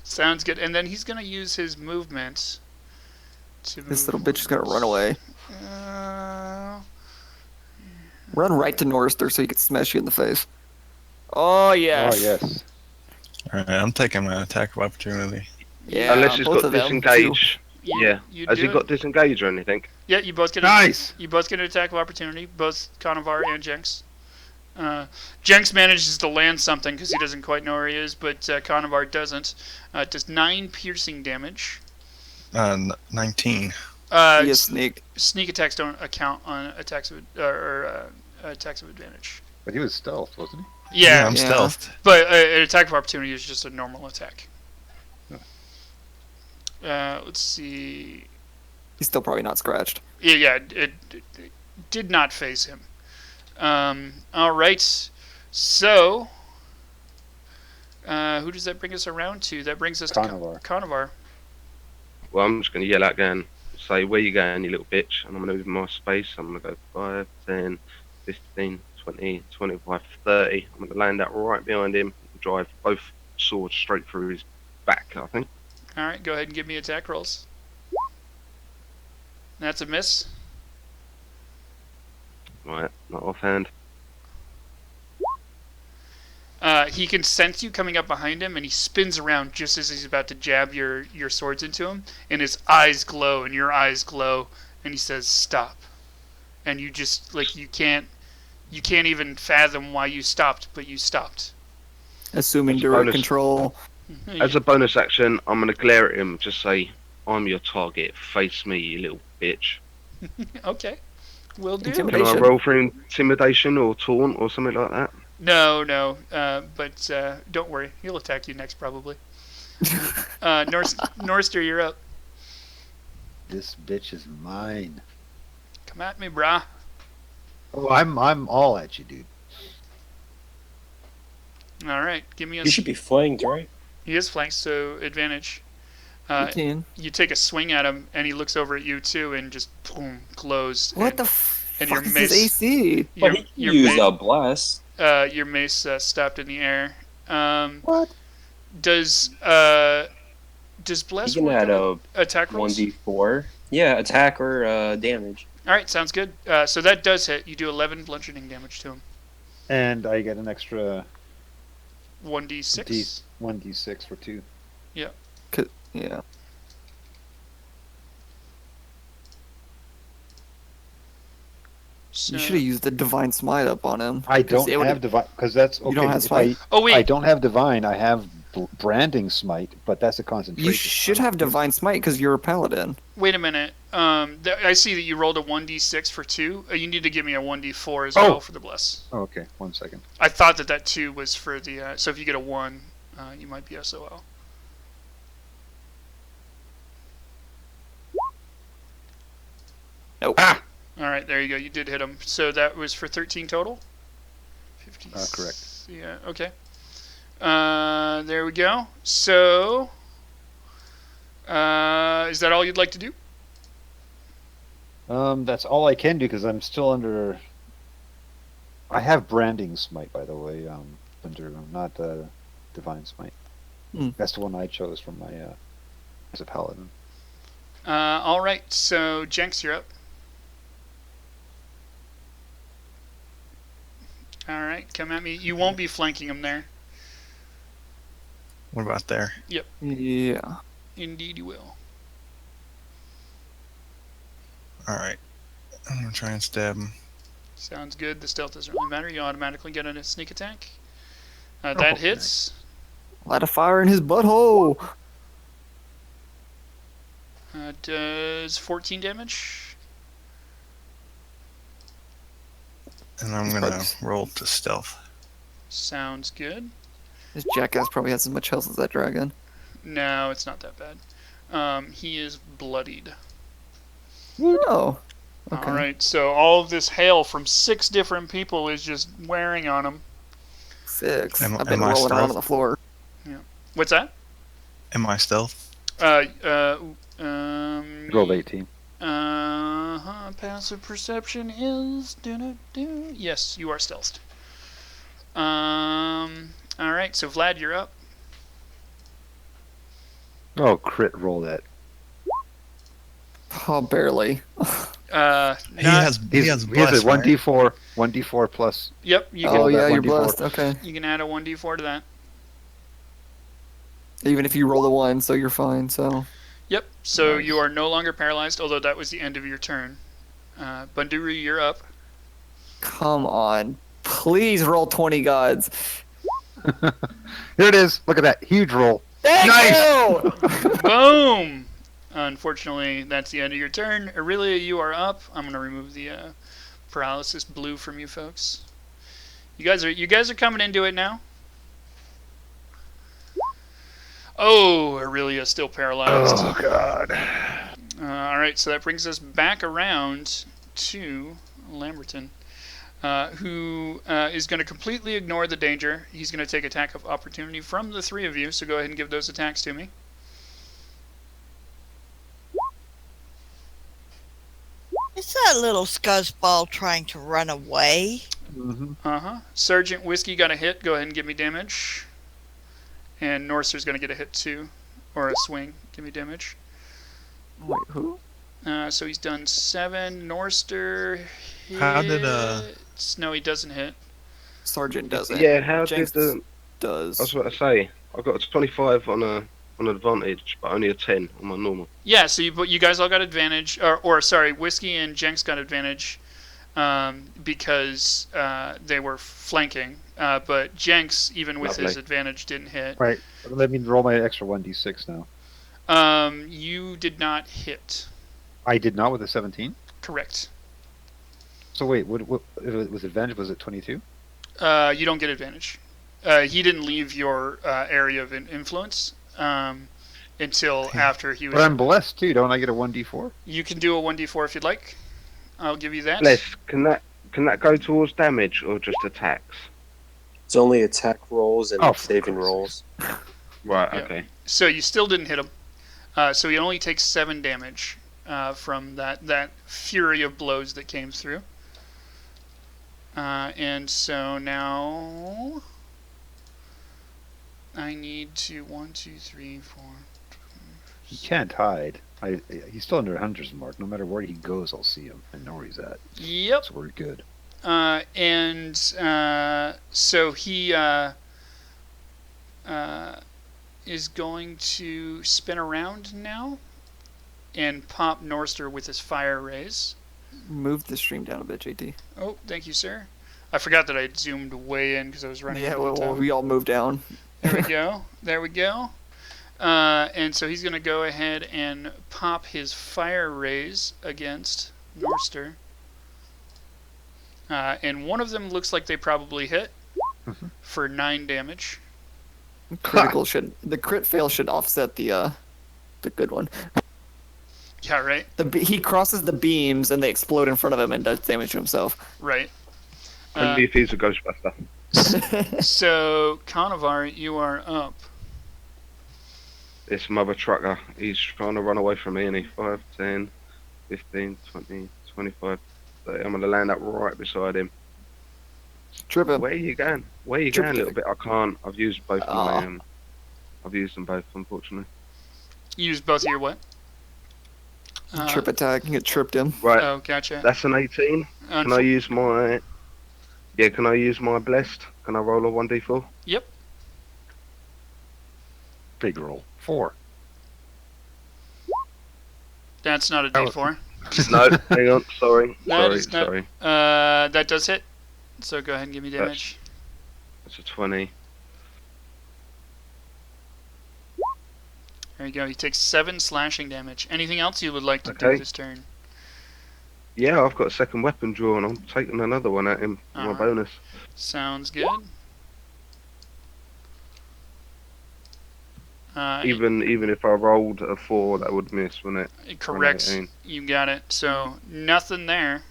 Sounds good. And then he's gonna use his movement to. This move little bitch is gonna run away. Uh, Run right to Norster so he can smash you in the face. Oh, yes. Oh yes. Alright, I'm taking my attack of opportunity. Yeah, Unless he's both got of them, disengage. you- Yeah. You Has do he got disengage or anything? Yeah, you both get. Nice. You both get an attack of opportunity, both Conovar and Jenks. Jenks manages to land something because he doesn't quite know where he is, but Conovar doesn't. It does 9 piercing damage. 19. He is sneaked. Sneak attacks don't account on attacks of attacks of advantage. But he was stealth, wasn't he? Yeah, I'm Yeah. stealthed. but an attack of opportunity is just a normal attack. Let's see. He's still probably not scratched. Yeah, it did not phase him. All right, so who does that bring us around to? That brings us Conovar. to Conovar. Well, I'm just going to yell out again. Say, where you going, you little bitch? And I'm going to move my space. I'm going to go 5, 10, 15, 20, 25, 30. I'm going to land that right behind him and drive both swords straight through his back, I think. All right, go ahead and give me attack rolls. That's a miss. Right, not offhand. He can sense you coming up behind him, and he spins around just as he's about to jab your swords into him, and his eyes glow, and your eyes glow, and he says, "Stop." And you just, like, you can't even fathom why you stopped, but you stopped. Assuming That's direct bonus. control. As a bonus action, I'm going to glare at him, just say, I'm your target, face me, you little bitch. Okay, will do. Can I Intimidation. roll for intimidation or taunt or something like that? No, but don't worry, he'll attack you next probably. Norster, you're up. This bitch is mine. Come at me, brah. Oh, I'm all at you, dude. All right, give me a. You should be flanked, right? He is flanked, so advantage. 18. You take a swing at him, and he looks over at you too, and just boom, closed. What and, the and your fuck is mace- his AC? Your, Well, he your, used ma- a bless. your mace stopped in the air. What? Does You bless can work add on a attack rolls? 1d4. Yeah, attack or damage. All right, sounds good. So that does hit. You do 11 bludgeoning damage to him. And I get an extra 1d6. 1d6 for 2. Yeah. So, You should have used the divine smite up on him. I 'cause don't it would've- have divine because that's okay. You don't have if smite? Oh, wait. I don't have divine. I have branding smite, but that's a concentration. You should have divine smite because you're a paladin. wait a minute. I see that you rolled a 1d6 for 2. You need to give me a 1d4 as well for the bless. Oh, okay, 1 second. I thought that 2 was for the. So if you get a 1, you might be SOL. Nope. Ah! All right, there you go. You did hit him. So that was for 13 total? 50. Correct. Yeah, okay. There we go. So, is that all you'd like to do? That's all I can do because I'm still under. I have branding smite, by the way, under not divine smite. That's the one I chose from my as a paladin. All right, so Jenks, you're up. All right, come at me. You won't be flanking him there. What about there? Yep, Yeah. indeed you will. All right. I'm gonna try and stab him. Sounds good. The stealth doesn't really matter. You automatically get a sneak attack. That hits. Light a fire in his butthole. Does 14 damage. And I'm gonna roll to stealth. Sounds good. This jackass probably has as much health as that dragon. No, it's not that bad. He is bloodied. Oh. Okay. All right, so all of this hail from 6 different people is just wearing on him. 6. Am I've been I rolling around stealth? on the floor. What's that? Am I stealth? Rolled 18. Passive perception is yes, you are stealthed. All right, so Vlad, you're up. Oh, crit roll that. Oh, barely. He has He has bless, a right? 1d4 plus. Yep, you can. Oh, roll that yeah, you're 1d4. blessed. Okay. You can add a 1d4 to that. Even if you roll a 1, so you're fine, so. Yep. So Nice. you are no longer paralyzed, although that was the end of your turn. Banduru, you're up. Come on. Please roll 20 gods. Here it is. Look at that huge roll. Thank Nice! you! Boom! Unfortunately, that's the end of your turn. Aurelia, you are up. I'm gonna remove the paralysis blue from you folks. You guys are coming into it now. Oh, Aurelia's still paralyzed. Oh god. All right, so that brings us back around to Lamberton, who is going to completely ignore the danger. He's going to take attack of opportunity from the 3 of you, so go ahead and give those attacks to me. Is that little scuzzball trying to run away? Mm-hmm. Sergeant Whiskey got a hit. Go ahead and give me damage. And Norster's going to get a hit too, or a swing. Give me damage. Wait, who? So he's done 7. Norster hits. How did, No, he doesn't hit. Sergeant does it. Yeah, how Jenks did the? does. I was about to say I got a 25 on an advantage, but only a 10 on my normal. Yeah, so you guys all got advantage, or sorry, Whiskey and Jenks got advantage because they were flanking. But Jenks, even with his Lovely. advantage, didn't hit. Right. Let me roll my extra 1d6 now. You did not hit. I did not with a 17. Correct. So wait, what if it was advantage? Was it 22? You don't get advantage. He didn't leave your area of influence until after he was. But I'm blessed too. Don't I get a 1d4? You can do a 1d4 if you'd like. I'll give you that. Bless, can that go towards damage or just attacks? It's only attack rolls and Oh, for saving Christ's rolls. Right. Yeah. Okay. So you still didn't hit him. So he only takes 7 damage from that fury of blows that came through. And so now I need to 1, 2, 3, 4. He can't hide. He's still under 100's mark. No matter where he goes, I'll see him and know where he's at. Yep. So we're good. So he is going to spin around now and pop Norster with his fire rays. Move the stream down a bit, JT. Oh, thank you, sir. I forgot that I zoomed way in because I was running. Yeah, out of time. we all moved down. There we go. There we go. And so he's going to go ahead and pop his fire rays against Norster. And one of them looks like they probably hit for 9 damage. The crit fail should offset the good one. Yeah, right. He crosses the beams and they explode in front of him and does damage to himself. Right. Only if he's a Ghostbuster. So, Conovar, you are up. This mother trucker, he's trying to run away from me, and he's 5, 10, 15, 20, 25, 30. I'm going to land up right beside him. Trip him. Where are you going? Where are you going, little bit? I can't. I've used both of my... I've used them both, unfortunately. You used both of your what? Trip attack. You tripped him. Right. Oh, gotcha. That's an 18. Can I use my... Yeah, can I use my blessed? Can I roll a 1d4? Yep. Big roll. 4. That's not a D4. No, hang on. Sorry. Sorry. That does hit. So go ahead and give me damage. That's a 20. There you go. He takes 7 slashing damage. Anything else you would like to do this turn? Yeah, I've got a second weapon drawn. I'm taking another one at him for my bonus. Sounds good. Even if I rolled a 4, that would miss, wouldn't it? Correct. You got it. So nothing there.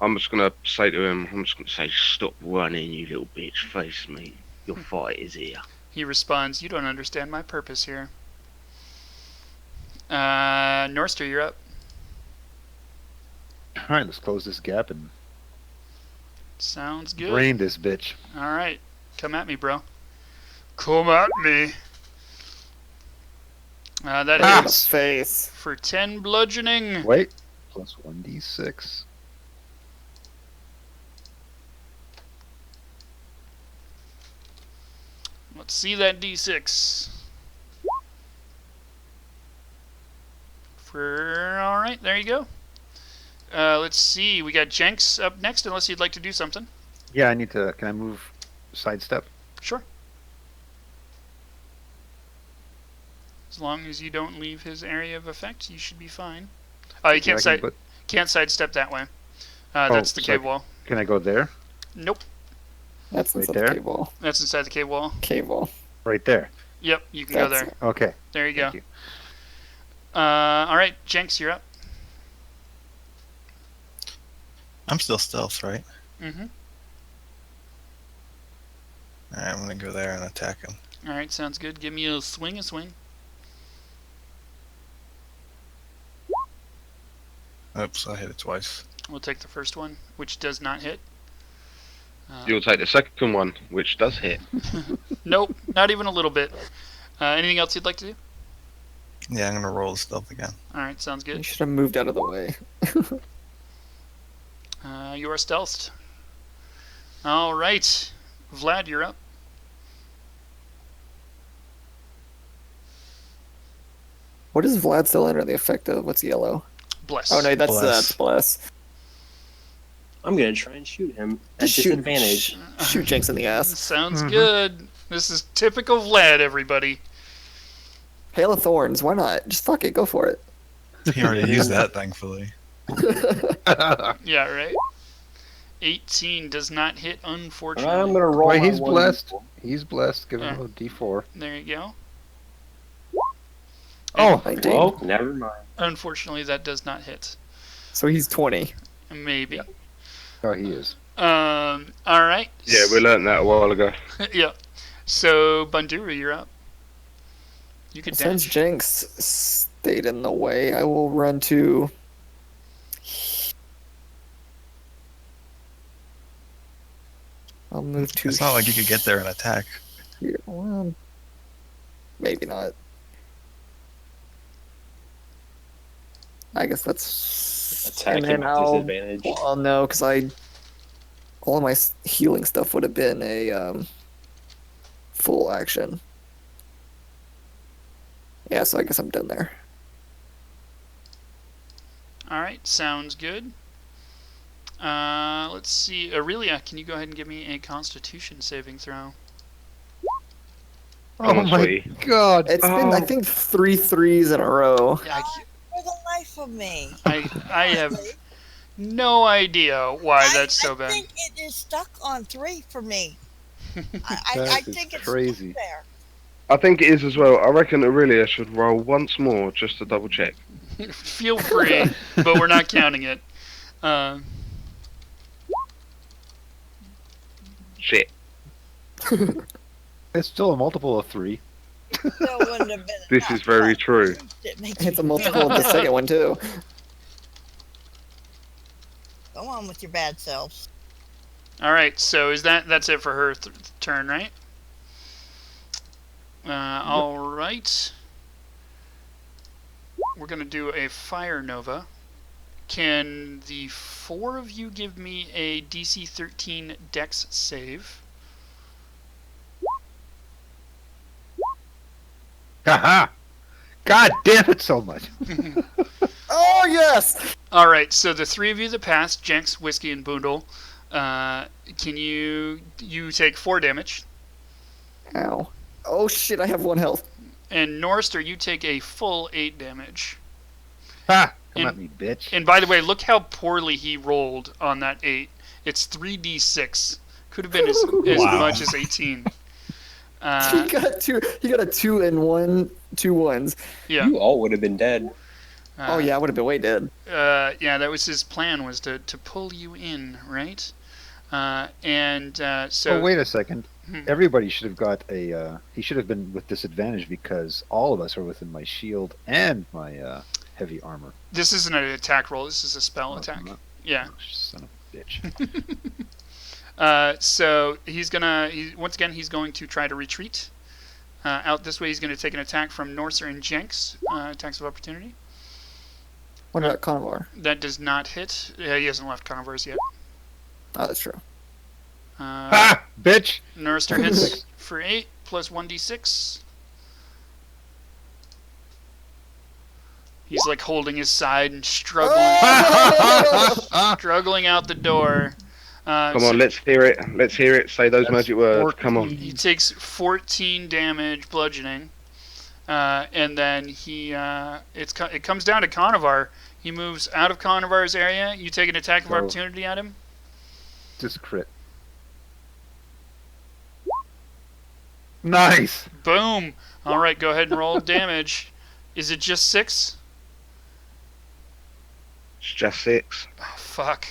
I'm just gonna say to him, stop running, you little bitch, face me. Your fight is here. He responds, you don't understand my purpose here. Norster, you're up. Alright, let's close this gap and Sounds good. brain this bitch. Alright. Come at me, bro. Come at me. That hits face for 10 bludgeoning. Wait. Plus 1d6. Let's see that d6. Alright, there you go. Let's see. We got Jenks up next, unless you'd like to do something. Yeah, I need to... Can I move sidestep? Sure. As long as you don't leave his area of effect, you should be fine. You can't sidestep that way. That's the cave wall. Can I go there? Nope. That's right inside there? the cave wall. That's inside the cave wall. Cave wall. Right there. Yep, you can go there. Okay. There you go. Thank you. Alright, Jenks, you're up. I'm still stealth, right? Mm-hmm. Alright, I'm gonna go there and attack him. Alright, sounds good. Give me a swing. Oops, I hit it twice. We'll take the first one, which does not hit. You'll take the second one, which does hit. Nope, not even a little bit. Anything else you'd like to do? Yeah, I'm gonna roll the stealth again. Alright, sounds You good. should have moved out of the way. You are stealthed. Alright. Vlad, you're up. What does Vlad still under the effect of? What's yellow? Bless. Oh no, that's Bless. bless. I'm gonna try and shoot him at Just shoot- disadvantage. Shoot Jenks in the ass. Sounds good. This is typical Vlad, everybody. Hail of Thorns, why not? Just fuck it, go for it. He already used that, thankfully. Yeah, right? 18 does not hit, unfortunately. I'm gonna roll. Wait, my he's one- blessed. He's blessed. Give him a d4. There you go. Oh, 19. Oh, never mind. Unfortunately, that does not hit. So he's 20. Maybe. oh, he is. Alright. Yeah, we learned that a while ago. Yeah. So, Bandura, you're up. You can Since dash. Jenks stayed in the way, I will run to... I'll move to... It's not like you could get there and attack. here. Well, maybe not. I guess that's... Attack and him then at I'll... disadvantage. Well, no, because all of my healing stuff would have been a full action. Yeah, so I guess I'm done there. Alright, sounds good. Let's see. Aurelia, can you go ahead and give me a Constitution saving throw? Oh my sweetie. god! It's been, I think, 3 threes in a row. Yeah, For the life of me. I have no idea why that's so I bad. think it is stuck on 3 for me. I That is think it's crazy. stuck there. I think it is as well. I reckon Aurelia should roll once more just to double check. Feel free, but we're not counting it. Shit. It's still a multiple of 3. Still wouldn't have been This enough, is very but true. It makes It's a me multiple of the second one, too. Go on with your bad selves. Alright, so that's it for her turn, right? Alright. We're going to do a Fire Nova. Can the 4 of you give me a DC 13 Dex save? Haha! God damn it so much! Oh, yes! Alright, so the 3 of you that passed, Jenks, Whiskey, and Boondle, can you take 4 damage. Ow. Oh, shit, I have 1 health. And Norster, you take a full 8 damage. Ha! Come And- at me, bitch. And by the way, look how poorly he rolled on that 8. It's 3d6. Could have been as Wow. much as 18. He got a 2 and 1, 2 ones. Yeah. You all would have been dead. Oh, yeah, I would have been way dead. Yeah, that was his plan, was to pull you in, right? So... Oh, wait a second. Hmm. Everybody should have got a. He should have been with disadvantage because all of us are within my shield and my heavy armor. This isn't an attack roll, this is a spell Oh, it's attack. not? Yeah. Oh, son of a bitch. So he's gonna... once again, he's going to try to retreat. Out this way, he's going to take an attack from Norser and Jenks. Attacks of opportunity. What about Conovar? That does not hit. He hasn't left Converse yet. Oh, that's true. Ha! Bitch! Norster hits for 8 plus 1d6. He's like holding his side and struggling out the door. Come on, let's hear it. Let's hear it. Say those That's magic words. 14. Come on. He takes 14 damage bludgeoning. And then it comes down to Conovar. He moves out of Conovar's area. You take an attack of So- opportunity at him. Just crit. Nice! Boom. All right, go ahead and roll damage. Is it just 6? It's just 6. Oh, fuck.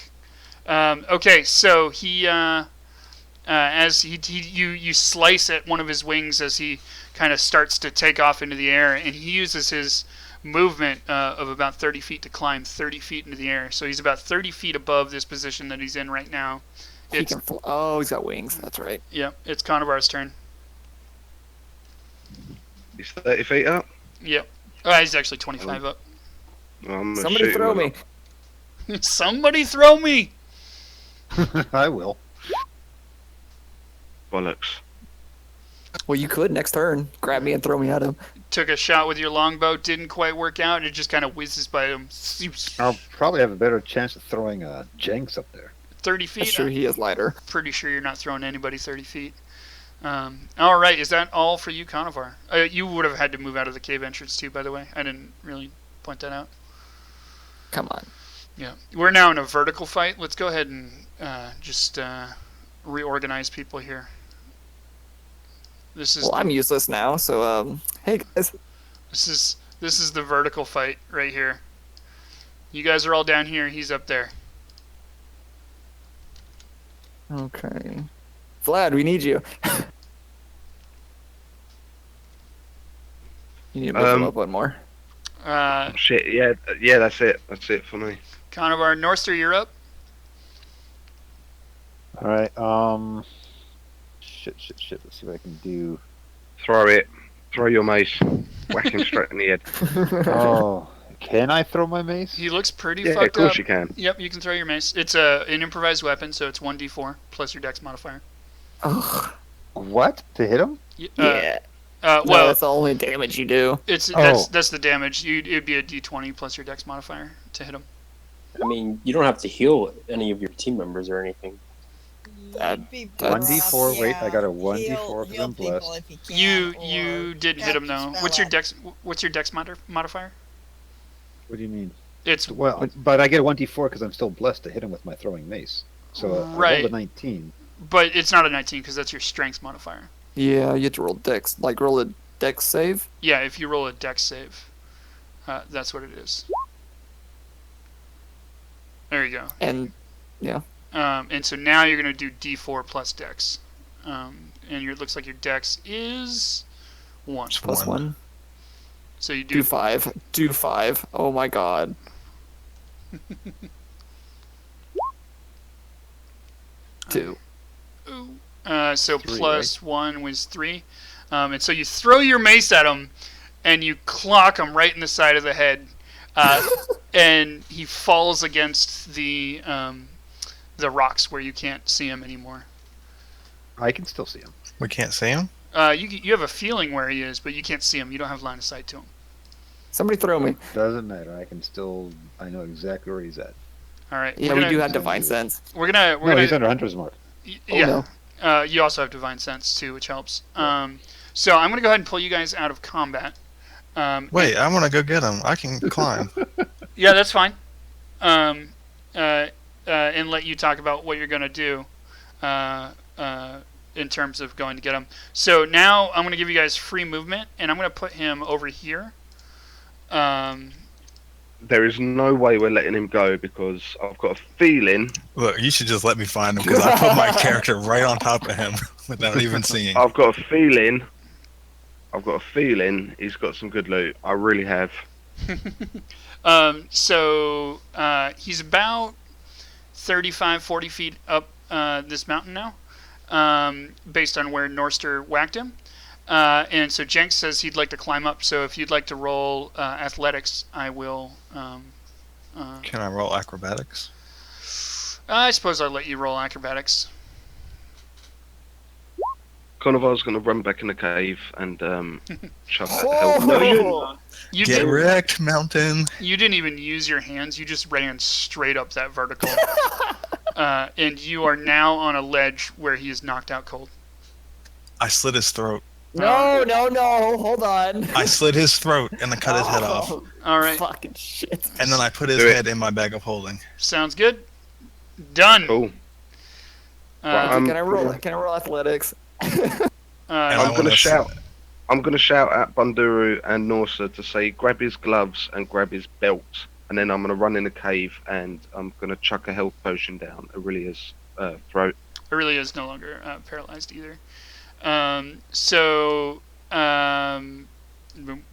Okay, so he, as you slice at one of his wings as he kind of starts to take off into the air, and he uses his movement of about 30 feet to climb 30 feet into the air. So he's about 30 feet above this position that he's in right now. He can oh, he's got wings. That's right. Yep, it's Conovar's turn. He's 30 feet up. Yep. Oh, he's actually 25 up. I'm gonna Somebody shoot throw him. me. Somebody throw me! I will. Bollocks. Well, you could next turn. Grab me and throw me at him. Took a shot with your longbow, didn't quite work out, it just kind of whizzes by him. I'll probably have a better chance of throwing Jenks up there. 30 feet? That's true, he is lighter. Pretty sure you're not throwing anybody 30 feet. All right, is that all for you, Conovar? You would have had to move out of the cave entrance too, by the way. I didn't really point that out. Come on. Yeah, we're now in a vertical fight. Let's go ahead and just reorganize people here. This is Well, I'm useless now, so hey guys. this is the vertical fight right here. You guys are all down here. He's up there. Okay. Vlad, we need you. You need to move him up one more. Shit, yeah, that's it. That's it for me. Conovar, Norster, you're up. Alright, shit. Let's see what I can do. Throw it. Throw your mace. Whack him straight in the head. Oh, can I throw my mace? He looks pretty Yeah, fucked of course up. you can. Yep, you can throw your mace. It's an improvised weapon, so it's 1d4 plus your dex modifier. Ugh. What? To hit him? Yeah. Well, No, that's the only damage you do. That's the damage. It'd be a d20 plus your dex modifier to hit him. I mean, you don't have to heal any of your team members or anything. You'd be better 1d4. off, Wait, I got a yeah, 1d4 because heal I'm people blessed. if you can, You or didn't hit him cast a though. spell What's your dex modifier? What do you mean? It's Well, but I get a 1d4 because I'm still blessed to hit him with my throwing mace. So I Right. rolled a 19. but it's not a 19 because that's your strength modifier. Yeah, you have to roll dex. Like, roll a dex save. Yeah, if you roll a dex save, that's what it is. There you go. And, yeah. And so now you're gonna do d4 plus dex, and it looks like your dex is 1. Plus 1. So you Do 5. Do 5. Oh my god. Two. So 3, plus 1 was 3. And so you throw your mace at him, and you clock him right in the side of the head. And he falls against the rocks where you can't see him anymore. I can still see him. We can't see him? You have a feeling where he is, but you can't see him. You don't have line of sight to him. Somebody throw me. Doesn't matter. I know exactly where he's at. All right. Yeah, we do have Divine Sense. We're No, gonna. he's under Hunter's Mark. Yeah. You also have Divine Sense too, which helps. So I'm gonna go ahead and pull you guys out of combat. Wait, I want to go get him. I can climb. Yeah, that's fine. And let you talk about what you're gonna do in terms of going to get him. So now I'm gonna give you guys free movement, and I'm gonna put him over here. There is no way we're letting him go because I've got a feeling. Look, you should just let me find him because I put my character right on top of him without even seeing. I've got a feeling he's got some good loot. I really have. So he's about 35, 40 feet up this mountain now, based on where Norster whacked him. And so Jenks says he'd like to climb up. So if you'd like to roll athletics, I will. Can I roll acrobatics? I suppose I'll let you roll acrobatics. Conovar's going to run back in the cave and chuck that Oh! help potion. You Get didn't. wrecked, mountain. You didn't even use your hands. You just ran straight up that vertical. And you are now on a ledge where he is knocked out cold. I slit his throat. No, hold on. I slit his throat and I cut his head off. All right. Fucking shit. And then I put his Do it. head in my bag of holding. Sounds good. Done. Cool. Uh, Can I roll athletics? And I'm I going to wanna shout. I'm going to shout at Bunduru and Norsa to say, grab his gloves and grab his belt. And then I'm going to run in the cave and I'm going to chuck a health potion down Aurelia's throat. Aurelia is no longer paralyzed either.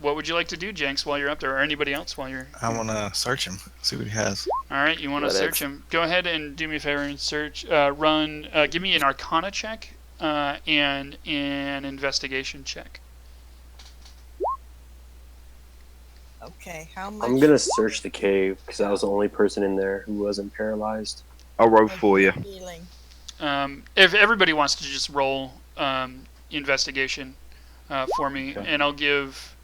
What would you like to do, Jenks, while you're up there, or anybody else while you're? I want to search him, see what he has. All right, you want to Athletics. search him? Go ahead and do me a favor and search. Give me an Arcana check and an investigation check. Okay, how much? I'm gonna search the cave because I was the only person in there who wasn't paralyzed. I'll roll for you. Healing. If everybody wants to just roll investigation for me, Okay. and I'll give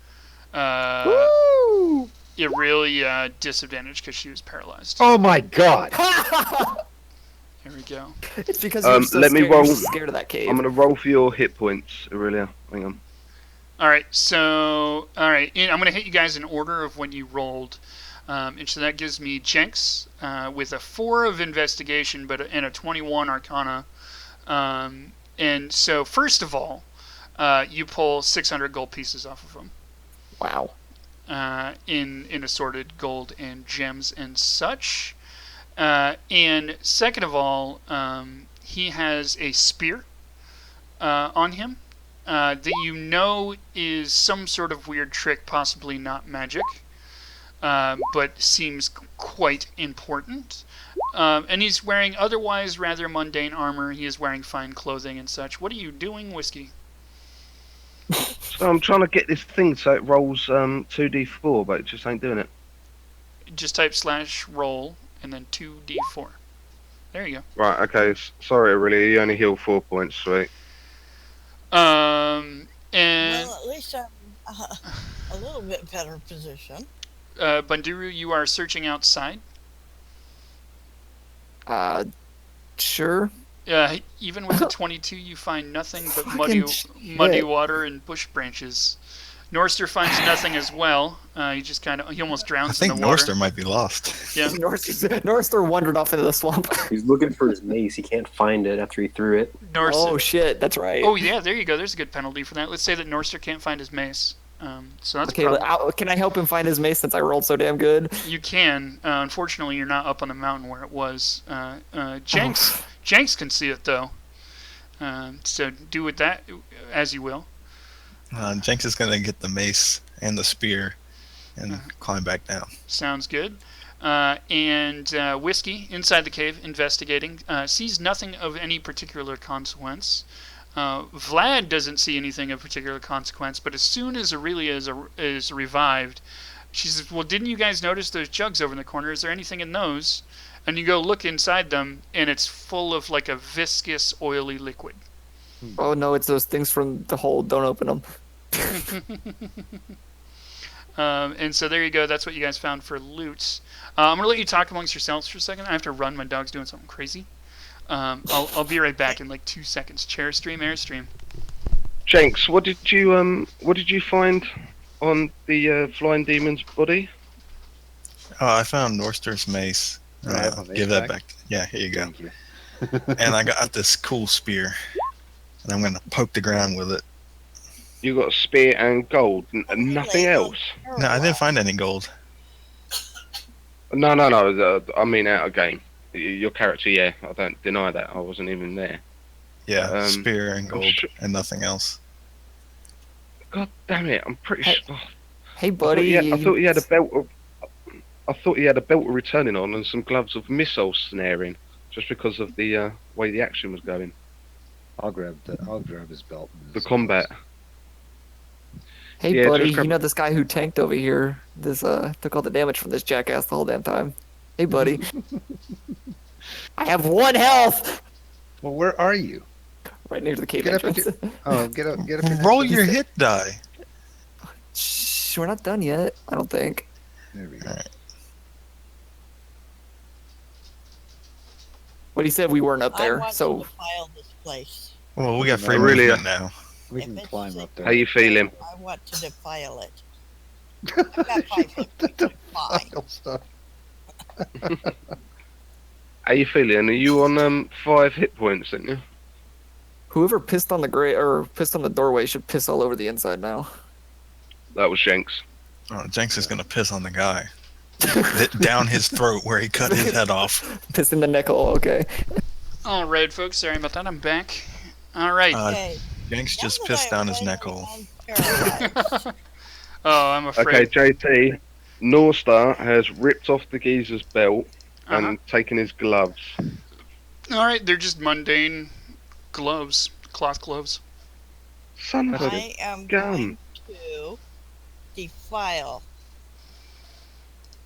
Woo! Aurelia disadvantage because she was paralyzed. Oh my god! Here we go. It's because you're so let me scared, roll. you're scared of that cave. I'm going to roll for your hit points, Aurelia. Hang on. All right, so I'm going to hit you guys in order of when you rolled, and so that gives me Jenks with a 4 of investigation, and a 21 Arcana, and so first of all, you pull 600 gold pieces off of him, Wow. in assorted gold and gems and such, and second of all, he has a spear on him. That you know is some sort of weird trick, possibly not magic, but seems quite important. And he's wearing otherwise rather mundane armor. He is wearing fine clothing and such. What are you doing, Whiskey? So I'm trying to get this thing so it rolls 2d4, but it just ain't doing it. Just type /roll and then 2d4. There you go. Right, okay. Sorry, Aurelia. You only heal 4 points, sweet. And Well, at least I'm a little bit better position. Banduru, you are searching outside. Sure. Even with the 22, you find nothing but Fucking muddy shit. water and bush branches. Norster finds nothing as well. He almost I drowns think in the water. Norster might be lost. Yeah. Norster wandered off into the swamp. He's looking for his mace. He can't find it after he threw it. Norster. Oh shit, that's right. Oh yeah, there you go. There's a good penalty for that. Let's say that Norster can't find his mace. So that's Okay, can I help him find his mace since I rolled so damn good? You can. Unfortunately, you're not up on the mountain where it was. Jenks can see it though. So do with that as you will. Jenks is gonna get the mace and the spear and climb back down. Sounds good. And Whiskey, inside the cave, investigating, sees nothing of any particular consequence. Vlad doesn't see anything of particular consequence, but as soon as Aurelia is revived, she says, well, didn't you guys notice those jugs over in the corner? Is there anything in those? And you go look inside them, and it's full of like a viscous, oily liquid. Oh no, it's those things from the hole. Don't open them. And so there you go. That's what you guys found for loot. I'm gonna let you talk amongst yourselves for a second. I have to run. My dog's doing something crazy. I'll be right back in like 2 seconds. Chair stream, airstream. Jenks, what did you find on the flying demon's body? Oh, I found Norster's mace. I have my mace Give that back? back. Yeah, here you go. Thank you. And I got this cool spear, and I'm gonna poke the ground with it. You got a spear and gold, nothing else. No, I didn't find any gold. No. I mean, out of game. Your character, yeah. I don't deny that. I wasn't even there. Yeah, spear and gold and nothing else. God damn it! I'm pretty sure. Hey, buddy. I thought he had a belt of. I thought he had a belt of returning on and some gloves of missile snaring, just because of the way the action was going. I'll grab his belt. And The his combat. Hey, Yeah, buddy. just grab- You know this guy who tanked over here? This took all the damage from this jackass the whole damn time. Hey, buddy. I have 1 health. Well, where are you? Right near the cave Get up and entrance. get up. Get up. Roll your hit die. Shh, we're not done yet. I don't think. There we go. What he said, we weren't up I there. want So to defile this place. Well, we got free Really? movement now. We If can it's climb sick, up there. How you feeling? I want to defile it. I've got 5 hit points. I'm fine. Defile stuff. How you feeling? Are you on 5 hit points, aren't you? whoever pissed on the doorway should piss all over the inside now. That was Jenks. Oh, Jenks is gonna piss on the guy. Down his throat where he cut his head off. Piss in the nickel. Okay. All right, folks. Sorry about that. I'm back. All right. Okay. Jenks just Now that pissed I down his finally knuckle. am paralyzed, Oh, I'm afraid. Okay, JT. Norstar has ripped off the geezer's belt and taken his gloves. All right, they're just mundane gloves, cloth gloves. Son of a I am gun. going to defile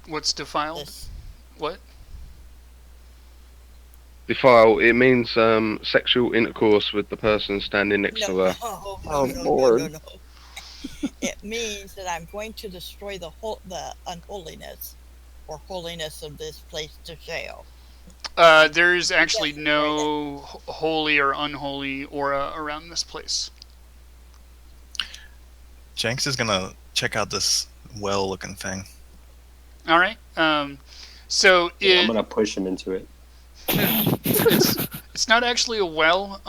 What's defiled? this. What? Defile, it means sexual intercourse with the person standing next to her. Oh, no, Lord. no. It means that I'm going to destroy the unholiness or holiness of this place to shale. There's actually no holy or unholy aura around this place. Jenks is gonna check out this well-looking thing. All right. So I'm gonna push him into it. it's not actually a well.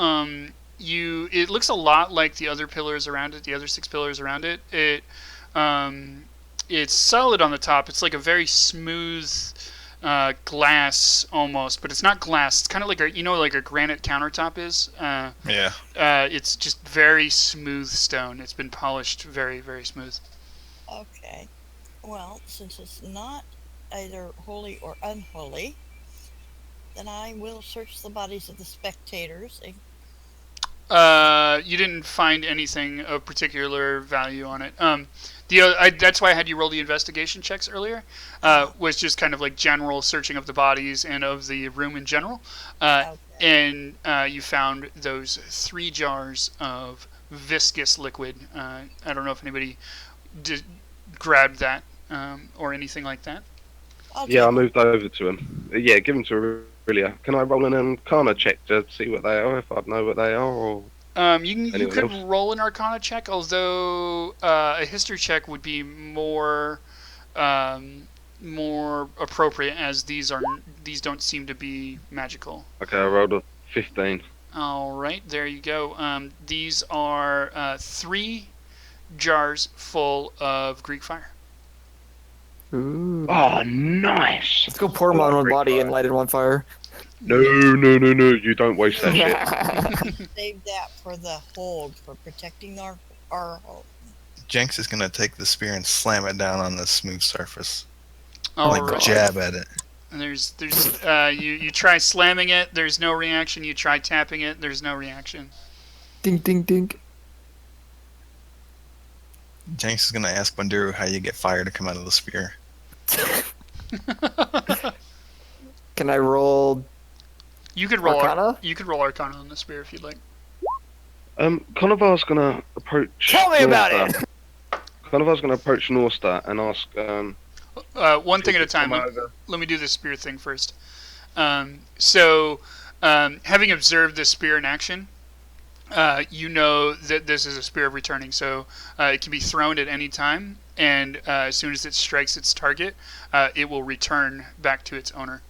It looks a lot like the other pillars around it, the other 6 pillars around it. It's solid on the top. It's like a very smooth glass almost, but it's not glass. It's kind of like like a granite countertop is. Yeah. It's just very smooth stone. It's been polished very, very smooth. Okay. Well, since it's not either holy or unholy, then I will search the bodies of the spectators. You didn't find anything of particular value on it. That's why I had you roll the investigation checks earlier. Was just kind of like general searching of the bodies and of the room in general. Okay. And you found those 3 jars of viscous liquid. I don't know if anybody grabbed that or anything like that. Yeah, I moved over to him. Yeah, give him to Aurelia. Can I roll an Arcana check to see what they are, if I know what they are, or... You could roll an Arcana check, although a History check would be more appropriate, as these don't seem to be magical. Okay, I rolled a 15. All right, there you go. These are 3 jars full of Greek fire. Ooh. Oh, nice! Let's go pour them on one body and light it on fire. No, you don't waste that shit. Save that for the hold, for protecting our hold. Jenks is gonna take the spear and slam it down on the smooth surface. All right. Jab at it. And you try slamming it, there's no reaction. You try tapping it, there's no reaction. Ding, ding, ding. Jenks is gonna ask Bandiru how you get fire to come out of the spear. Can I roll? You could roll Arcana? You could roll Arcana on the spear if you'd like. Conovar's gonna approach. Tell me about it. Conovar's gonna approach Norstar and ask. One thing at a time. Let me do the spear thing first. Having observed this spear in action, you know that this is a spear of returning. So it can be thrown at any time, and as soon as it strikes its target, it will return back to its owner.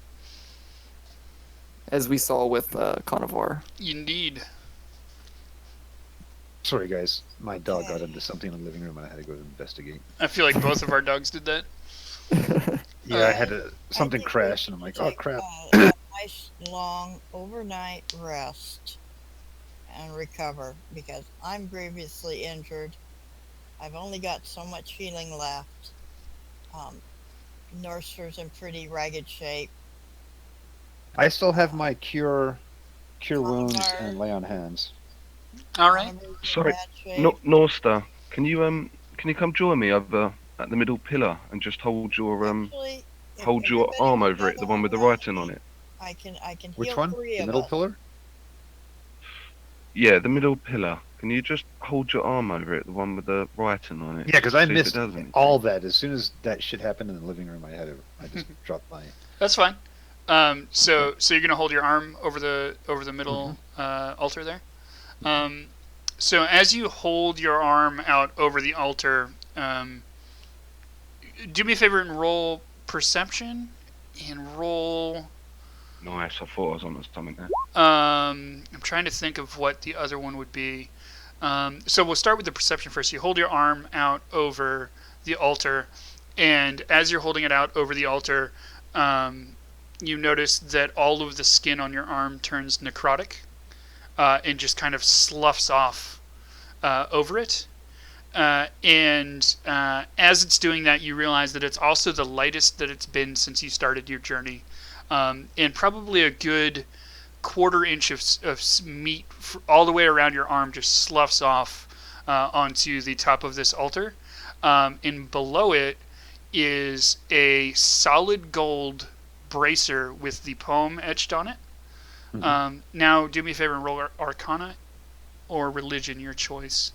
As we saw with Conovar. Indeed. Sorry, guys. My dog got into something in the living room, and I had to go investigate. I feel like both of our dogs did that. Yeah, I had something crash, and I'm like, oh crap. A nice long overnight rest and recover, because I'm grievously injured. I've only got so much healing left. Norster's in pretty ragged shape. I still have my cure wounds and lay on hands. All right. Sorry, Norstar, can you come join me over at the middle pillar and just hold your arm over it, the one with the writing on it? I can Which heal one? 3 The of middle us. pillar? Yeah, the middle pillar. Can you just hold your arm over it, the one with the writing on it? Yeah, because I See if it missed does anything. all that. As soon as that shit happened in the living room, I just dropped my. That's fine. So you're gonna hold your arm over the middle altar there. So as you hold your arm out over the altar, do me a favor and roll perception and roll. Nice. I thought I was on something there. I'm trying to think of what the other one would be. So we'll start with the perception first. You hold your arm out over the altar, and as you're holding it out over the altar, you notice that all of the skin on your arm turns necrotic and just kind of sloughs off over it. And as it's doing that, you realize that it's also the lightest that it's been since you started your journey. And probably a good quarter-inch of meat all the way around your arm just sloughs off onto the top of this altar. And below it is a solid gold bracer with the poem etched on it. Now, do me a favor and roll Arcana or Religion, your choice.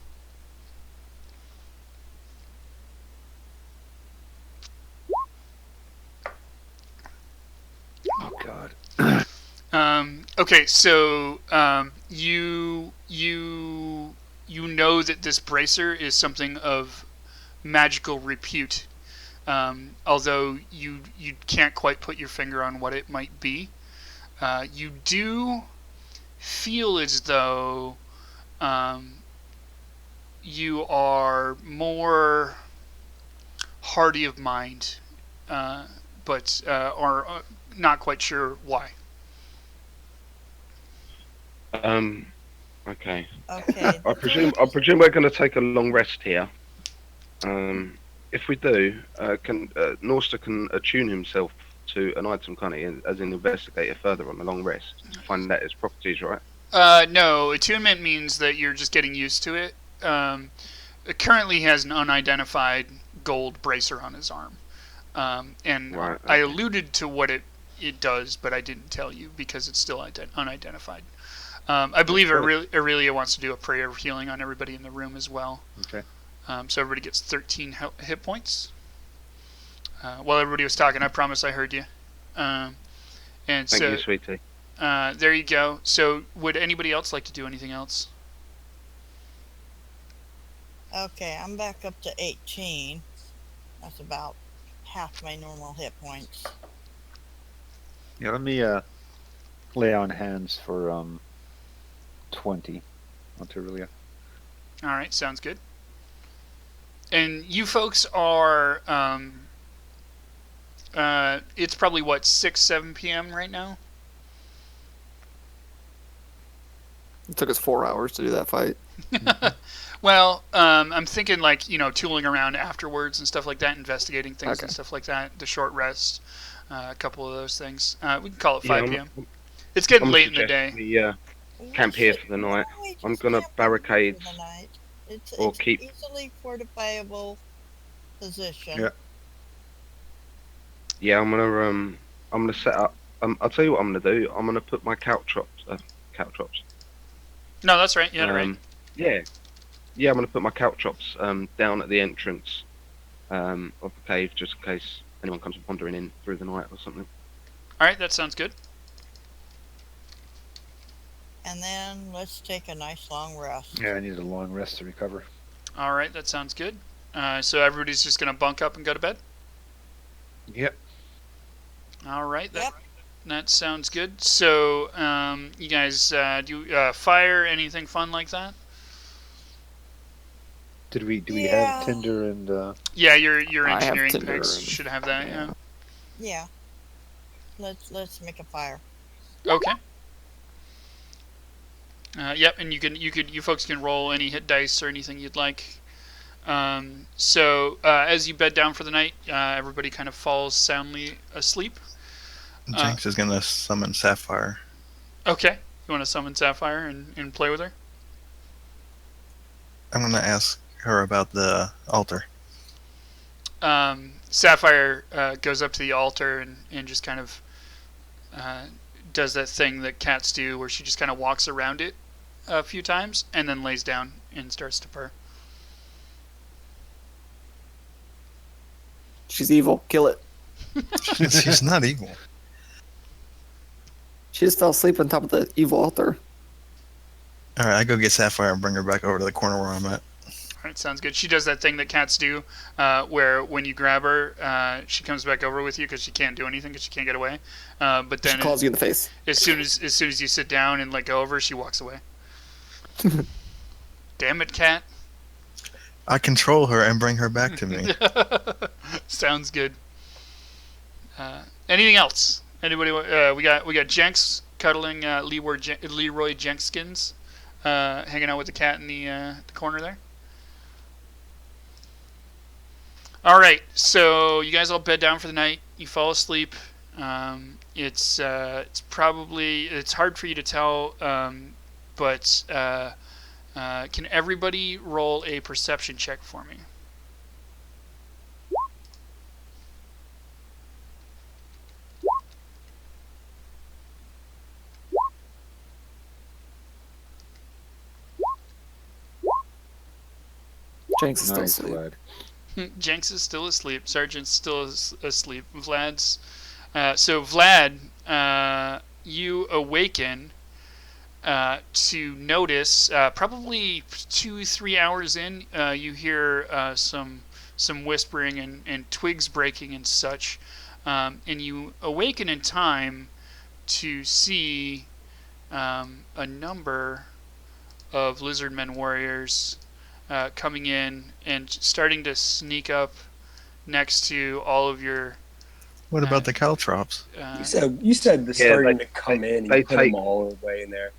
Oh God. Okay, so you know that this bracer is something of magical repute, although you can't quite put your finger on what it might be. You do feel as though you are more hardy of mind, but are not quite sure why. Okay. Okay. I presume we're going to take a long rest here. If we do, Norstar can attune himself to an item, can't he, as an investigator further on the long rest, to find out its properties, right? No, attunement means that you're just getting used to it. Currently, he has an unidentified gold bracer on his arm, and Right, okay. I alluded to what it does, but I didn't tell you because it's still unidentified. I believe Aurelia wants to do a prayer of healing on everybody in the room as well. Okay. So everybody gets 13 hit points. While everybody was talking, I promise I heard you. And Thank so, you, sweetie. there you go. So would anybody else like to do anything else? Okay, I'm back up to 18. That's about half my normal hit points. Yeah, let me lay on hands for 20 onto Aurelia. All right, sounds good. And you folks are, it's probably what, 6, 7 p.m. right now? It took us 4 hours to do that fight. Well, I'm thinking like, tooling around afterwards and stuff like that, investigating things and Okay. stuff like that, the short rest, a couple of those things. We can call it 5 Yeah, p.m. It's getting I'm late in the day. We camp here for the night. I'm gonna barricade It's or an keep. easily fortifiable position. Yeah. Yeah, I'm gonna set up. I'll tell you what I'm gonna do. I'm gonna put my caltrops. No, that's right. Yeah, right. Yeah, I'm gonna put my caltrops down at the entrance of the cave, just in case anyone comes wandering in through the night or something. All right, that sounds good. And then let's take a nice long rest. Yeah, I need a long rest to recover. All right, that sounds good. So everybody's just gonna bunk up and go to bed. Yep. All right. Yep. That sounds good. So, you guys do fire, anything fun like that? Do we Yeah. have tinder and Yeah, your I have engineering Tinder picks and- should have that. Yeah. Yeah. Let's make a fire. Okay. Yep, and you folks can roll any hit dice or anything you'd like. So as you bed down for the night, everybody kind of falls soundly asleep. Jinx is gonna summon Sapphire. Okay. You want to summon Sapphire and play with her? I'm gonna ask her about the altar. Sapphire goes up to the altar and just kind of does that thing that cats do where she just kind of walks around it a few times and then lays down and starts to purr. She's evil. Kill it. She's not evil. She just fell asleep on top of the evil altar. All right, I go get Sapphire and bring her back over to the corner where I'm at. All right, sounds good. She does that thing that cats do, where when you grab her, she comes back over with you because she can't do anything because she can't get away. But then She calls you in the face. as soon as you sit down and let go of her, she walks away. Damn it, cat! I control her and bring her back to me. Sounds good. Anything else? Anybody? We got Jenks cuddling Leroy Jenkskins, hanging out with the cat in the corner there. All right, so you guys all bed down for the night. You fall asleep. It's hard for you to tell, but can everybody roll a perception check for me? Jenks is still nice asleep. lad? Jenks is still asleep. Sergeant's still asleep. Vlad's. So Vlad, you awaken to notice probably 2-3 hours in, you hear some whispering and twigs breaking and such, and you awaken in time to see a number of lizardmen warriors coming in and starting to sneak up next to all of your. What about the caltrops? You said the starting they- to come in and they you put take- them all away in there.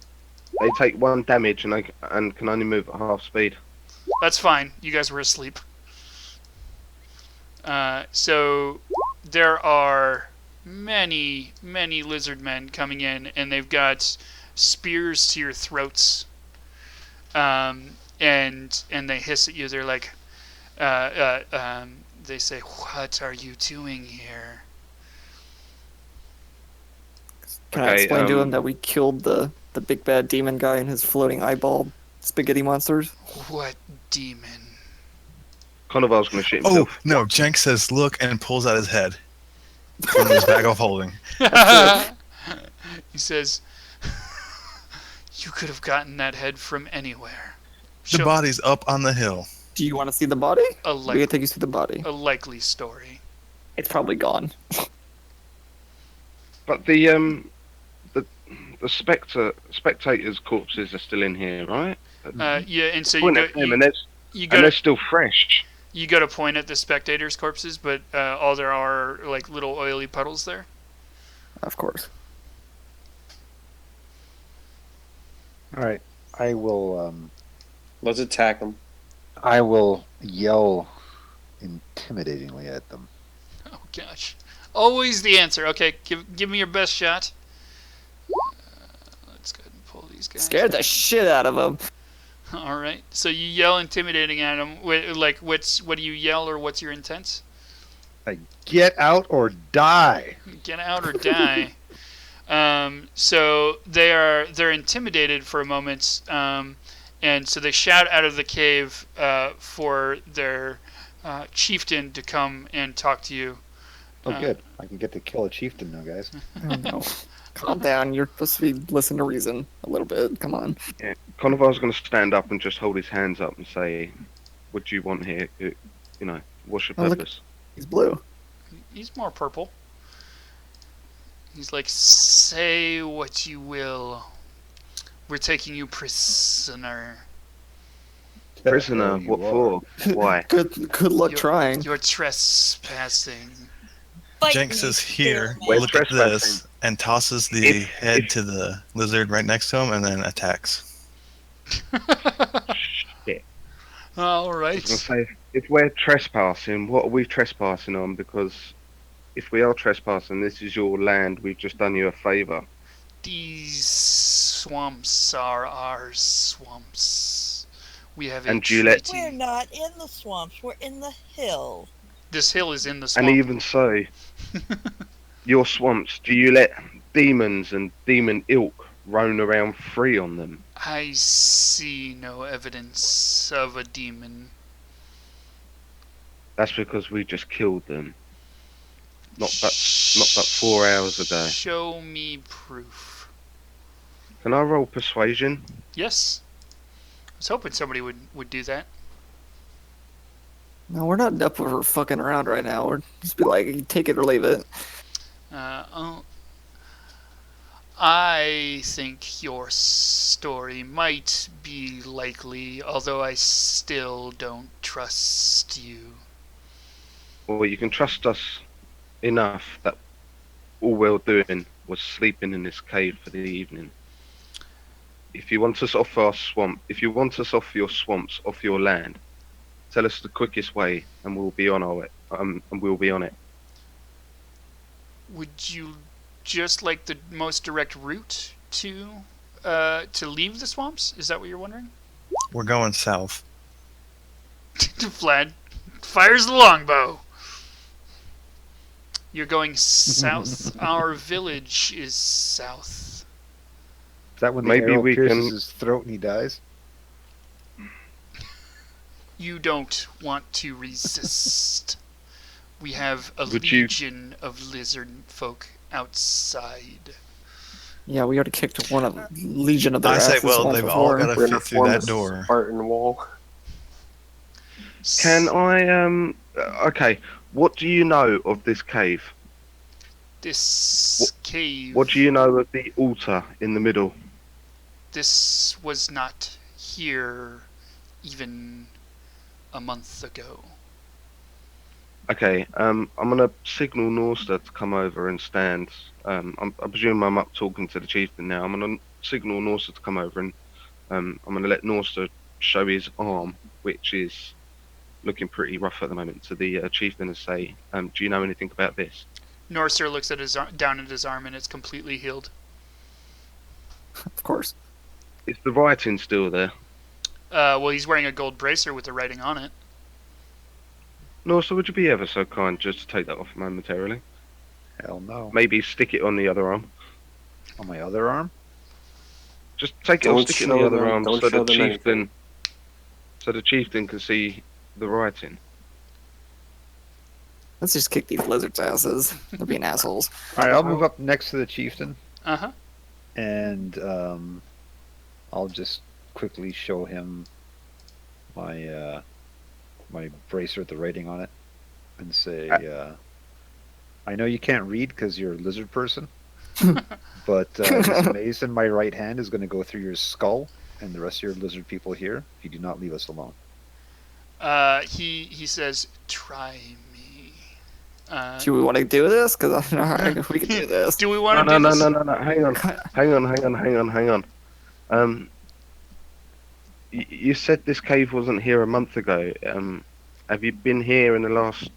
They take 1 damage and can only move at half speed. That's fine. You guys were asleep. So there are many lizard men coming in, and they've got spears to your throats. And they hiss at you. They're like, they say, "What are you doing here?" Can I Okay, explain to him that we killed the the big bad demon guy and his floating eyeball spaghetti monsters. What demon? Carnival's gonna shit Oh himself. no! Jenks says, "Look," and pulls out his head from his bag of holding. He says, "You could have gotten that head from anywhere." The body's up on the hill. Do you want to see the body? A We can take you to the body. likely story. It's probably gone. But the spectators' corpses are still in here, right? Yeah, and so Point at them, and they're still fresh. You got to point at the spectators' corpses, but all there are like little oily puddles there. Of course. All right, I will. Let's attack them. I will yell intimidatingly at them. Oh gosh, always the answer. Okay, give me your best shot. Let's go ahead and pull these guys. Scared the shit out of him. All right, so you yell intimidating at him. Like, what do you yell, or what's your intent? Get out or die. Get out or die. So they're intimidated for a moment, and so they shout out of the cave for their chieftain to come and talk to you. Oh, good. I can get to kill a chieftain now, guys. Oh, no. Calm down. You're supposed to be listen to reason a little bit. Come on. Yeah, Carnival's going to stand up and just hold his hands up and say, "What do you want here? You know, what's your purpose?" He's blue. He's more purple. He's like, "Say what you will. We're taking you prisoner." Prisoner? What for? Why? Good luck trying. You're trespassing. Jenks is here. We're Look at trespassing. this, and tosses the head to the lizard right next to him, and then attacks. Shit. All I right. was going to say, if we're trespassing, what are we trespassing on? Because if we are trespassing, this is your land. We've just done you a favour. These swamps are our swamps. We have a And Juliet- treaty. We're not in the swamps. We're in the hill. This hill is in the swamp. And even so, your swamps, do you let demons and demon ilk roam around free on them? I see no evidence of a demon. That's because we just killed them. Not but 4 hours ago. Show me proof. Can I roll persuasion? Yes. I was hoping somebody would do that. No, we're not up for fucking around right now. We're just be like, take it or leave it. I think your story might be likely, although I still don't trust you. Well, you can trust us enough that all we're doing was sleeping in this cave for the evening. If you want us off our swamp, if you want us off your swamps, off your land, tell us the quickest way, and we'll be on our way. And we'll be on it. Would you just like the most direct route to leave the swamps? Is that what you're wondering? We're going south. Vlad fires the longbow. You're going south. Our village is south. Is that when the Maybe arrow we pierces can- his throat and he dies? You don't want to resist. We have a Would you- legion of lizard folk outside. Yeah, we already kicked one of the Legion of their I say, asses well, once they've all before. got to We're gonna fit through form that a door. Spartan wall. Can I? Okay. What do you know of this cave? This cave. What do you know of the altar in the middle? This was not here even a month ago. Okay. I'm gonna signal Norster to come over and stand. I presume I'm up talking to the chieftain now. I'm gonna signal Norster to come over, and I'm gonna let Norster show his arm, which is looking pretty rough at the moment, to the chieftain, and say, "Do you know anything about this?" Norster looks at down at his arm, and it's completely healed. Of course. Is the writing still there? Well, he's wearing a gold bracer with the writing on it. Norster, would you be ever so kind just to take that off momentarily? Hell no. Maybe stick it on the other arm. On my other arm? Just take it or Don't stick it in the show other them- arm don't so show the them anything. chieftain can see the writing. Let's just kick these lizards' asses. They're being assholes. All right, I'll move up next to the chieftain, Uh-huh. and I'll just quickly show him my my bracer with the writing on it, and say, I know you can't read because you're a lizard person, but this mace in my right hand is going to go through your skull and the rest of your lizard people here if you do not leave us alone. He says, "Try me." Do we want to do this? Because I don't know we can do this. Do we want to No, do no, this? no, no, no. Hang on. You said this cave wasn't here a month ago. Have you been here in the last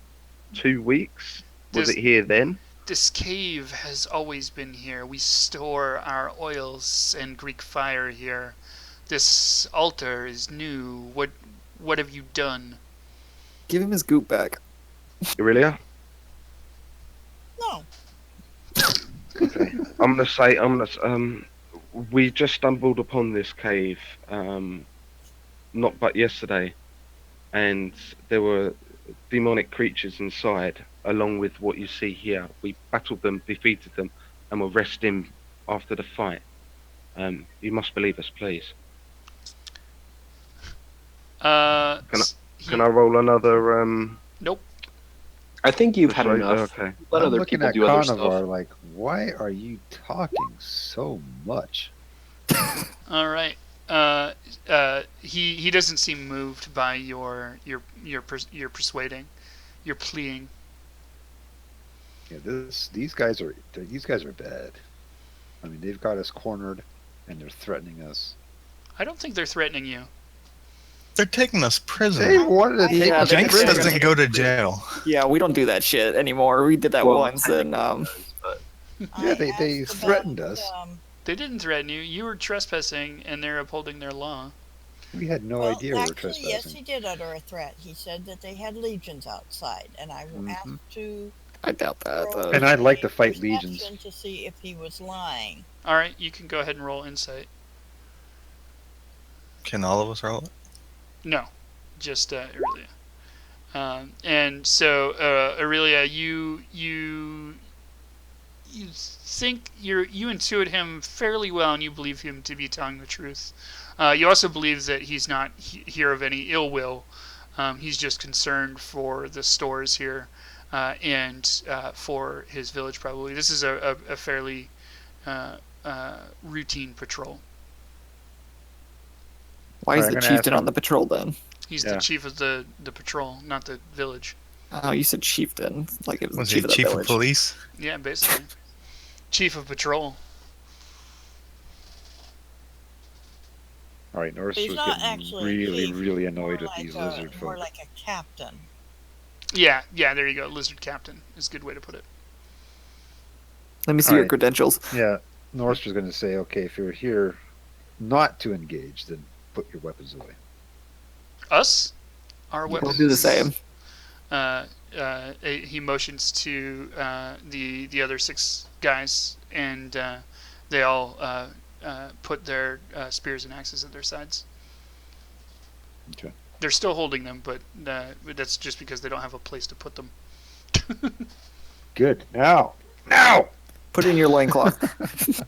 2 weeks? Was This- it here then? This cave has always been here. We store our oils and Greek fire here. This altar is new. What have you done? Give him his goop back. You really are? No. Okay. I'm gonna say we just stumbled upon this cave, not but yesterday, and there were demonic creatures inside, along with what you see here. We battled them, defeated them, and will resting after the fight. You must believe us, please. Can I roll another? Nope. I think you've had Right, enough. okay. Let I'm other looking people at do other Carnivore stuff. like, why are you talking so much? All right. He doesn't seem moved by your persuading, your pleading. Yeah, these guys are bad. I mean, they've got us cornered, and they're threatening us. I don't think they're threatening you. They're taking us They prisoner. wanted to take Yeah, us they- Jenks prisoner. doesn't go to jail. Yeah, we don't do that shit anymore. We did that Well, once, and but Yeah, they asked threatened about, us. They didn't threaten you. You were trespassing, and they're upholding their law. We had no well, idea we were actually, yes, trespassing. he did utter a threat. He said that they had legions outside, and I asked to I doubt that. roll And I'd like to a fight perception legions. to see if he was lying. All right, you can go ahead and roll insight. Can all of us roll it? No, just Aurelia. And so Aurelia, you think you intuit him fairly well, and you believe him to be telling the truth. You also believe that he's not here of any ill will. He's just concerned for the stores here and for his village. Probably this is a fairly routine patrol. Why is Alright, the I'm gonna chieftain ask on the patrol then? He's Yeah. the chief of the patrol, not the village. Oh, you said chieftain, like it was, Was the he chief of the chief of village. police? Yeah, basically. Chief of patrol. All right, Norris He's was not getting actually really, chief, really More annoyed with like these a- lizard More folk. like a captain. Yeah, there you go. Lizard captain is a good way to put it. Let me see All your right. credentials. Yeah, Norris was going to say, okay, if you're here not to engage, then put your weapons away. Us? Our We'll weapons. do the same. He motions to the other 6 guys, and they all put their spears and axes at their sides. Okay. They're still holding them, but that's just because they don't have a place to put them. Good. Now! Now! Put it in your loincloth. So,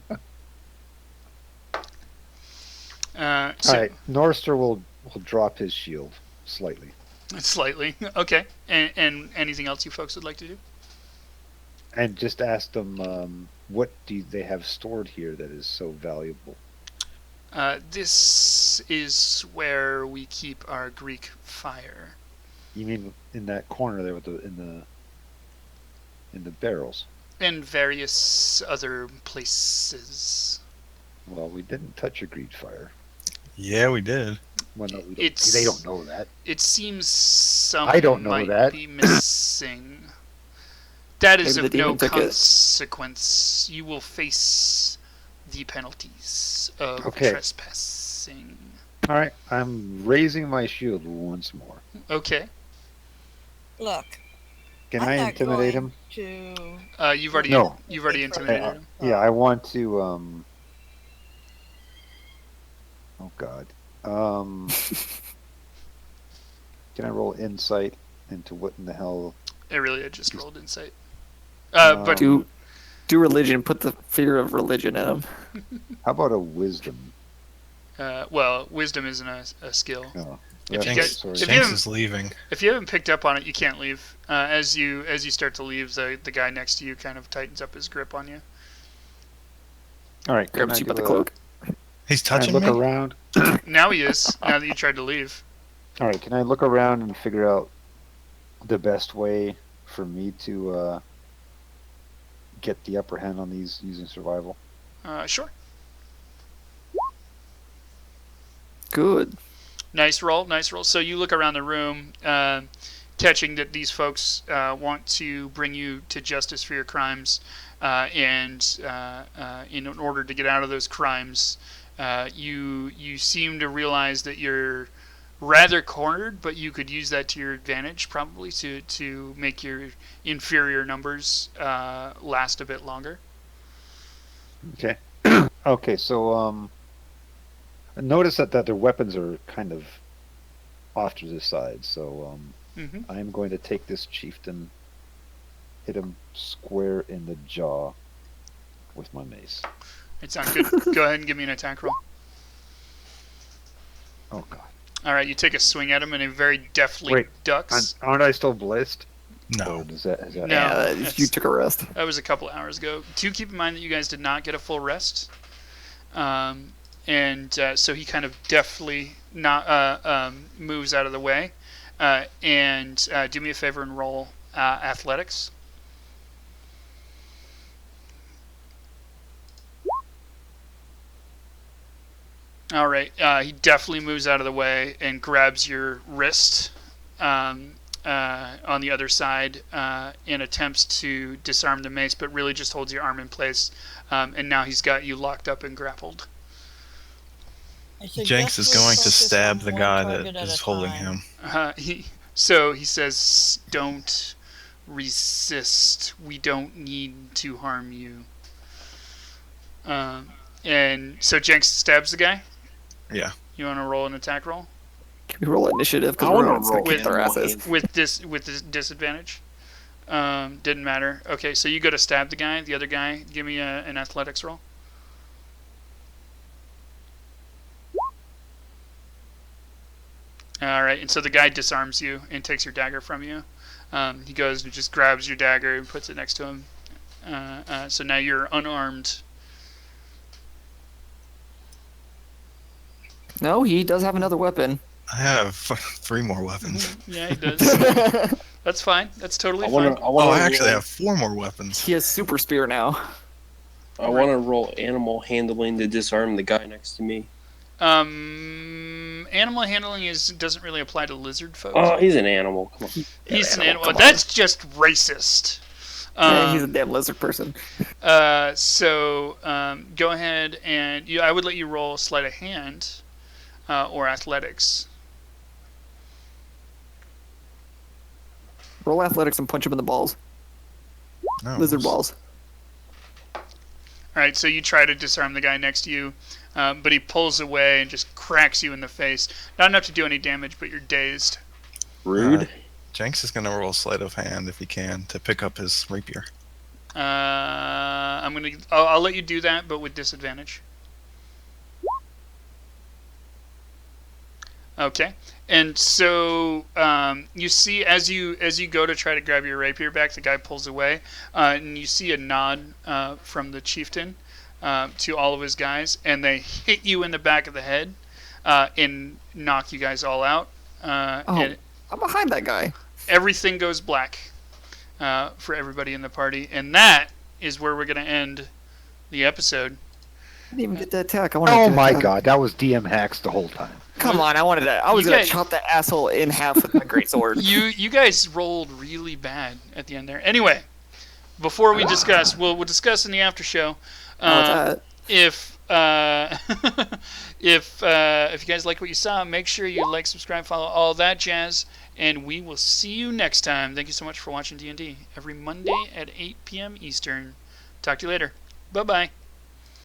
All right, Norster will drop his shield slightly. Slightly. Okay. And anything else you folks would like to do? And just ask them, what do they have stored here that is so valuable? This is where we keep our Greek fire. You mean in that corner there with in the barrels? And various other places. Well, we didn't touch a greed fire. Yeah, we did. Well, no, we don't. It's- They don't know that. It seems some I don't know might that. be missing. That is Maybe of the no demon took it. consequence. You will face the penalties of Okay. trespassing. All right, I'm raising my shield once more. Okay. Look, Can I'm I not intimidate going him? to. You've already No. intimidated him. Yeah, I want to Oh God. Can I roll insight into what in the hell? I just rolled insight. But Do religion. Put the fear of religion in them. How about a wisdom? well, wisdom isn't a skill. Oh, If you Jenks, guys- Jenks is leaving. If you haven't picked up on it, you can't leave. As you start to leave, the guy next to you kind of tightens up his grip on you. All right. Grabs you by the cloak. He's Can I touching look me. around? Now he is. Now that you tried to leave. All right. Can I look around and figure out the best way for me to get the upper hand on these using survival? Sure. Good. Nice roll. So you look around the room, catching that these folks want to bring you to justice for your crimes, and in order to get out of those crimes, you seem to realize that you're rather cornered, but you could use that to your advantage, probably to make your inferior numbers last a bit longer. Okay. Okay. So notice that their weapons are kind of off to the side. So I'm going to take this chieftain, hit him square in the jaw with my mace. It sounds good. Go ahead and give me an attack roll. Oh God. All right, you take a swing at him, and he very deftly Wait, ducks. Aren't I still blessed? No. Or is that No. You took a rest. That was a couple hours ago. Do keep in mind that you guys did not get a full rest. So he kind of deftly moves out of the way. And do me a favor and roll athletics. All right. He definitely moves out of the way and grabs your wrist on the other side and attempts to disarm the mace, but really just holds your arm in place. And now he's got you locked up and grappled. Jenks is going to stab the guy that is holding him. He says, "Don't resist. We don't need to harm you." And so Jenks stabs the guy. Yeah. You want to roll an attack roll? Can we roll initiative? Because I wanna we're going to roll kick their asses. with this disadvantage? Didn't matter. Okay, so you go to stab the guy. The other guy, give me an athletics roll. All right, and so the guy disarms you and takes your dagger from you. He goes and just grabs your dagger and puts it next to him. So now you're unarmed. No, he does have another weapon. I have 3 more weapons. Yeah, he does. That's fine. That's totally fine. I actually have 4 more weapons. He has super spear now. I want to roll animal handling to disarm the guy next to me. Animal handling doesn't really apply to lizard folks. Oh, he's an animal. Come on. He's an animal. That's just racist. Yeah, he's a damn lizard person. So go ahead and I would let you roll sleight of hand or athletics. Roll athletics and punch him in the balls. No. Lizard balls. All right, so you try to disarm the guy next to you, but he pulls away and just cracks you in the face. Not enough to do any damage, but you're dazed. Rude. Jenks is going to roll sleight of hand if he can to pick up his rapier. I'll let you do that, but with disadvantage. Okay, and so you see as you go to try to grab your rapier back, the guy pulls away, and you see a nod from the chieftain to all of his guys, and they hit you in the back of the head and knock you guys all out. And I'm behind that guy. everything goes black for everybody in the party, and that is where we're going to end the episode. I didn't even get the attack. Oh my God, that was DM hacks the whole time. Come on, I wanted to. I was You gonna guys- chop that asshole in half with my greatsword. You guys rolled really bad at the end there. Anyway, before we discuss, we'll discuss in the after show. If you guys like what you saw, make sure you like, subscribe, follow, all that jazz, and we will see you next time. Thank you so much for watching D&D every Monday at 8 p.m. Eastern. Talk to you later. Bye bye.